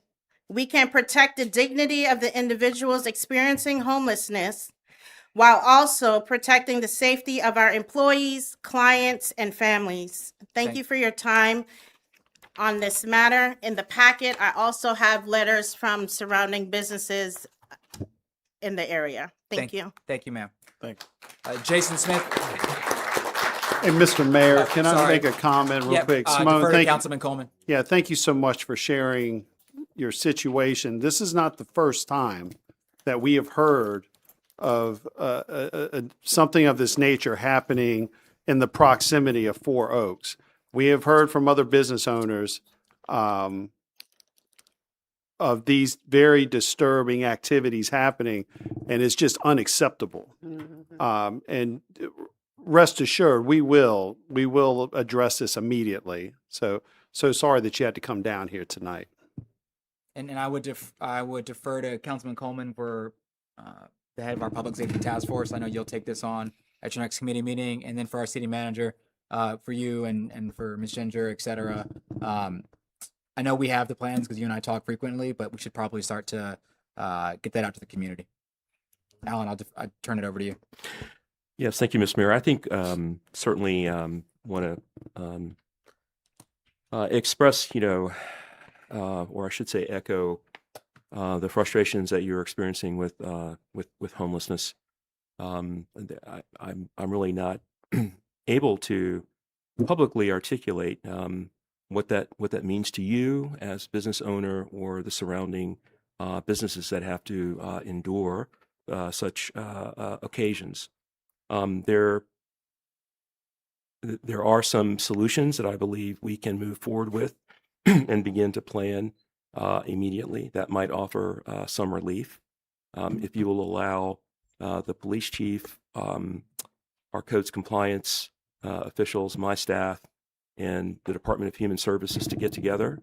We can protect the dignity of the individuals experiencing homelessness while also protecting the safety of our employees, clients, and families. Thank you for your time on this matter. In the packet, I also have letters from surrounding businesses in the area. Thank you. Thank you, ma'am. Thank Jason Smith. Hey, Mr. Mayor, can I sorry. make a comment real Yep, quick? defer to thank you. Councilman Coleman. Yeah, thank you so much for sharing your situation. This is not the first time that we have heard of something of this nature happening in the proximity of Four Oaks. We have heard from other business owners of these very disturbing activities happening, and it's just unacceptable. And rest assured, we will address this immediately. So sorry that you had to come down here tonight. And I would defer to Councilman Coleman for the head of our public safety task force. I know you'll take this on at your next committee meeting, and then for our city manager, for you and for Ms. Ginger, et cetera. I know we have the plans because you and I talk frequently, but we should probably start to get that out to the community. Alan, I'll turn it over to you. Yes, thank you, Mr. Mayor. I think certainly want to express, or I should say echo the frustrations that you're experiencing with homelessness. I'm really not able to publicly articulate what that means to you as business owner or the surrounding businesses that have to endure such occasions. There are some solutions that I believe we can move forward with and begin to plan immediately that might offer some relief. If you will allow the police chief, our codes compliance officials, my staff, and the Department of Human Services to get together,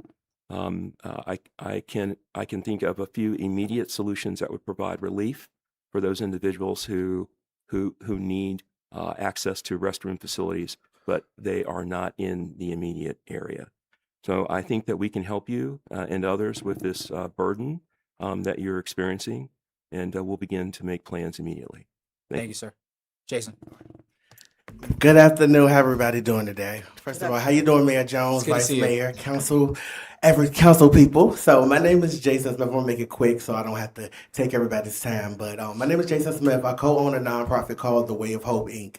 I can think of a few immediate solutions that would provide relief for those individuals who need access to restroom facilities, but they are not in the immediate area. So I think that we can help you and others with this burden that you're experiencing, and we'll begin to make plans immediately. Thank you, sir. Jason. Good afternoon. How everybody doing today? First of all, how you doing, Mayor Jones, It's good to Vice see you. Mayor, Council, every council people? So my name is Jason Smith. I'm gonna make it quick so I don't have to take everybody's time. But my name is Jason Smith. I co-own a nonprofit called The Way of Hope, Inc.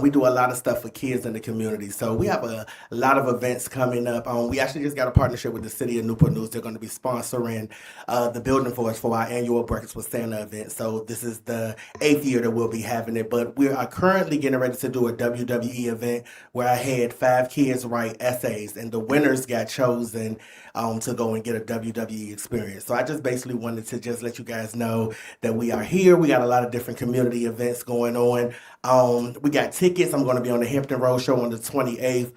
We do a lot of stuff for kids in the community. So we have a lot of events coming up. We actually just got a partnership with the city of Newport News. They're going to be sponsoring the building for us for our annual Breakfast with Santa event. So this is the 8th year that we'll be having it. But we are currently getting ready to do a WWE event where I had 5 kids write essays, and the winners got chosen to go and get a WWE experience. So I just basically wanted to just let you guys know that we are here. We got a lot of different community events going on. We got tickets. I'm going to be on the Hampton Road Show on the 28th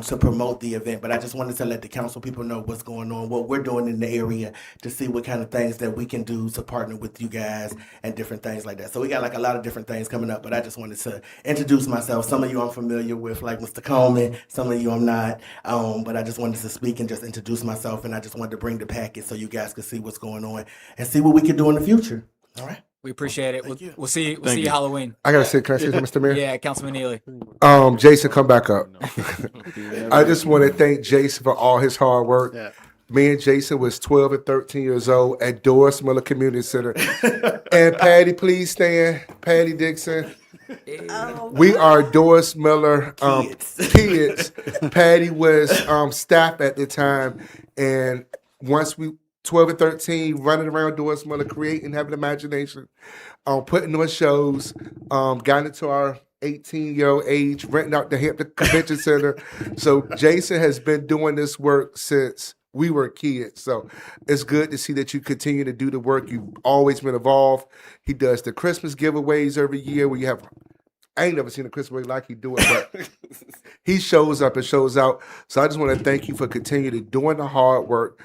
to promote the event. But I just wanted to let the council people know what's going on, what we're doing in the area, to see what kind of things that we can do to partner with you guys and different things like that. So we got like a lot of different things coming up, but I just wanted to introduce myself. Some of you I'm familiar with, like Mr. Coleman. Some of you I'm not. But I just wanted to speak and just introduce myself, and I just wanted to bring the packet so you guys could see what's going on and see what we can do in the future. All right. We appreciate it. We'll see Thank you you. Halloween. I gotta say, can I say something, Mr. Mayor? Yeah, Councilman Neely. Jason, come back up. I just want to thank Jason for all his hard work. Yeah. Me and Jason was 12 and 13 years old at Doris Miller Community Center. And Patty, please stand. Patty Dixon. We are Doris Miller kids. Patty was staff at the time, and once we 12 and 13, running around Doris Miller, creating, having imagination, putting on shows, got into our 18-year-old age, renting out the Hampton Convention Center. So Jason has been doing this work since we were kids. So it's good to see that you continue to do the work. You've always been involved. He does the Christmas giveaways every year where you have I ain't never seen a Christmas parade like he do it, but he shows up and shows out. So I just want to thank you for continuing doing the hard work,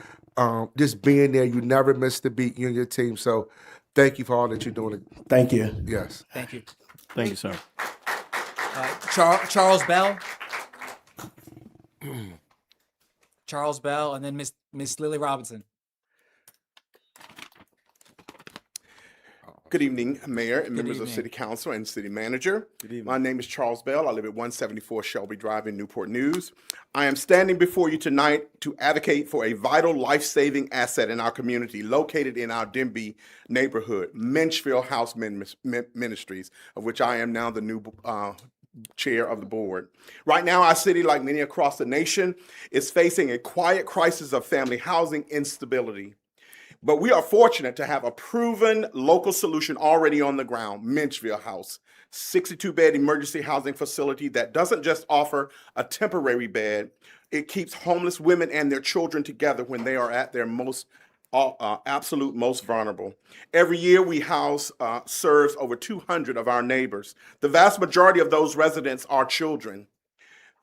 just being there. You never miss the beat, you and your team. So thank you for all that you're doing. Thank you. Yes. Thank you. Thank you, sir. Charles Bell. Charles Bell, and then Miss Lily Robinson. Good evening, Mayor and Good members evening. of City Council and City Manager. My name is Charles Bell. I live at 174 Shelby Drive in Newport News. I am standing before you tonight to advocate for a vital life-saving asset in our community located in our Denby neighborhood, Menchville House Ministries, of which I am now the new chair of the board. Right now, our city, like many across the nation, is facing a quiet crisis of family housing instability. But we are fortunate to have a proven local solution already on the ground, Menchville House, 62-bed emergency housing facility that doesn't just offer a temporary bed, it keeps homeless women and their children together when they are at their most absolute most vulnerable. Every year we house serves over 200 of our neighbors. The vast majority of those residents are children.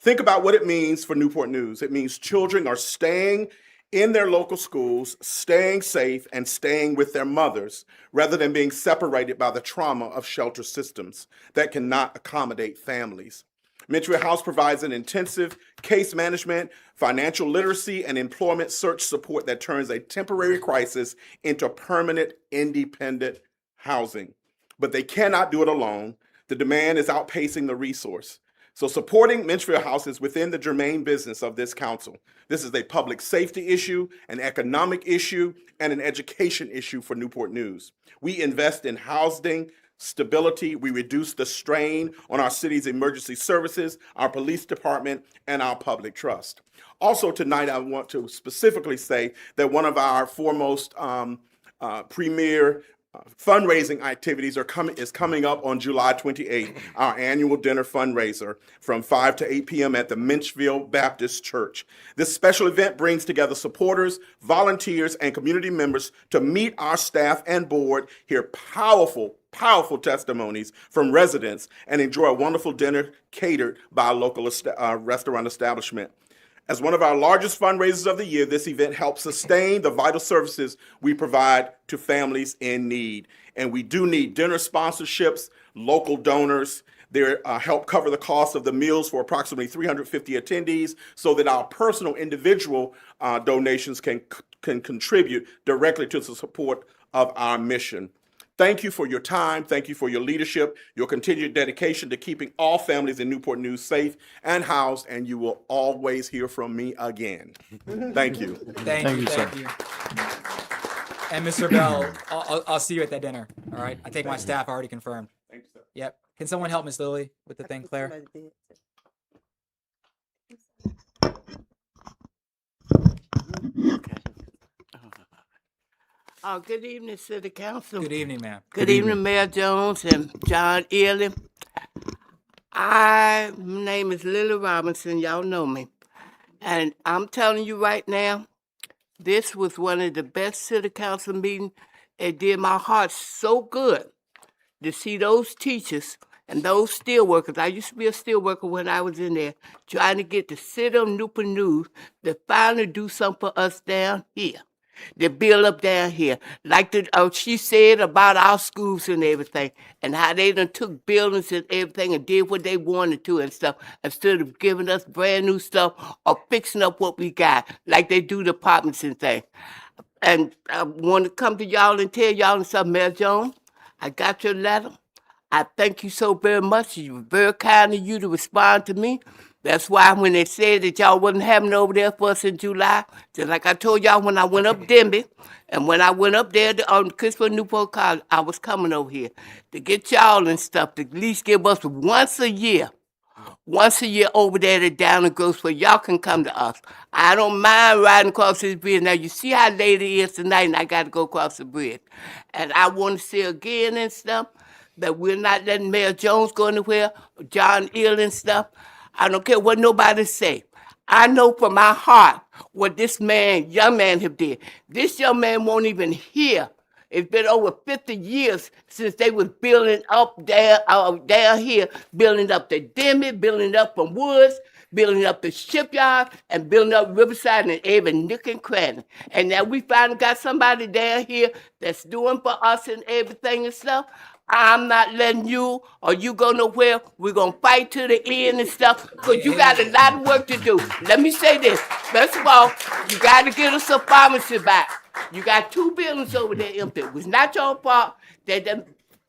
Think about what it means for Newport News. It means children are staying in their local schools, staying safe and staying with their mothers, rather than being separated by the trauma of shelter systems that cannot accommodate families. Menchville House provides an intensive case management, financial literacy, and employment search support that turns a temporary crisis into permanent, independent housing. But they cannot do it alone. The demand is outpacing the resource. So supporting Menchville House is within the germane business of this council. This is a public safety issue, an economic issue, and an education issue for Newport News. We invest in housing stability. We reduce the strain on our city's emergency services, our police department, and our public trust. Also tonight, I want to specifically say that one of our foremost premier fundraising activities is coming up on July 28th, our annual dinner fundraiser from 5 to 8 p.m. at the Menchville Baptist Church. This special event brings together supporters, volunteers, and community members to meet our staff and board, hear powerful testimonies from residents, and enjoy a wonderful dinner catered by a local restaurant establishment. As one of our largest fundraisers of the year, this event helps sustain the vital services we provide to families in need. And we do need dinner sponsorships, local donors. They help cover the cost of the meals for approximately 350 attendees so that our personal individual donations can contribute directly to the support of our mission. Thank you for your time. Thank you for your leadership, your continued dedication to keeping all families in Newport News safe and housed, and you will always hear from me again. Thank you. Thank you, sir. And Mr. Bell, I'll see you at that dinner. All right. I think my staff already confirmed. Thank you, sir. Yep. Can someone help Miss Lily with the thing, Claire? Good evening, City Council. Good evening, ma'am. Good evening, Mayor Jones and John Early. My name is Lily Robinson. Y'all know me. And I'm telling you right now, this was one of the best City Council meetings. It did my heart so good to see those teachers and those steel workers. I used to be a steel worker when I was in there, trying to get the city of Newport News to finally do something for us down here. They build up down here. Like she said about our schools and everything, and how they done took buildings and everything and did what they wanted to and stuff, instead of giving us brand new stuff or fixing up what we got, like they do the apartments and things. And I want to come to y'all and tell y'all and stuff, Mayor Jones, I got your letter. I thank you so very much. You were very kind of you to respond to me. That's why when they said that y'all wasn't having it over there for us in July, just like I told y'all when I went up Denby, and when I went up there on Christopher Newport College, I was coming over here to get y'all and stuff, to at least give us once a year over there to Down and Gross where y'all can come to us. I don't mind riding across this bridge. Now, you see how late it is tonight, and I got to go across the bridge. And I want to say again and stuff that we're not letting Mayor Jones go anywhere, John Hill and stuff. I don't care what nobody say. I know from my heart what this young man have did. This young man won't even hear It's been over 50 years since they was building up down here, building up the Demi, building up from Woods, building up the shipyard, and building up Riverside and every nook and cranny. And now we finally got somebody down here that's doing for us and everything and stuff. I'm not letting you or you go nowhere. We're going to fight to the end and stuff because you got a lot of work to do. Let me say this. First of all, you got to get us a pharmacy back. You got 2 buildings over there empty. It was not your fault that the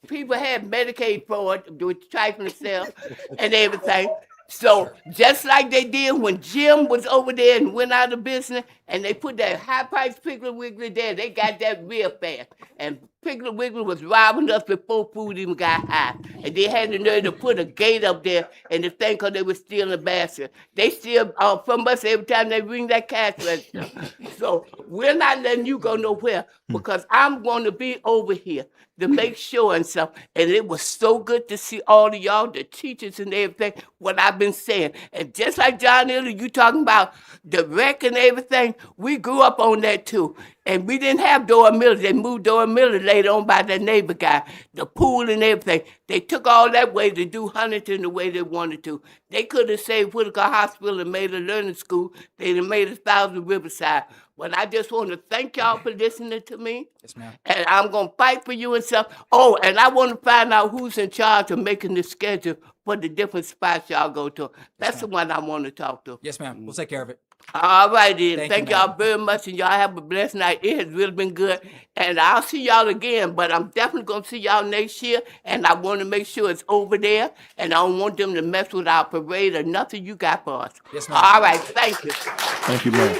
people had Medicaid fraud with trifling stuff and everything. So just like they did when Jim was over there and went out of business and they put that high-priced Piggly Wiggly there, they got that real fast. And Piggly Wiggly was robbing us before food even got high. And they had the nerve to put a gate up there and the thing because they were stealing the basket. They steal from us every time they ring that cash register. So we're not letting you go nowhere because I'm going to be over here to make sure and stuff. And it was so good to see all of y'all, the teachers and everything, what I've been saying. And just like John Iller, you talking about the wreck and everything, we grew up on that too. And we didn't have Dora Miller. They moved Dora Miller later on by that neighbor guy, the pool and everything. They took all that way to do Huntington the way they wanted to. They could have saved Whitaker Hospital and made a learning school. They'd have made 1,000 Riverside. But I just want to thank y'all for listening to me. Yes, ma'am. And I'm going to fight for you and stuff. Oh, and I want to find out who's in charge of making the schedule for the different spots y'all go to. That's the one I want to talk to. Yes, ma'am. We'll take care of it. All right, then. Thank you, y'all very much, and y'all have a blessed night. It has really been good. And I'll see y'all again, but I'm definitely going to see y'all next year, and I want to make sure it's over there, and I don't want them to mess with our parade or nothing you got for us. Yes, ma'am. All right, thank you. Thank you, Mayor.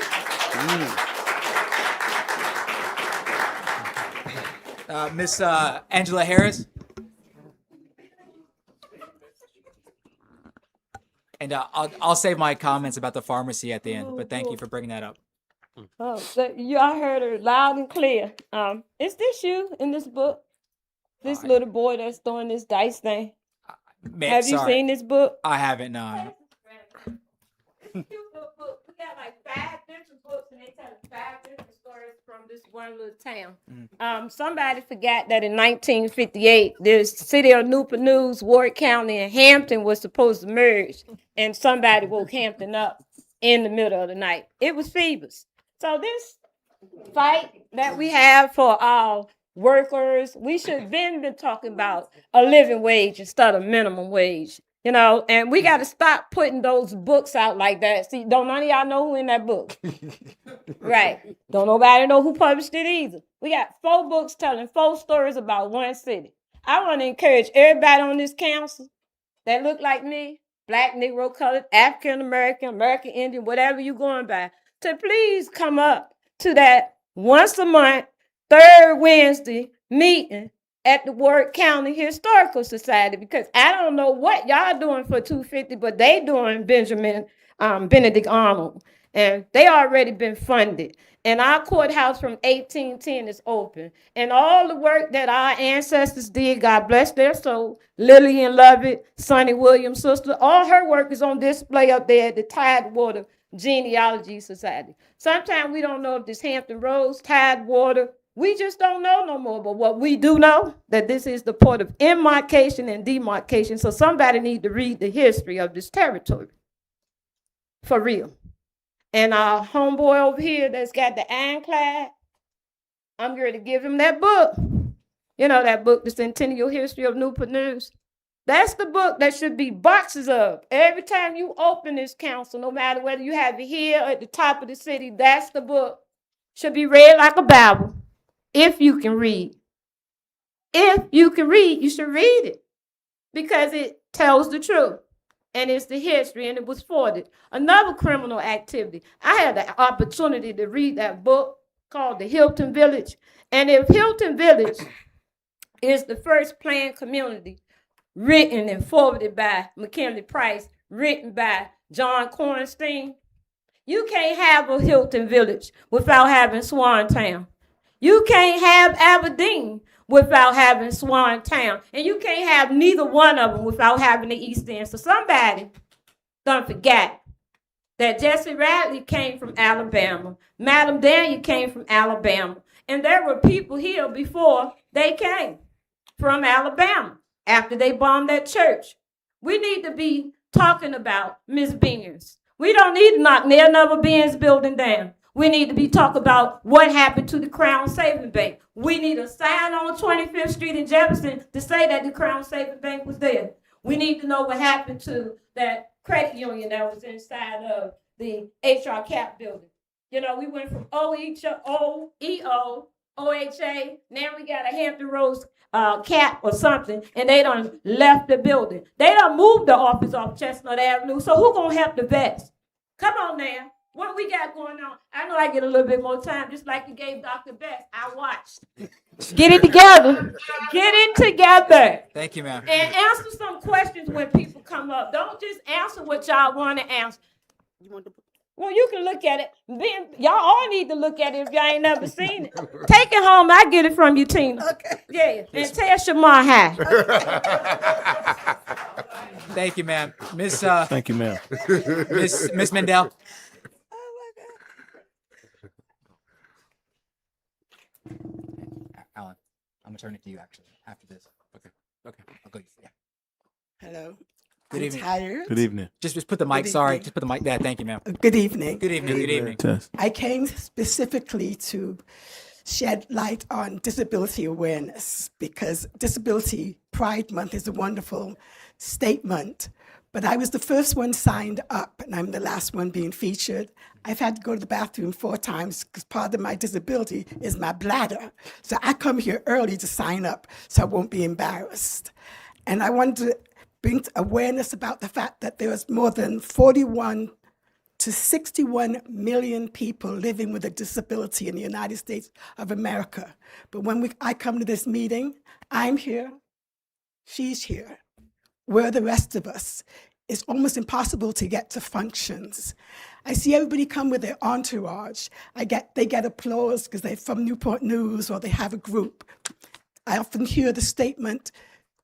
Miss Angela Harris. And I'll save my comments about the pharmacy at the end, but thank you for bringing that up. Oh, so I heard her loud and clear. Is this you in this book? This little boy that's doing this dice thing? Have you seen this book? I haven't, no. We got like 5 different books and they tell 5 different stories from this one little town. Somebody forgot that in 1958, the city of Newport News, Ward County, and Hampton was supposed to merge, and somebody woke Hampton up in the middle of the night. It was Phoebus. So this fight that we have for our workers, we should have been talking about a living wage instead of minimum wage. You know, and we got to stop putting those books out like that. See, don't none of y'all know who in that book. Right. Don't nobody know who published it either. We got 4 books telling 4 stories about one city. I want to encourage everybody on this council that look like me, Black, Negro, colored, African American, American Indian, whatever you going by, to please come up to that once a month, 3rd Wednesday meeting at the Ward County Historical Society, because I don't know what y'all doing for $250, but they doing Benedict Arnold, and they already been funded. And our courthouse from 1810 is open. And all the work that our ancestors did, God bless their soul, Lillian Lovett, Sonny Williams' sister, all her work is on display up there at the Tidewater Genealogy Society. Sometimes we don't know if this Hampton Roads, Tidewater, we just don't know no more. But what we do know, that this is the port of embarkation and demarcation. So somebody need to read the history of this territory. For real. And our homeboy over here that's got the ironclad, I'm going to give him that book. You know that book, The Centennial History of Newport News. That's the book that should be boxes of. Every time you open this council, no matter whether you have it here or at the top of the city, that's the book. Should be read like a Bible. If you can read. If you can read, you should read it. Because it tells the truth. And it's the history, and it was forwarded. Another criminal activity. I had the opportunity to read that book called The Hilton Village. And if Hilton Village is the first planned community written and forwarded by McKinley Price, written by John Cornstein, you can't have a Hilton Village without having Swantown. You can't have Aberdeen without having Swantown. And you can't have neither one of them without having the East End. So somebody don't forget that Jesse Radley came from Alabama. Madam Daniel came from Alabama. And there were people here before they came from Alabama after they bombed that church. We need to be talking about Miss Beans. We don't need to knock near another Beans building down. We need to be talking about what happened to the Crown Savings Bank. We need a sign on 25th Street in Jefferson to say that the Crown Savings Bank was there. We need to know what happened to that credit union that was inside of the HR Cap building. You know, we went from OEO, OHA, now we got a Hampton Roads Cap or something, and they done left the building. They done moved the office off Chestnut Avenue, so who gonna help the vets? Come on now. What we got going on? I know I get a little bit more time, just like you gave Dr. Best. I watched. Get it together. Get it together. Thank you, ma'am. And answer some questions when people come up. Don't just answer what y'all want to answer. Well, you can look at it. Then y'all all need to look at it if y'all ain't never seen it. Take it home. I get it from you, Tina. Okay. Yeah. And tell Shamar hi. Thank you, ma'am. Miss Thank you, ma'am. Miss Mendel. Alan, I'm gonna turn it to you actually after this. Okay. I'll go. Yeah. Hello. Good I'm evening. tired. Good evening. Just put the mic. Good Sorry, evening. just put the mic there. Thank you, ma'am. Good evening. Good evening. Good evening. Test. I came specifically to shed light on disability awareness because Disability Pride Month is a wonderful statement. But I was the first one signed up, and I'm the last one being featured. I've had to go to the bathroom 4 times because part of my disability is my bladder. So I come here early to sign up so I won't be embarrassed. And I wanted to bring awareness about the fact that there is more than 41 to 61 million people living with a disability in the United States of America. But when I come to this meeting, I'm here, she's here. Where are the rest of us? It's almost impossible to get to functions. I see everybody come with their entourage. They get applause because they're from Newport News or they have a group. I often hear the statement,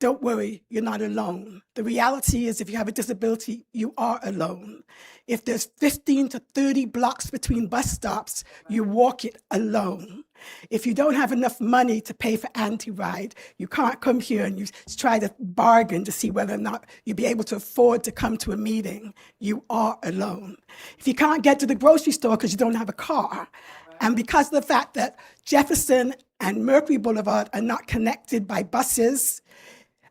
don't worry, you're not alone. The reality is if you have a disability, you are alone. If there's 15 to 30 blocks between bus stops, you walk it alone. If you don't have enough money to pay for anti-ride, you can't come here and you try to bargain to see whether or not you'll be able to afford to come to a meeting. You are alone. If you can't get to the grocery store because you don't have a car, and because of the fact that Jefferson and Mercury Boulevard are not connected by buses,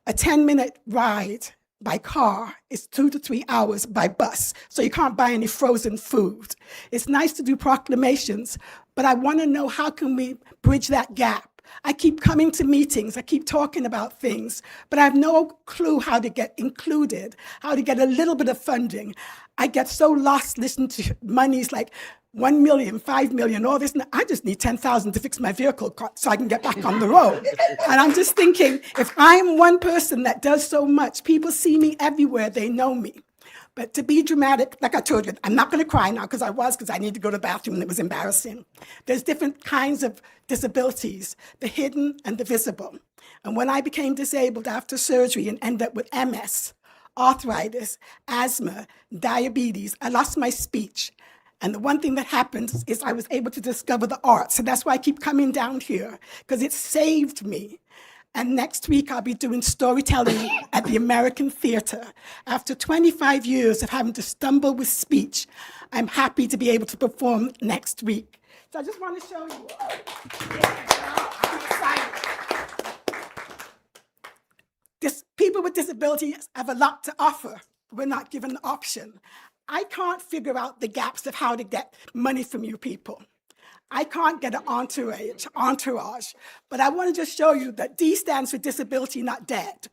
a 10-minute ride by car is 2 to 3 hours by bus, so you can't buy any frozen food. It's nice to do proclamations, but I want to know how can we bridge that gap. I keep coming to meetings, I keep talking about things, but I have no clue how to get included, how to get a little bit of funding. I get so lost listening to monies like 1 million, 5 million, all this. I just need 10,000 to fix my vehicle so I can get back on the road. And I'm just thinking, if I'm one person that does so much, people see me everywhere, they know me. But to be dramatic, like I told you, I'm not going to cry now because I need to go to the bathroom and it was embarrassing. There's different kinds of disabilities, the hidden and the visible. And when I became disabled after surgery and ended up with MS, arthritis, asthma, diabetes, I lost my speech. And the one thing that happened is I was able to discover the arts. So that's why I keep coming down here, because it saved me. And next week, I'll be doing storytelling at the American Theater. After 25 years of having to stumble with speech, I'm happy to be able to perform next week. So I just want to show you. I'm excited. People with disabilities have a lot to offer. We're not given the option. I can't figure out the gaps of how to get money from you people. I can't get an entourage, but I want to just show you that D stands for disability, not dead.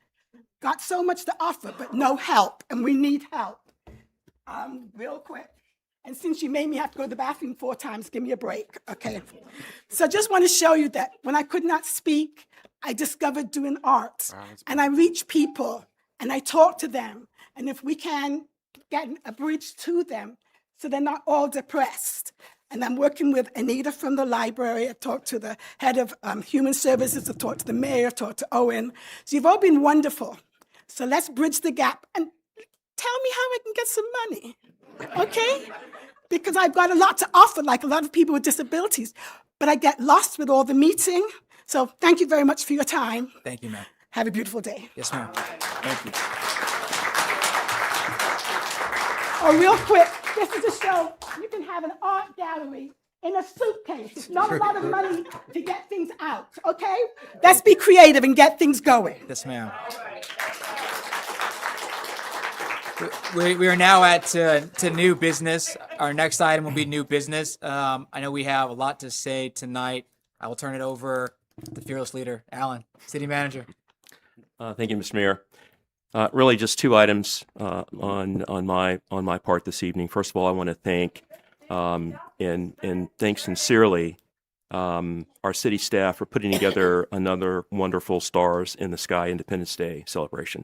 Got so much to offer, but no help, and we need help. Real quick. And since you made me have to go to the bathroom 4 times, give me a break, okay? So I just want to show you that when I could not speak, I discovered doing art, and I reach people, and I talk to them, and if we can get a bridge to them so they're not all depressed. And I'm working with Anita from the library. I talked to the head of human services. I talked to the mayor, I talked to Owen. So you've all been wonderful. So let's bridge the gap and tell me how I can get some money, okay? Because I've got a lot to offer, like a lot of people with disabilities. But but I get lost with all the meeting. So thank you very much for your time. Thank you, ma'am. Have a beautiful day. Yes, ma'am. Thank you. Oh, real quick, this is a show. You can have an art gallery in a suitcase. It's not a lot of money to get things out, okay? Let's be creative and get things going. Yes, ma'am. We are now at to new business. Our next item will be new business. I know we have a lot to say tonight. I will turn it over to fearless leader, Alan, city manager. Thank you, Mr. Mayor. Really, just two items on my part this evening. First of all, I want to thank and thank sincerely our city staff for putting together another wonderful Stars in the Sky Independence Day celebration.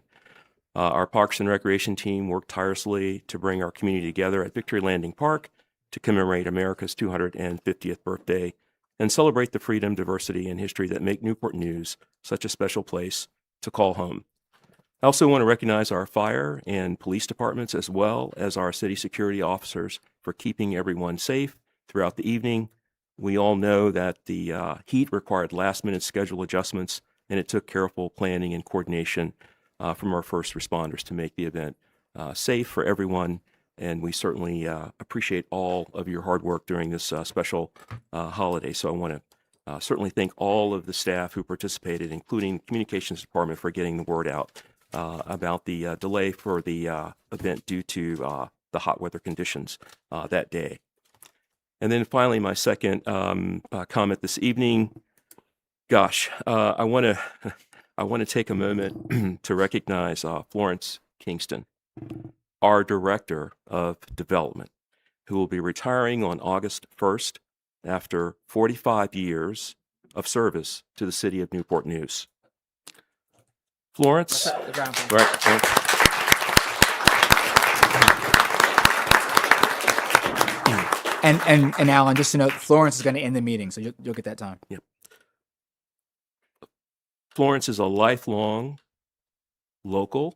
Our Parks and Recreation team worked tirelessly to bring our community together at Victory Landing Park to commemorate America's 250th birthday and celebrate the freedom, diversity, and history that make Newport News such a special place to call home. I also want to recognize our fire and police departments as well as our city security officers for keeping everyone safe throughout the evening. We all know that the heat required last-minute schedule adjustments, and it took careful planning and coordination from our first responders to make the event safe for everyone. And we certainly appreciate all of your hard work during this special holiday. So I want to certainly thank all of the staff who participated, including the communications department, for getting the word out about the delay for the event due to the hot weather conditions that day. And then finally, my second comment this evening. Gosh, I want to take a moment to recognize Florence Kingston, our Director of Development, who will be retiring on August 1st after 45 years of service to the city of Newport News. Florence, And Alan, just to note, Florence is going to end the meeting, so you'll get that time. Yep. Florence is a lifelong local,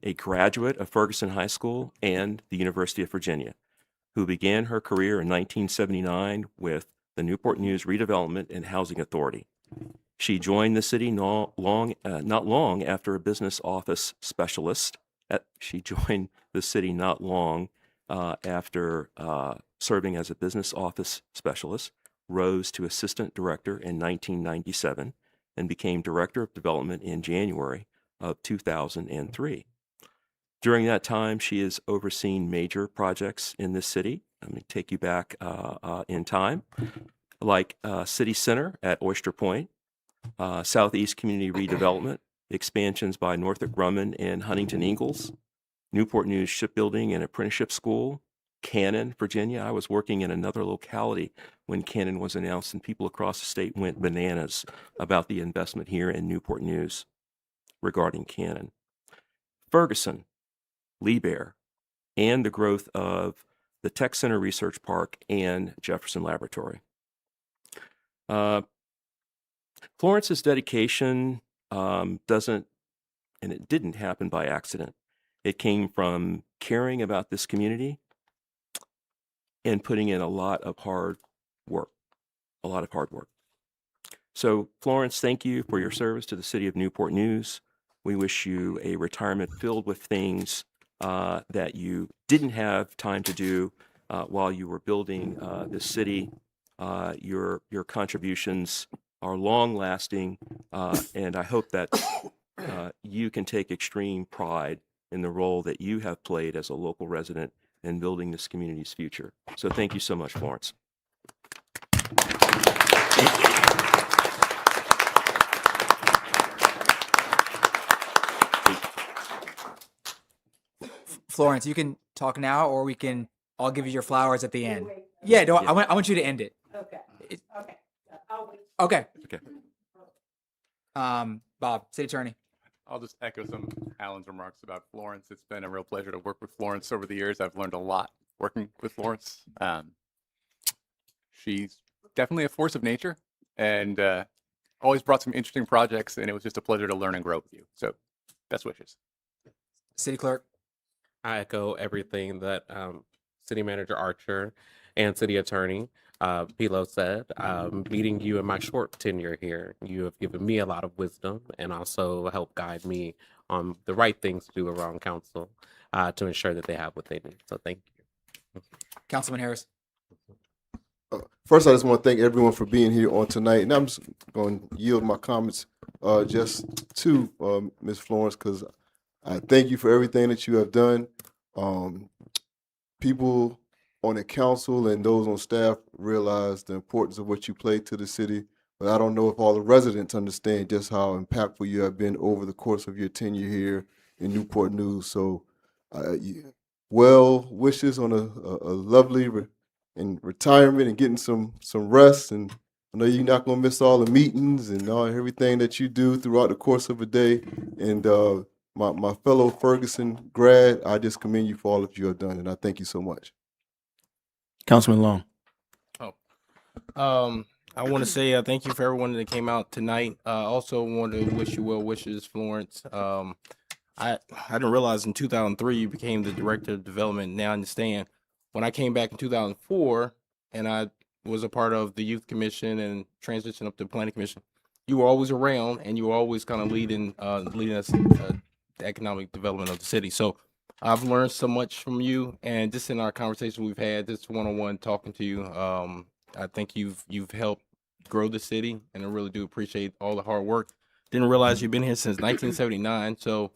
a graduate of Ferguson High School and the University of Virginia, who began her career in 1979 with the Newport News Redevelopment and Housing Authority. She joined the city not long after a business office specialist. She joined the city not long after serving as a business office specialist, rose to assistant director in 1997, and became director of development in January of 2003. During that time, she has overseen major projects in this city. Let me take you back in time, like City Center at Oyster Point, Southeast Community Redevelopment, expansions by Northrop Grumman and Huntington Ingalls, Newport News Shipbuilding and Apprenticeship School, Cannon, Virginia. I was working in another locality when Cannon was announced, and people across the state went bananas about the investment here in Newport News regarding Cannon. Ferguson, Lee Bear, and the growth of the Tech Center Research Park and Jefferson Laboratory. Florence's dedication doesn't, and it didn't happen by accident. It came from caring about this community and putting in a lot of hard work. So, Florence, thank you for your service to the city of Newport News. We wish you a retirement filled with things that you didn't have time to do while you were building this city. Your contributions are long-lasting, and I hope that you can take extreme pride in the role that you have played as a local resident in building this community's future. So thank you so much, Florence. Florence, you can talk now, or I'll give you your flowers at the end. Yeah, no, I want you to end it. Okay. Okay. Okay. Okay. Bob, city attorney. I'll just echo some of Alan's remarks about Florence. It's been a real pleasure to work with Florence over the years. I've learned a lot working with Florence. She's definitely a force of nature and always brought some interesting projects, and it was just a pleasure to learn and grow with you. So best wishes. City clerk. I echo everything that City Manager Archer and City Attorney Pilo said, meeting you in my short tenure here, you have given me a lot of wisdom and also helped guide me on the right things to do around council to ensure that they have what they need. So thank you. Councilman Harris. First, I just want to thank everyone for being here on tonight, and I'm just going to yield my comments just to Ms. Florence, because I thank you for everything that you have done. People on the council and those on staff realize the importance of what you play to the city, but I don't know if all the residents understand just how impactful you have been over the course of your tenure here in Newport News. So, well wishes on a lovely in retirement and getting some rest. And I know you're not going to miss all the meetings and everything that you do throughout the course of a day. And my fellow Ferguson grad, I just commend you for all that you have done, and I thank you so much. Councilman Long. I want to say thank you for everyone that came out tonight. Also want to wish you well wishes, Florence. I didn't realize in 2003 you became the director of development. Now I understand. When I came back in 2004 and I was a part of the youth commission and transitioned up to the planning commission, you were always around and you were always kind of leading us the economic development of the city. So I've learned so much from you, and just in our conversation we've had, this one-on-one talking to you, I think you've helped grow the city, and I really do appreciate all the hard work. Didn't realize you've been here since 1979, so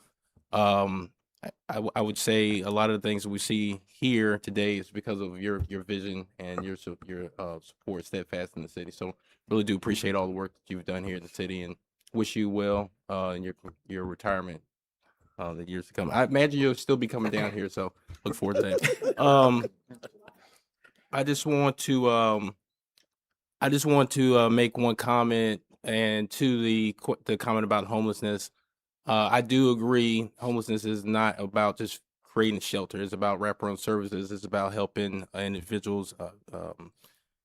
I would say a lot of the things that we see here today is because of your vision and your support, steadfast in the city. So really do appreciate all the work that you've done here in the city, and wish you well in your retirement. The years to come. I imagine you'll still be coming down here, so look forward to that. I just want to make one comment, and to the comment about homelessness. I do agree. Homelessness is not about just creating shelter. It's about wraparound services. It's about helping individuals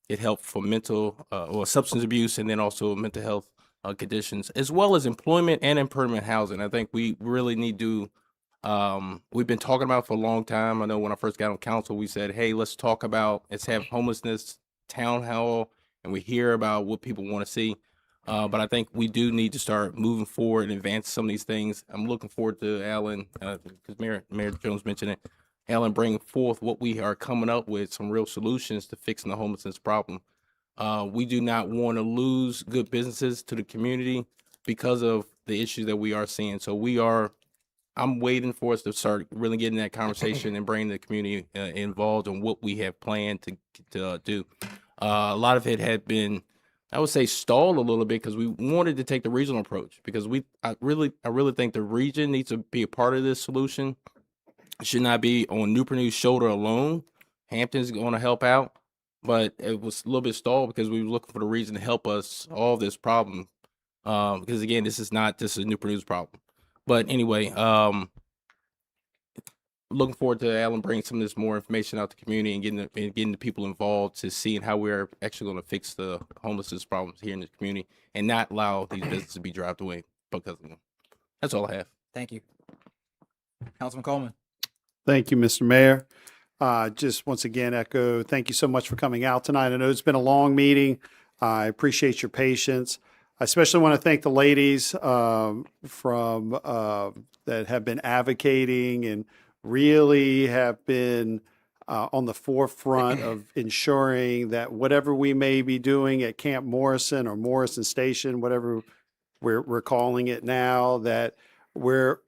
get help for mental or substance abuse, and then also mental health conditions, as well as employment and permanent housing. I think we really need to, we've been talking about it for a long time. I know when I first got on council, we said, hey, let's have homelessness town hall, and we hear about what people want to see. But I think we do need to start moving forward and advance some of these things. I'm looking forward to Alan, because Mayor Jones mentioned it, Alan bringing forth what we are coming up with, some real solutions to fixing the homelessness problem. We do not want to lose good businesses to the community because of the issues that we are seeing. So I'm waiting for us to start really getting that conversation and bringing the community involved in what we have planned to do. A lot of it had been, I would say, stalled a little bit because we wanted to take the regional approach, because I really think the region needs to be a part of this solution. It should not be on Newport News' shoulder alone. Hampton's going to help out. But it was a little bit stalled because we were looking for the reason to help us solve this problem. Because again, this is not just a Newport News problem. But anyway, looking forward to Alan bringing some of this more information out to the community and getting the people involved to seeing how we're actually going to fix the homelessness problems here in the community and not allow these businesses to be dropped away because of them. That's all I have. Thank you. Councilman Coleman. Thank you, Mr. Mayor. Just once again echo, thank you so much for coming out tonight. I know it's been a long meeting. I appreciate your patience. I especially want to thank the ladies that have been advocating and really have been on the forefront of ensuring that whatever we may be doing at Camp Morrison or Morrison Station, whatever we're calling it now, that we're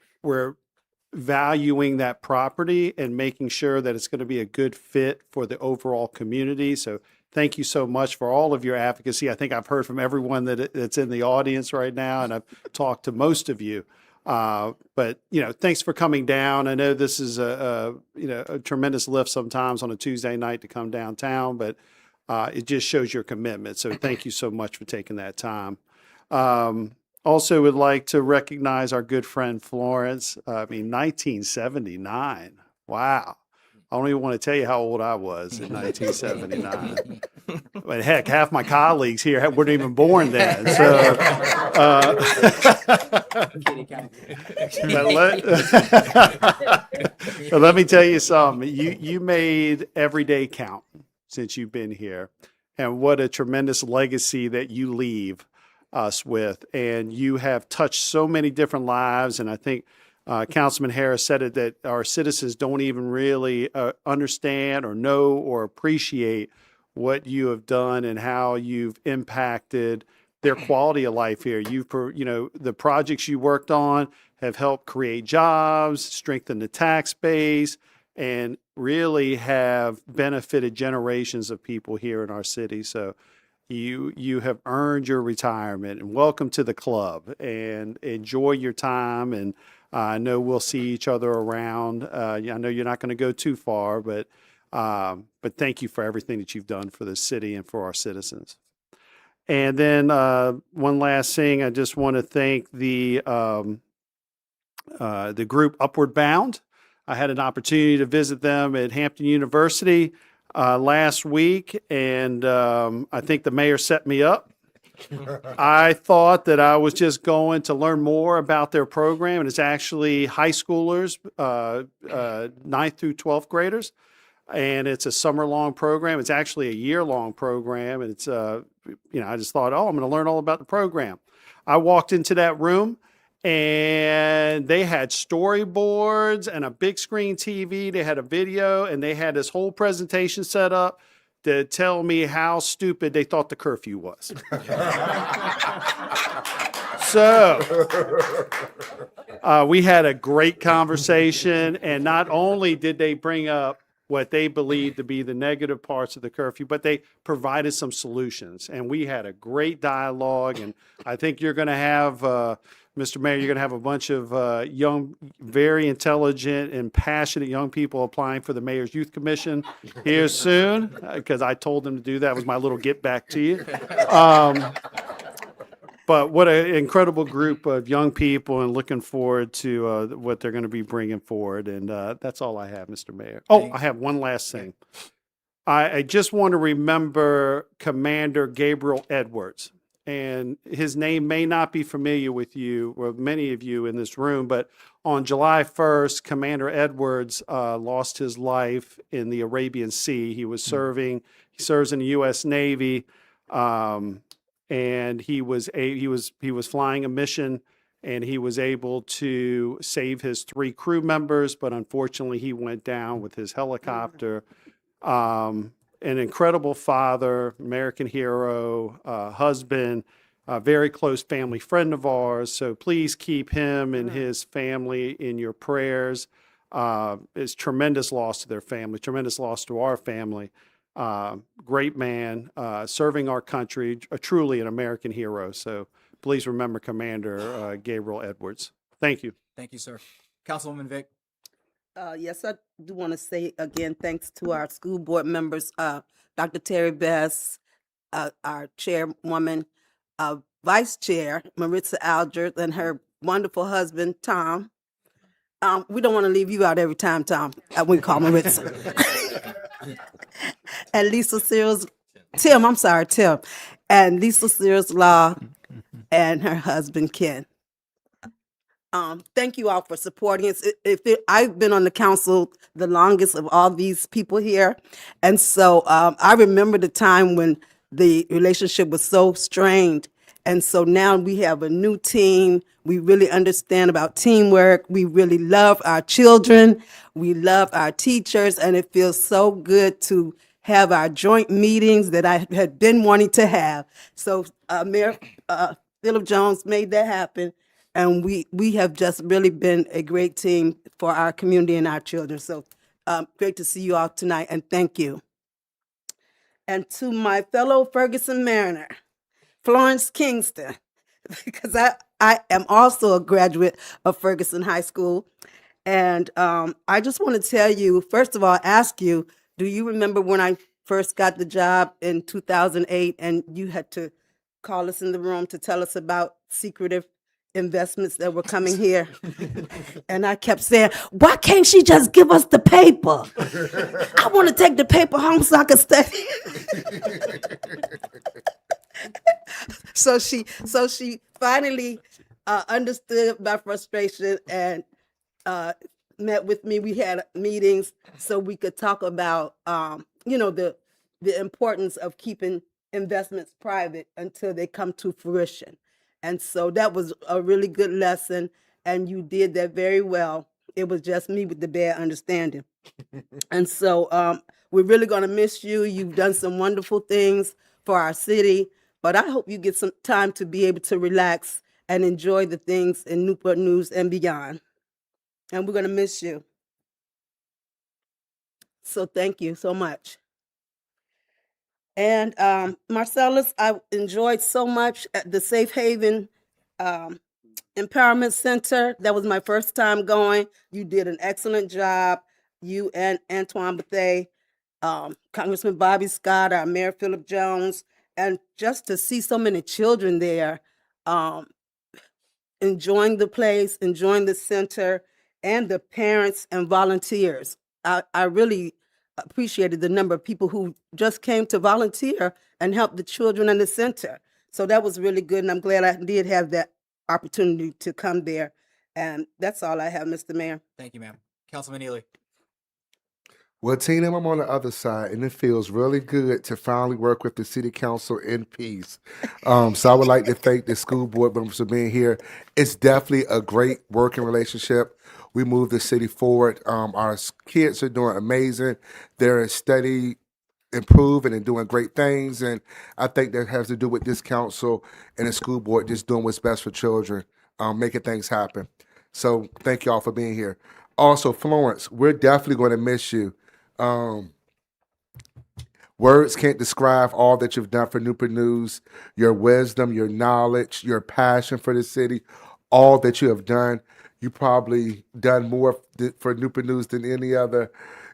valuing that property and making sure that it's going to be a good fit for the overall community. So thank you so much for all of your advocacy. I think I've heard from everyone that's in the audience right now, and I've talked to most of you. But thanks for coming down. I know this is a tremendous lift sometimes on a Tuesday night to come downtown, but it just shows your commitment. So thank you so much for taking that time. Also would like to recognize our good friend Florence. 1979. Wow. I don't even want to tell you how old I was in 1979. But heck, half my colleagues here weren't even born then. So, but let me tell you something. You made every day count since you've been here. and what a tremendous legacy that you leave us with. And you have touched so many different lives. And I think Councilman Harris said it, that our citizens don't even really understand or know or appreciate what you have done and how you've impacted their quality of life here. The projects you worked on have helped create jobs, strengthen the tax base, and really have benefited generations of people here in our city. So you have earned your retirement, and welcome to the club, and enjoy your time. And I know we'll see each other around. I know you're not going to go too far, but thank you for everything that you've done for the city and for our citizens. And then one last thing, I just want to thank the group Upward Bound. I had an opportunity to visit them at Hampton University last week, and I think the mayor set me up. I thought that I was just going to learn more about their program, and it's actually high schoolers, 9th through 12th graders, and it's a summer-long program. It's actually a year-long program, and it's I just thought, I'm going to learn all about the program. I walked into that room, and they had storyboards and a big screen TV. They had a video, and they had this whole presentation set up to tell me how stupid they thought the curfew was. So we had a great conversation, and not only did they bring up what they believed to be the negative parts of the curfew, but they provided some solutions. And we had a great dialogue, and I think you're going to have, Mr. Mayor, you're going to have a bunch of young, very intelligent and passionate young people applying for the Mayor's Youth Commission here soon, because I told them to do that. It was my little get back to you. But what an incredible group of young people, and looking forward to what they're going to be bringing forward. And that's all I have, Mr. Mayor. Oh, I have one last thing. I just want to remember Commander Gabriel Edwards. And his name may not be familiar with you, or many of you in this room, but on July 1st, Commander Edwards lost his life in the Arabian Sea. He was he serves in the U.S. Navy. And he was flying a mission, and he was able to save his 3 crew members, but unfortunately he went down with his helicopter. An incredible father, American hero, husband, a very close family friend of ours. So please keep him and his family in your prayers. It's tremendous loss to their family, tremendous loss to our family. Great man, serving our country, truly an American hero. So please remember Commander Gabriel Edwards. Thank you. Thank you, sir. Councilwoman Vic. Yes, I do want to say again, thanks to our school board members, Dr. Terry Best, our chairwoman, vice chair, Maritza Aldred, and her wonderful husband, Tom. We don't want to leave you out every time, Tom. We call Maritza. And Lisa Sears, Tim, and Lisa Sears Law and her husband, Ken. Thank you all for supporting us. I've been on the council the longest of all these people here. And so I remember the time when the relationship was so strained. And so now we have a new team. We really understand about teamwork. We really love our children. We love our teachers. And it feels so good to have our joint meetings that I had been wanting to have. So Mayor Philip Jones made that happen. And we have just really been a great team for our community and our children. So great to see you all tonight, and thank you. And to my fellow Ferguson Mariner, Florence Kingston, because I am also a graduate of Ferguson High School. And I just want to tell you, first of all, ask you, do you remember when I first got the job in 2008 and you had to call us in the room to tell us about secretive investments that were coming here? And I kept saying, why can't she just give us the paper? I want to take the paper home so I can study. So she finally understood my frustration and met with me. We had meetings so we could talk about, the the importance of keeping investments private until they come to fruition. And so that was a really good lesson, and you did that very well. It was just me with the bad understanding. And so we're really going to miss you. You've done some wonderful things for our city, but I hope you get some time to be able to relax and enjoy the things in Newport News and beyond. And we're going to miss you. So thank you so much. And Marcellus, I enjoyed so much at the Safe Haven Empowerment Center. That was my first time going. You did an excellent job. You and Antoine Bethea, Congressman Bobby Scott, our Mayor Philip Jones, and just to see so many children there enjoying the place, enjoying the center, and the parents and volunteers. I really appreciated the number of people who just came to volunteer and help the children in the center. So that was really good, and I'm glad I did have that opportunity to come there. And that's all I have, Mr. Mayor. Thank you, ma'am. Councilman Ely. Well, Tina, I'm on the other side, and it feels really good to finally work with the city council in peace. So I would like to thank the school board members for being here. It's definitely a great working relationship. We move the city forward. Our kids are doing amazing. They're steady improving and doing great things, and I think that has to do with this council and the school board just doing what's best for children, making things happen. So thank you all for being here. Also, Florence, we're definitely going to miss you. Words can't describe all that you've done for Newport News, your wisdom, your knowledge, your passion for the city, all that you have done. You probably done more for Newport News than any other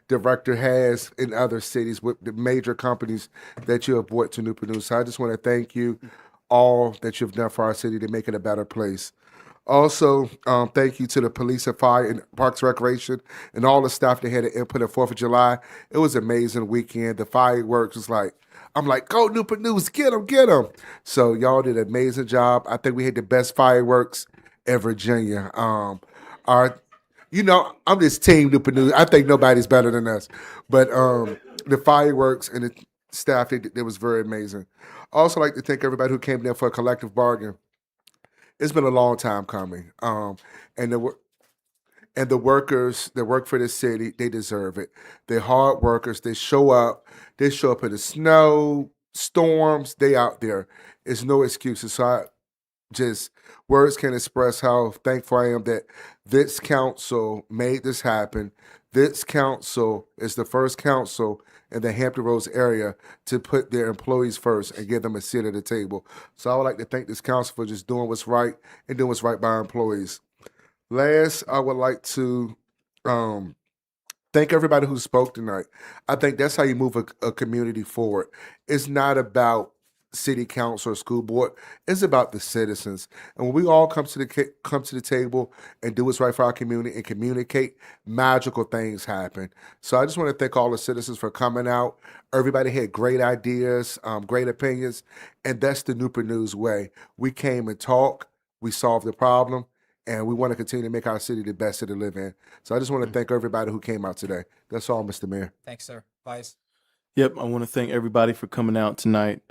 director has in other cities with the major companies that you have brought to Newport News. So I just want to thank you all that you've done for our city to make it a better place. Also, thank you to the police and fire and Parks and Recreation and all the staff that had an input at 4th of July. It was an amazing weekend. The fireworks was like, I'm like, go Newport News, get them, get them. So y'all did an amazing job. I think we had the best fireworks in Virginia. I'm this team Newport News. I think nobody's better than us. But the fireworks and the staff, it was very amazing. Also like to thank everybody who came there for a collective bargain. It's been a long time coming. And the workers that work for the city, they deserve it. They're hard workers. They show up. They show up in the snow, storms. They out there. It's no excuses. So words can't express how thankful I am that this council made this happen. This council is the first council in the Hampton Roads area to put their employees first and give them a seat at the table. So I would like to thank this council for just doing what's right and doing what's right by our employees. Last, I would like to thank everybody who spoke tonight. I think that's how you move a community forward. It's not about city council or school board. It's about the citizens. And when we all come to the table and do what's right for our community and communicate, magical things happen. So I just want to thank all the citizens for coming out. Everybody had great ideas, great opinions, and that's the Newport News way. We came and talked, we solved the problem, and we want to continue to make our city the best city to live in. So I just want to thank everybody who came out today. That's all, Mr. Mayor. Thanks, sir. Vice. Yep, I want to thank everybody for coming out tonight.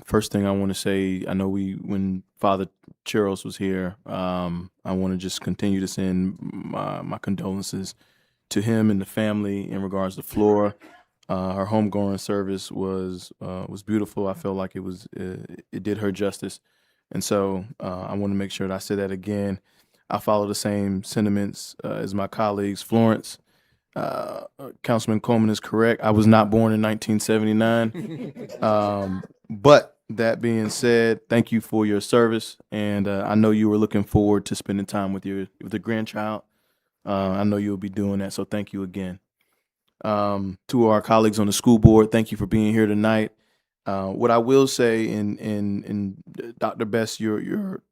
First thing I want to say, I know when Father Charles was here, I want to just continue to send my condolences to him and the family in regards to Flora. Her homegoing service was beautiful. I felt like it did her justice, and so I want to make sure that I say that again. I follow the same sentiments as my colleagues. Florence. Councilman Coleman is correct. I was not born in 1979. But that being said, thank you for your service. And I know you were looking forward to spending time with the grandchild. I know you'll be doing that. So thank you again. To our colleagues on the school board, thank you for being here tonight. What I will say, in Dr. Best, your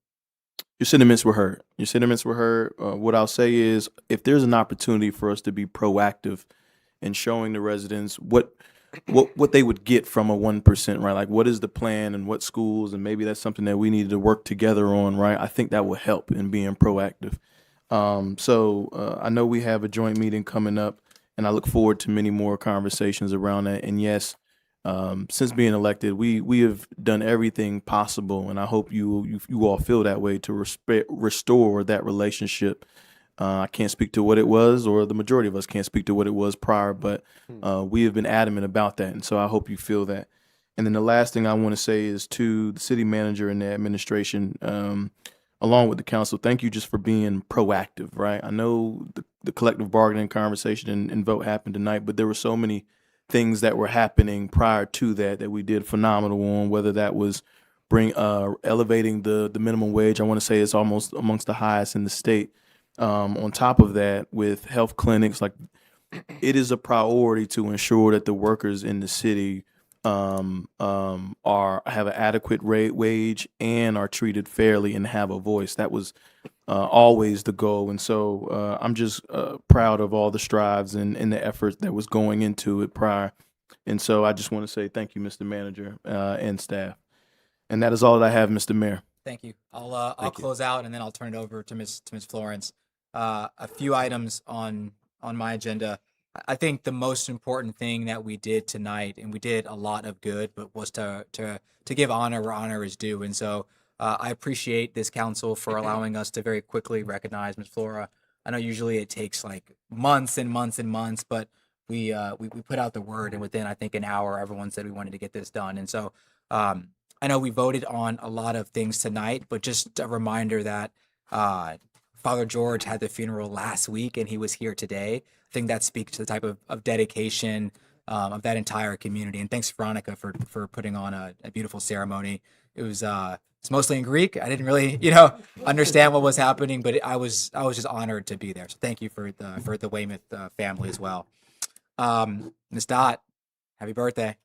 sentiments were heard. Your sentiments were heard. What I'll say is, if there's an opportunity for us to be proactive in showing the residents what they would get from a 1%, right? Like, what is the plan and what schools, and maybe that's something that we needed to work together on, right? I think that will help in being proactive. So I know we have a joint meeting coming up, and I look forward to many more conversations around that. And yes, since being elected, we have done everything possible, and I hope you all feel that way to restore that relationship. I can't speak to what it was, or the majority of us can't speak to what it was prior, but we have been adamant about that, and so I hope you feel that. And then the last thing I want to say is to the city manager and the administration, along with the council, thank you just for being proactive, right? I know the collective bargaining conversation and vote happened tonight, but there were so many things that were happening prior to that we did phenomenal on, whether that was elevating the minimum wage. I want to say it's almost amongst the highest in the state. On top of that, with health clinics, like it is a priority to ensure that the workers in the city have an adequate wage and are treated fairly and have a voice. That was always the goal, and so I'm just proud of all the strides and the effort that was going into it prior. And so I just want to say thank you, Mr. Manager and staff. And that is all that I have, Mr. Mayor. Thank you. I'll close out and then I'll turn it over to Ms. Florence. A few items on my agenda. I think the most important thing that we did tonight, and we did a lot of good, but was to give honor where honor is due. And so I appreciate this council for allowing us to very quickly recognize Ms. Flora. I know usually it takes like months and months and months, but we put out the word, and within I think an hour, everyone said we wanted to get this done. And so I know we voted on a lot of things tonight, but just a reminder that Father George had the funeral last week and he was here today. I think that speaks to the type of dedication of that entire community. And thanks, Veronica, for putting on a beautiful ceremony. It was it's mostly in Greek. I didn't really, understand what was happening, but I was just honored to be there. So thank you for the Weymouth family as well. Ms. Dot, happy birthday.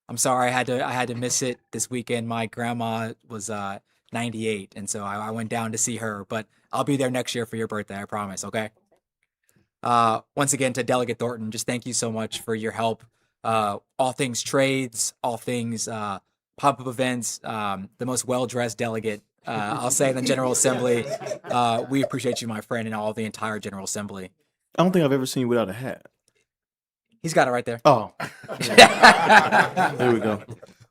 I'm sorry I had to miss it this weekend. My grandma was 98, and so I went down to see her, but I'll be there next year for your birthday, I promise, okay? Once again, to Delegate Thornton, just thank you so much for your help. All things trades, all things pop-up events, the most well-dressed delegate, I'll say in the General Assembly. We appreciate you, my friend, and all the entire General Assembly. I don't think I've ever seen you without a hat. He's got it right there. Oh, there we go.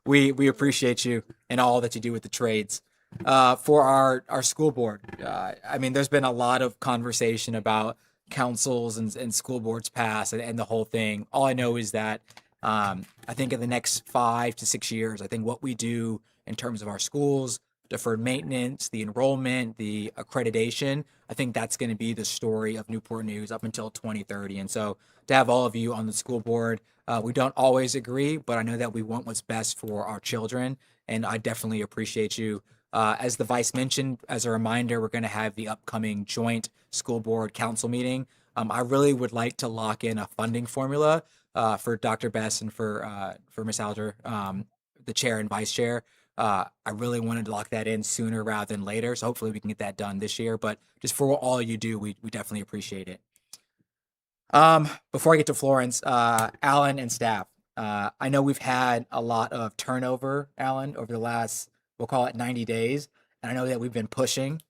We appreciate you and all that you do with the trades. For our school board, I mean, there's been a lot of conversation about councils and school boards past and the whole thing. All I know is that I think in the next 5 to 6 years, I think what we do in terms of our schools, deferred maintenance, the enrollment, the accreditation, I think that's going to be the story of Newport News up until 2030. And so to have all of you on the school board, we don't always agree, but I know that we want what's best for our children, and I definitely appreciate you. As the vice mentioned, as a reminder, we're going to have the upcoming joint school board council meeting. I really would like to lock in a funding formula for Dr. Bess and for Ms. Alger, the chair and vice chair. I really wanted to lock that in sooner rather than later, so hopefully we can get that done this year. But just for all you do, we definitely appreciate it. Before I get to Florence, Alan and staff, I know we've had a lot of turnover, Alan, over the last, we'll call it 90 days. And I know that we've been pushing.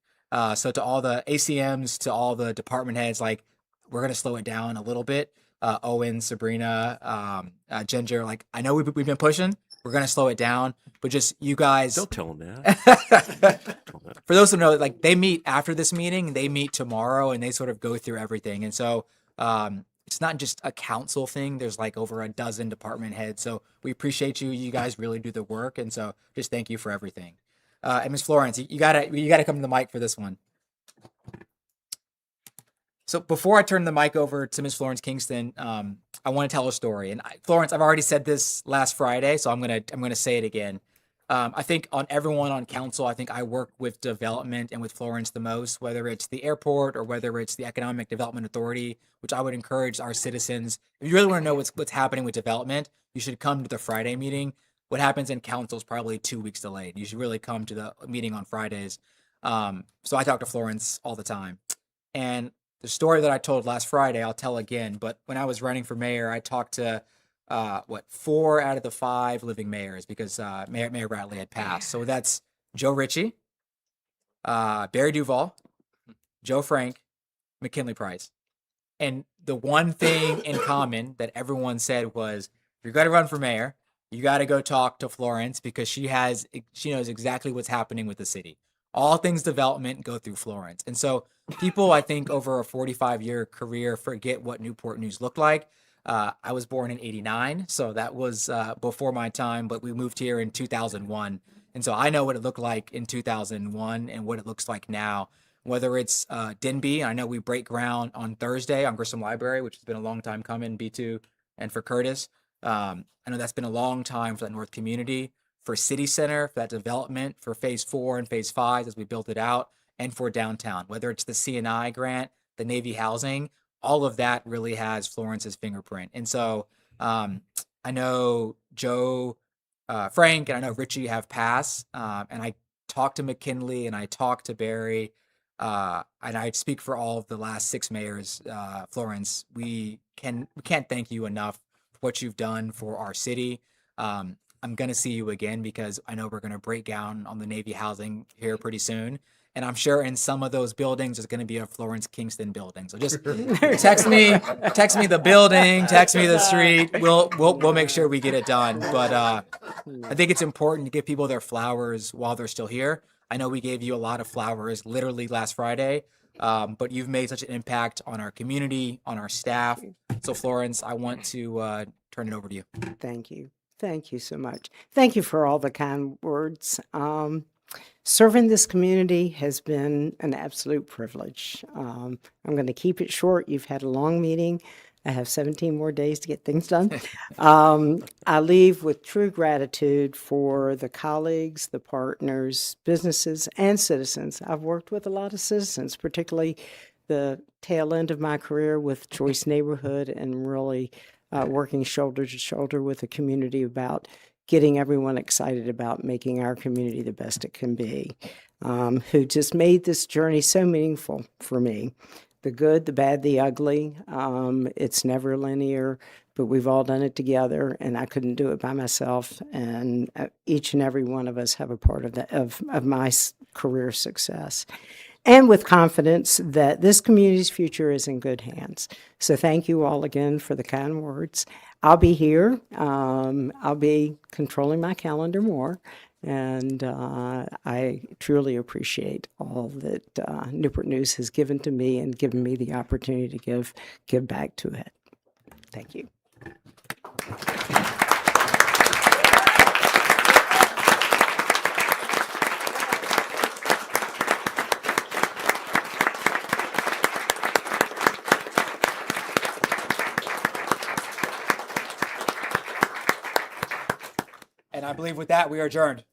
So to all the ACMs, to all the department heads, like we're going to slow it down a little bit. Owen, Sabrina, Ginger, like I know we've been pushing. We're going to slow it down, but just you guys. Don't tell them that. For those who know, like they meet after this meeting, they meet tomorrow and they sort of go through everything. And so it's not just a council thing. There's like over a dozen department heads. So we appreciate you. You guys really do the work. And so just thank you for everything. And Ms. Florence, you gotta come to the mic for this one. So before I turn the mic over to Ms. Florence Kingston, I want to tell a story. And Florence, I've already said this last Friday, so I'm gonna say it again. I think on everyone on council, I think I work with development and with Florence the most, whether it's the airport or whether it's the Economic Development Authority, which I would encourage our citizens. If you really want to know what's happening with development, you should come to the Friday meeting. What happens in council is probably 2 weeks delayed. You should really come to the meeting on Fridays. So I talk to Florence all the time. And the story that I told last Friday, I'll tell again. But when I was running for mayor, I talked to 4 out of the 5 living mayors because Mayor Bradley had passed. So that's Joe Ritchie, Barry Duval, Joe Frank, McKinley Price. And the one thing in common that everyone said was, if you're going to run for mayor, you got to go talk to Florence because she knows exactly what's happening with the city. All things development go through Florence. And so people, I think, over a 45-year career forget what Newport News looked like. I was born in '89, so that was before my time, but we moved here in 2001. And so I know what it looked like in 2001 and what it looks like now, whether it's Denby. I know we break ground on Thursday on Grissom Library, which has been a long time coming, B2, and for Curtis. I know that's been a long time for that North community, for City Center, for that development, for Phase 4 and Phase 5 as we built it out, and for downtown, whether it's the CNI grant, the Navy housing, all of that really has Florence's fingerprint. And so I know Joe, Frank, and I know Richie have passed, and I talked to McKinley and I talked to Barry, and I speak for all of the last 6 mayors. Florence, we can't thank you enough for what you've done for our city. I'm going to see you again because I know we're going to break down on the Navy housing here pretty soon. And I'm sure in some of those buildings, there's going to be a Florence Kingston building. So just text me the building, text me the street. We'll make sure we get it done. But I think it's important to give people their flowers while they're still here. I know we gave you a lot of flowers literally last Friday, but you've made such an impact on our community, on our staff. So Florence, I want to turn it over to you. Thank you. Thank you so much. Thank you for all the kind words. Serving this community has been an absolute privilege. I'm going to keep it short. You've had a long meeting. I have 17 more days to get things done. I leave with true gratitude for the colleagues, the partners, businesses, and citizens. I've worked with a lot of citizens, particularly the tail end of my career with Choice Neighborhood and really working shoulder to shoulder with the community about getting everyone excited about making our community the best it can be, who just made this journey so meaningful for me. The good, the bad, the ugly. It's never linear, but we've all done it together, and I couldn't do it by myself. And each and every one of us have a part of that, of my career success. And with confidence that this community's future is in good hands. So thank you all again for the kind words. I'll be here. I'll be controlling my calendar more. And I truly appreciate all that Newport News has given to me and given me the opportunity to give back to it. Thank you. And I believe with that, we are adjourned.